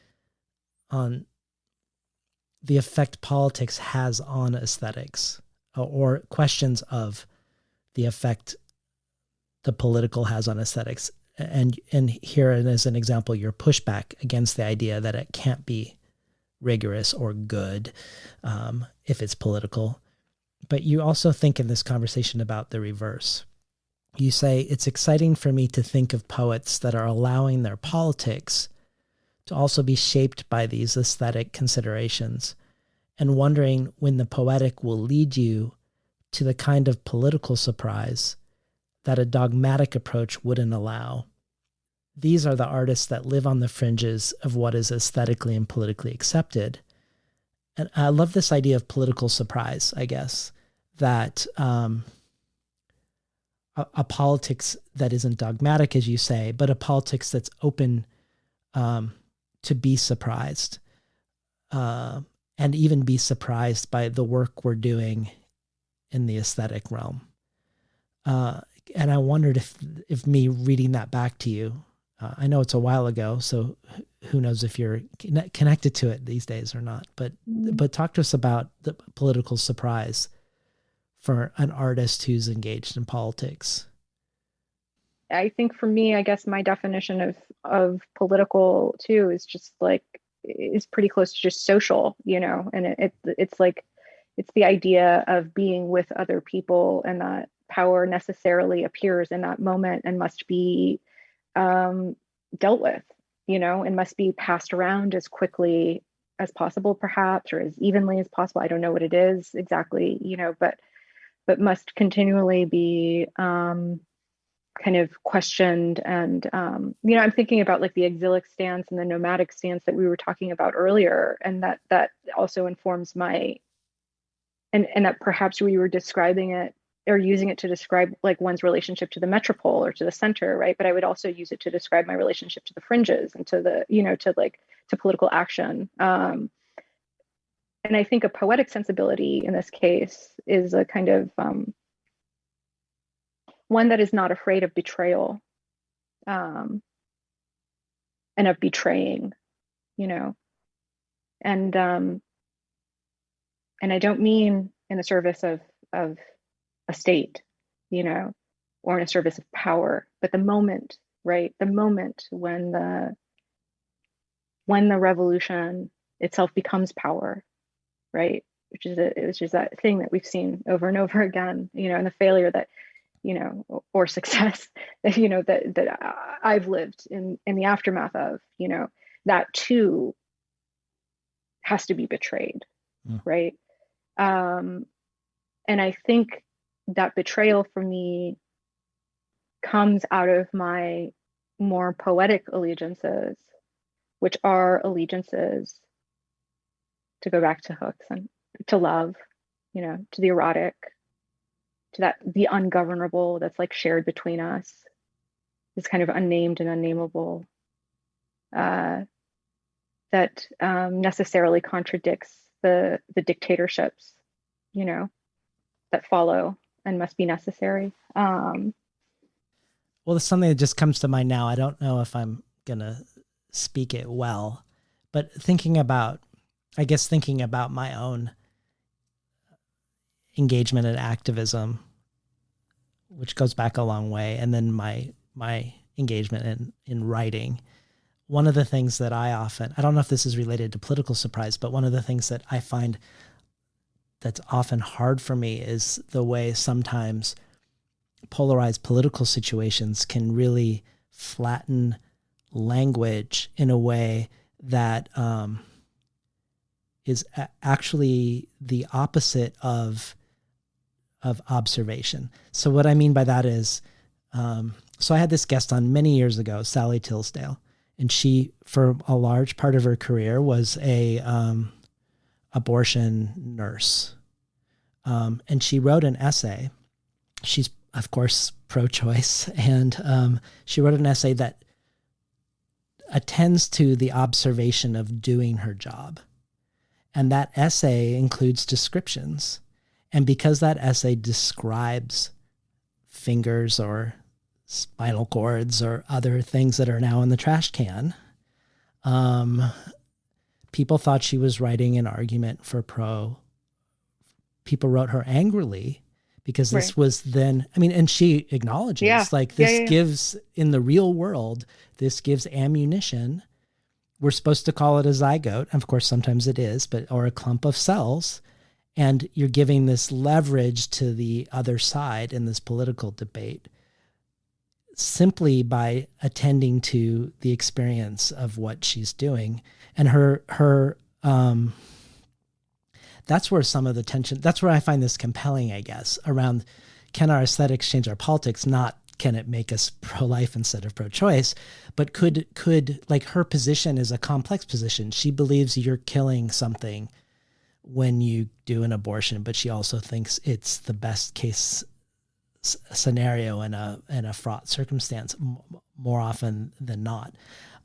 the effect politics has on aesthetics, or questions of the effect the political has on aesthetics. And here as an example, your pushback against the idea that it can't be rigorous or good if it's political. But you also think in this conversation about the reverse. You say, it's exciting for me to think of poets that are allowing their politics to also be shaped by these aesthetic considerations, and wondering when the poetic will lead you to the kind of political surprise that a dogmatic approach wouldn't allow. These are the artists that live on the fringes of what is aesthetically and politically accepted. And I love this idea of political surprise, I guess, that a politics that isn't dogmatic, as you say, but a politics that's open to be surprised, and even be surprised by the work we're doing in the aesthetic realm. And I wondered if me reading that back to you, I know it's a while ago, so who knows if you're connected to it these days or not, but talk to us about the political surprise for an artist who's engaged in politics. I think for me, I guess my definition of political too is just like, is pretty close to just social, and it's like, it's the idea of being with other people, and that power necessarily appears in that moment and must be dealt with, and must be passed around as quickly as possible, perhaps, or as evenly as possible. I don't know what it is exactly, but must continually be kind of questioned. And I'm thinking about like the exilic stance and the nomadic stance that we were talking about earlier, and that also informs my, and that perhaps we were describing it or using it to describe like one's relationship to the metropole or to the center, right? But I would also use it to describe my relationship to the fringes and to the, to political action. And I think a poetic sensibility in this case is a kind of one that is not afraid of betrayal, and of betraying, and I don't mean in the service of a state, or in a service of power, but the moment, right? The moment when the revolution itself becomes power, right? Which is that thing that we've seen over and over again, and the failure that, or success that, that I've lived in the aftermath of, that too has to be betrayed, right? And I think that betrayal for me comes out of my more poetic allegiances, which are allegiances, to go back to hooks, and to love, to the erotic, to the ungovernable that's like shared between us, this kind of unnamed and unnameable, that necessarily contradicts the dictatorships, that follow and must be necessary. Well, there's something that just comes to mind now. I don't know if I'm going to speak it well, but thinking about my own engagement in activism, which goes back a long way, and then my engagement in writing. One of the things that I don't know if this is related to political surprise, but one of the things that I find that's often hard for me is the way sometimes polarized political situations can really flatten language in a way that is actually the opposite of observation. So what I mean by that is, so I had this guest on many years ago, Sally Tisdale, and she, for a large part of her career, was a abortion nurse. And she wrote an essay. She's, of course, pro-choice, and she wrote an essay that attends to the observation of doing her job. And that essay includes descriptions. And because that essay describes fingers or spinal cords or other things that are now in the trash can, people thought she was writing an argument for pro. People wrote her angrily because this was then, and she acknowledges gives, in the real world, this gives ammunition. We're supposed to call it a zygote. Of course, sometimes it is, or a clump of cells. And you're giving this leverage to the other side in this political debate simply by attending to the experience of what she's doing. And her that's where some of the tension, that's where I find this compelling, I guess, around can our aesthetics change our politics? Not can it make us pro-life instead of pro-choice, but could like her position is a complex position. She believes you're killing something when you do an abortion, but she also thinks it's the best case scenario in a fraught circumstance more often than not.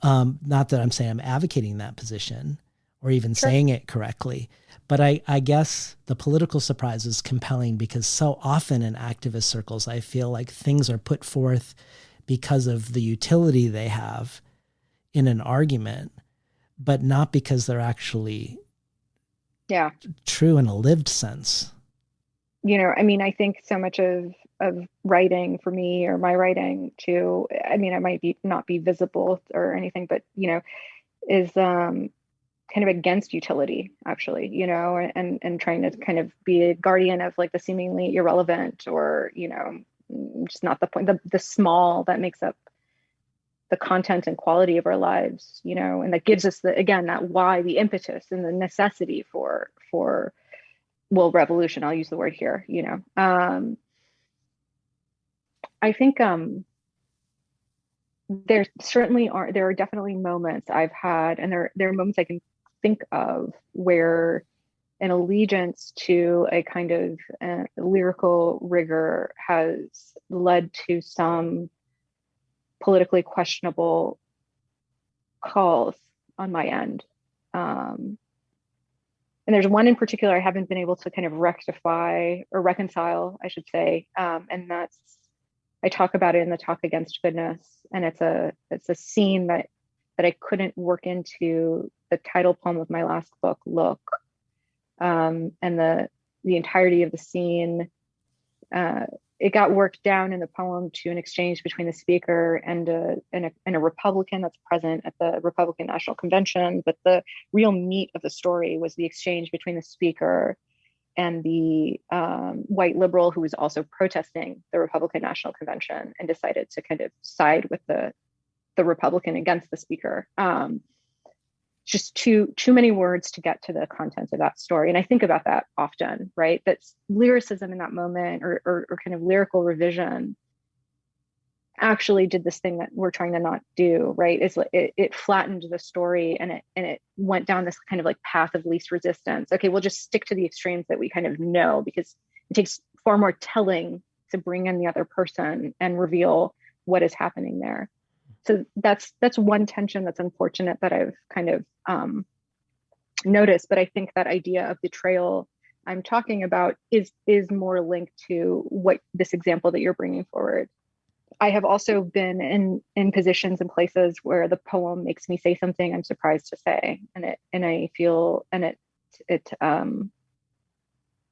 Not that I'm saying I'm advocating that position or even saying it correctly, but I guess the political surprise is compelling because so often in activist circles, I feel like things are put forth because of the utility they have in an argument, but not because they're actually true in a lived sense. I think so much of writing for me, or my writing too, it might not be visible or anything, but is kind of against utility, actually, you know, and trying to kind of be a guardian of like the seemingly irrelevant, or, you know, just not the point, the small that makes up the content and quality of our lives, you know, and that gives us the, again, that why, the impetus and the necessity for, well, revolution, I'll use the word here, you know. I think there are definitely moments I've had, and there are moments I can think of where an allegiance to a kind of lyrical rigor has led to some politically questionable calls on my end. And there's one in particular I haven't been able to kind of rectify or reconcile, I should say. And that's, I talk about it in the Talk Against Goodness, and it's a scene that I couldn't work into the title poem of my last book, Look. And the entirety of the scene, it got worked down in the poem to an exchange between the speaker and a Republican that's present at the Republican National Convention. But the real meat of the story was the exchange between the speaker and the white liberal who was also protesting the Republican National Convention and decided to kind of side with the Republican against the speaker. Just too many words to get to the content of that story. And I think about that often, right? That's lyricism in that moment, or kind of lyrical revision actually did this thing that we're trying to not do, right? It flattened the story, and it went down this kind of like path of least resistance. Okay, we'll just stick to the extremes that we kind of know, because it takes far more telling to bring in the other person and reveal what is happening there. So that's one tension that's unfortunate that I've kind of noticed. But I think that idea of betrayal I'm talking about is more linked to what this example that you're bringing forward. I have also been in positions and places where the poem makes me say something I'm surprised to say,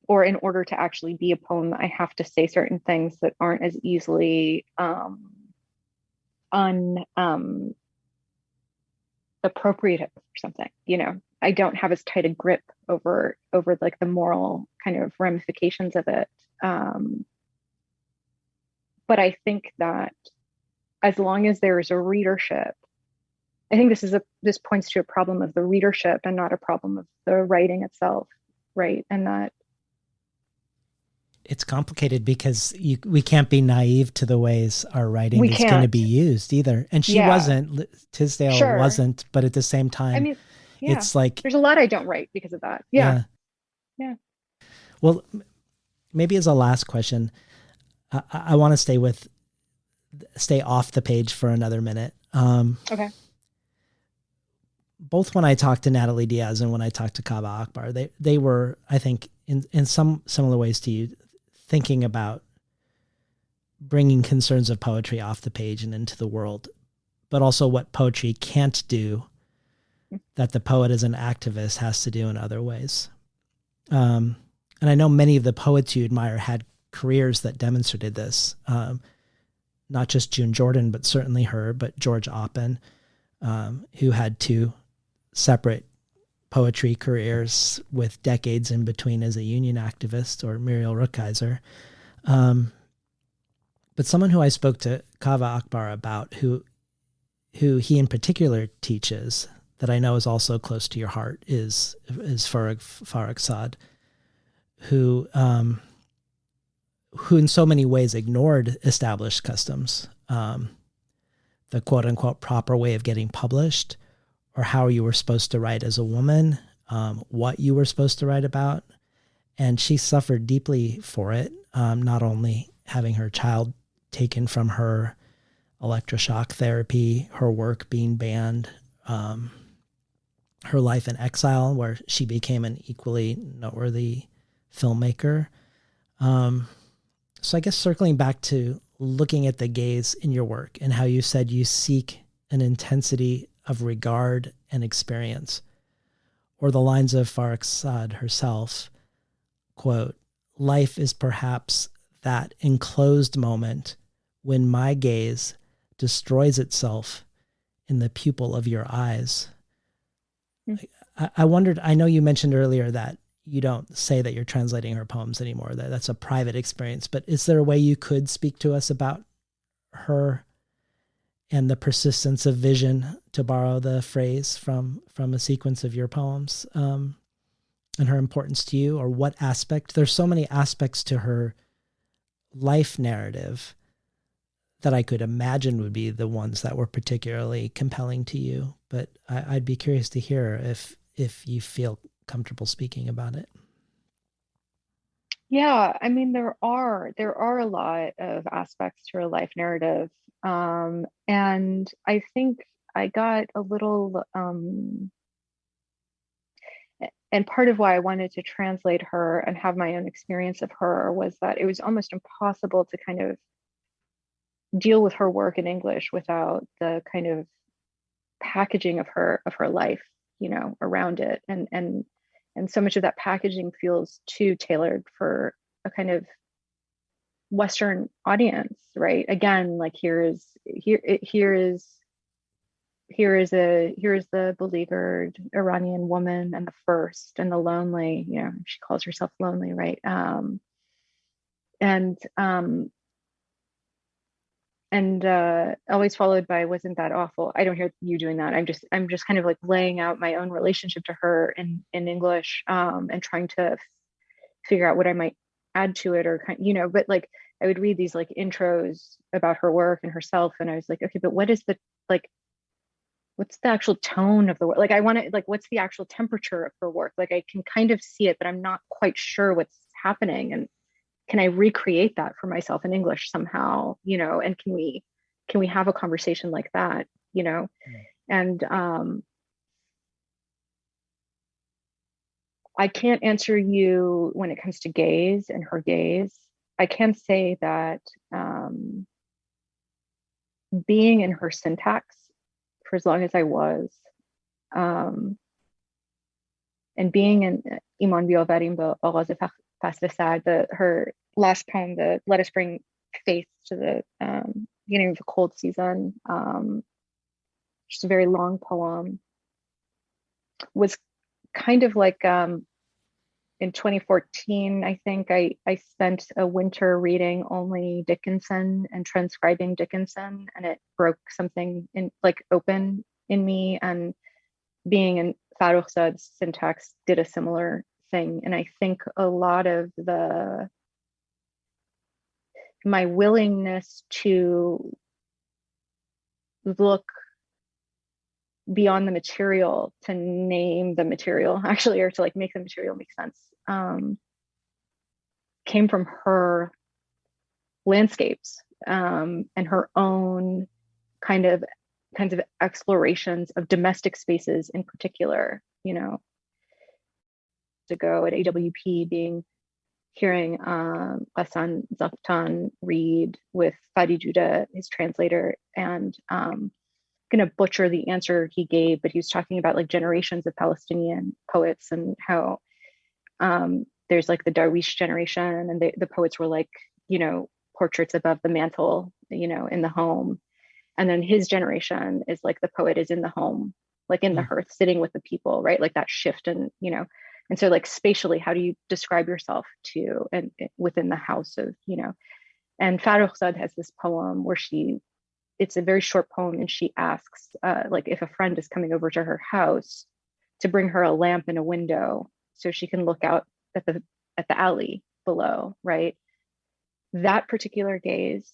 or in order to actually be a poem, I have to say certain things that aren't as easily appropriative or something, you know. I don't have as tight a grip over like the moral kind of ramifications of it. But I think that as long as there is a readership, I think this points to a problem of the readership and not a problem of the writing itself, right? And that it's complicated because we can't be naive to the ways our writing is going to be used either. And she wasn't, Tisdale wasn't, but at the same time, I mean, it's like there's a lot I don't write because of that. Yeah. Well, maybe as a last question, I want to stay off the page for another minute. Okay. Both when I talked to Natalie Diaz and when I talked to Kaveh Akbar, they were, I think, in some similar ways to you, thinking about bringing concerns of poetry off the page and into the world, but also what poetry can't do that the poet as an activist has to do in other ways. And I know many of the poets you admire had careers that demonstrated this, not just June Jordan, but certainly her, but George Oppen, who had two separate poetry careers with decades in between as a union activist, or Muriel Rukeyser. But someone who I spoke to Kaveh Akbar about, who he in particular teaches, that I know is also close to your heart, is Farag Saad, who in so many ways ignored established customs, the quote unquote proper way of getting published, or how you were supposed to write as a woman, what you were supposed to write about. And she suffered deeply for it, not only having her child taken from her, electroshock therapy, her work being banned, her life in exile, where she became an equally noteworthy filmmaker. So I guess circling back to looking at the gaze in your work and how you said you seek an intensity of regard and experience, or the lines of Farag Saad herself, quote, "Life is perhaps that enclosed moment when my gaze destroys itself in the pupil of your eyes." I wondered, I know you mentioned earlier that you don't say that you're translating her poems anymore, that's a private experience, but is there a way you could speak to us about her and the persistence of vision, to borrow the phrase from a sequence of your poems, and her importance to you, or what aspect? There's so many aspects to her life narrative that I could imagine would be the ones that were particularly compelling to you. But I'd be curious to hear if you feel comfortable speaking about it. Yeah, I mean, there are a lot of aspects to her life narrative. And I think I got a little, and part of why I wanted to translate her and have my own experience of her was that it was almost impossible to kind of deal with her work in English without the kind of packaging of her life, around it. And so much of that packaging feels too tailored for a kind of Western audience, right? Again, like here is the beleaguered Iranian woman and the first and the lonely, she calls herself lonely, right? And always followed by wasn't that awful. I don't hear you doing that. I'm just kind of like laying out my own relationship to her in English, and trying to figure out what I might add to it, or but like I would read these like intros about her work and herself, and I was like, okay, but what is the like what's the actual tone of the work? Like I want to, like, what's the actual temperature of her work? Like I can kind of see it, but I'm not quite sure what's happening. And can I recreate that for myself in English somehow, and can we have a conversation like that, and I can't answer you when it comes to gaze and her gaze. I can say that being in her syntax for as long as I was, and being in Iman Biovarim Aghaze Fasl Sad, her last poem, the Let Us Bring Faith to the beginning of the cold season, just a very long poem, was kind of like in 2014, I think I spent a winter reading only Dickinson and transcribing Dickinson, and it broke something in like open in me, and being in Farrokhzad's syntax did a similar thing. And I think a lot of my willingness to look beyond the material, to name the material actually, or to like make the material make sense, came from her landscapes, and her own kinds of explorations of domestic spaces in particular, to go at AWP, hearing Hassan Zaftan read with Fadi Judah, his translator, and going to butcher the answer he gave, but he was talking about like generations of Palestinian poets and how there's like the Darwish generation, and the poets were like, portraits above the mantle, in the home. And then his generation is like the poet is in the home, like in the hearth, sitting with the people, right? Like that shift. And, and so like spatially, how do you describe yourself to and within the house of, and Farrokhzad has this poem where it's a very short poem, and she asks, like, if a friend is coming over to her house, to bring her a lamp and a window so she can look out at the alley below, right? That particular gaze,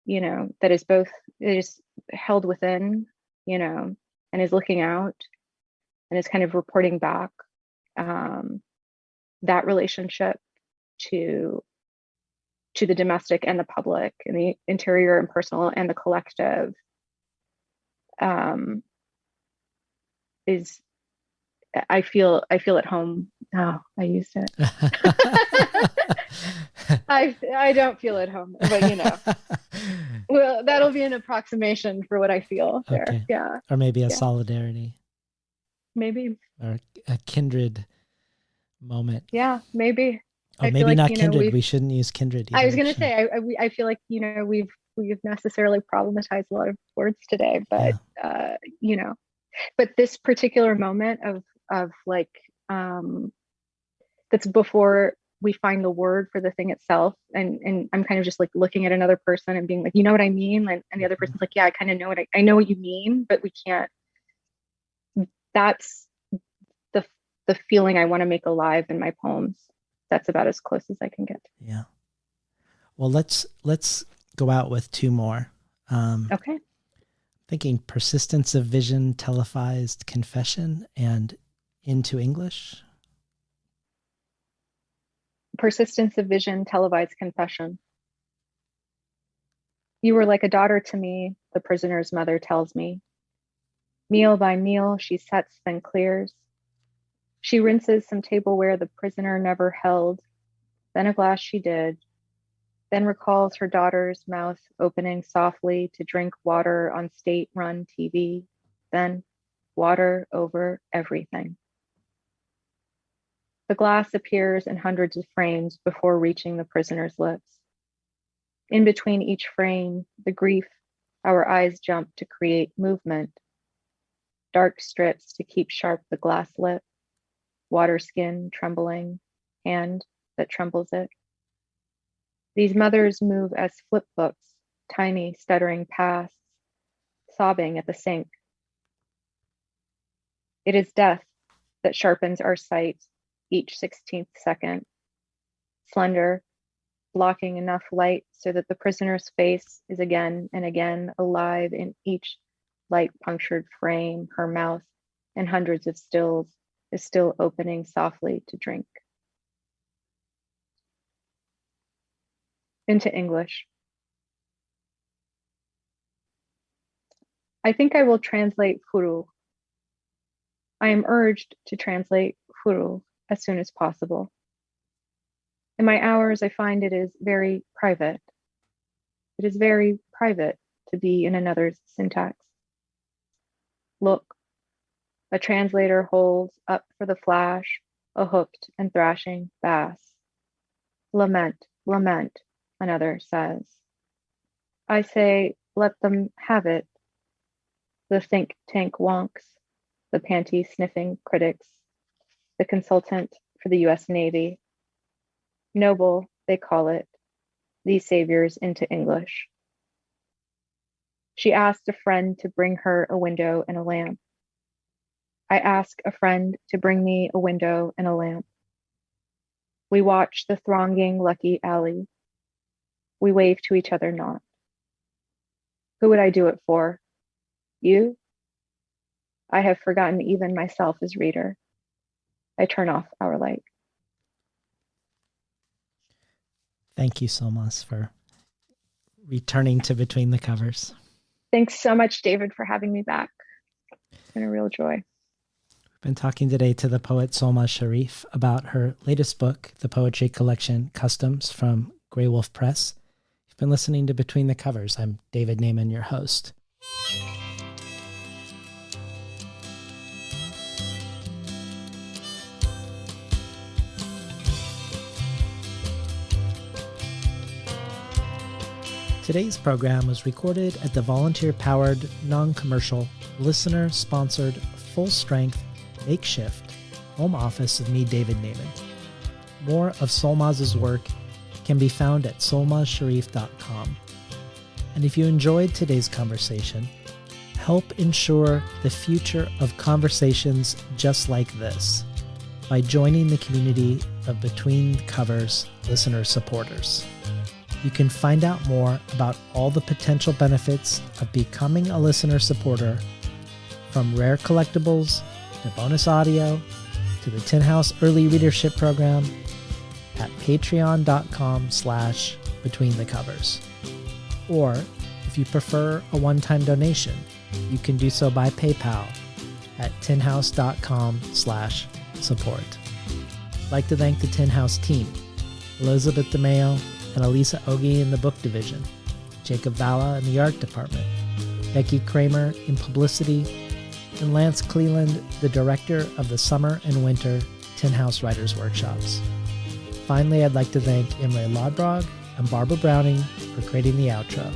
that is both, it is held within, and is looking out and is kind of reporting back, that relationship to the domestic and the public and the interior and personal and the collective, is, I feel at home. Oh, I used it. I don't feel at home, but well, that'll be an approximation for what I feel there. Okay. Yeah. Or maybe a solidarity. Maybe. Or a kindred moment. Yeah, maybe. Oh, maybe not kindred. We shouldn't use kindred either. I was going to say, I feel like, we've necessarily problematized a lot of words today, but, but this particular moment like, that's before we find the word for the thing itself. And I'm kind of just like looking at another person and being like, you know what I mean? And the other person's like, yeah, I kind of know I know what you mean, but we can't. That's the feeling I want to make alive in my poems. That's about as close as I can get. Yeah. Well, let's go out with two more. Okay. Thinking persistence of vision, televised confession, and into English. Persistence of vision, televised confession. You were like a daughter to me, the prisoner's mother tells me. Meal by meal, she sets, then clears. She rinses some tableware the prisoner never held, then a glass she did, then recalls her daughter's mouth opening softly to drink water on state-run TV, then water over everything. The glass appears in hundreds of frames before reaching the prisoner's lips. In between each frame, the grief, our eyes jump to create movement. Dark strips to keep sharp the glass lip, water skin trembling, hand that trembles it. These mothers move as flip books, tiny stuttering pasts, sobbing at the sink. It is death that sharpens our sight each 16th second, slender, blocking enough light so that the prisoner's face is again and again alive in each light-punctured frame. Her mouth, in hundreds of stills, is still opening softly to drink. Into English. I think I will translate Furu. I am urged to translate Furu as soon as possible. In my hours, I find it is very private. It is very private to be in another's syntax. Look, a translator holds up for the flash a hooked and thrashing bass. Lament, lament, another says. I say, let them have it. The think tank wonks, the panty sniffing critics, the consultant for the US Navy. Noble, they call it, these saviors into English. She asked a friend to bring her a window and a lamp. I ask a friend to bring me a window and a lamp. We watch the thronging lucky alley. We wave to each other not. Who would I do it for? You? I have forgotten even myself as reader. I turn off our light. Thank you, Solmaz, for returning to Between the Covers. Thanks so much, David, for having me back. It's been a real joy. We've been talking today to the poet Solmaz Sharif about her latest book, the poetry collection Customs from Grey Wolf Press. You've been listening to Between the Covers. I'm David Naiman, your host. Today's program was recorded at the volunteer-powered, non-commercial, listener-sponsored, full-strength, makeshift home office of me, David Naiman. More of Solmaz's work can be found at solmazsharif.com. And if you enjoyed today's conversation, help ensure the future of conversations just like this by joining the community of Between the Covers listener supporters. You can find out more about all the potential benefits of becoming a listener supporter, from rare collectibles to bonus audio to the Tin House Early Readership Program at patreon.com/betweenthecovers. Or if you prefer a one-time donation, you can do so by PayPal at tinhouse.com/support. I'd like to thank the Tin House team, Elizabeth DeMeo and Elisa Ogie in the book division, Jacob Valla in the art department, Becky Kramer in publicity, and Lance Cleland, the director of the summer and winter Tin House Writers Workshops. Finally, I'd like to thank Imre Lodbrog and Barbara Browning for creating the outro.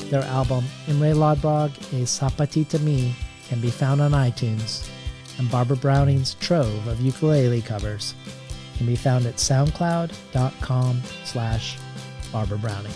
Their album, Imre Lodbrog e Sapatita Mi, can be found on iTunes. and Barbara Browning's trove of ukulele covers can be found at soundcloud.com/Barbara Browning.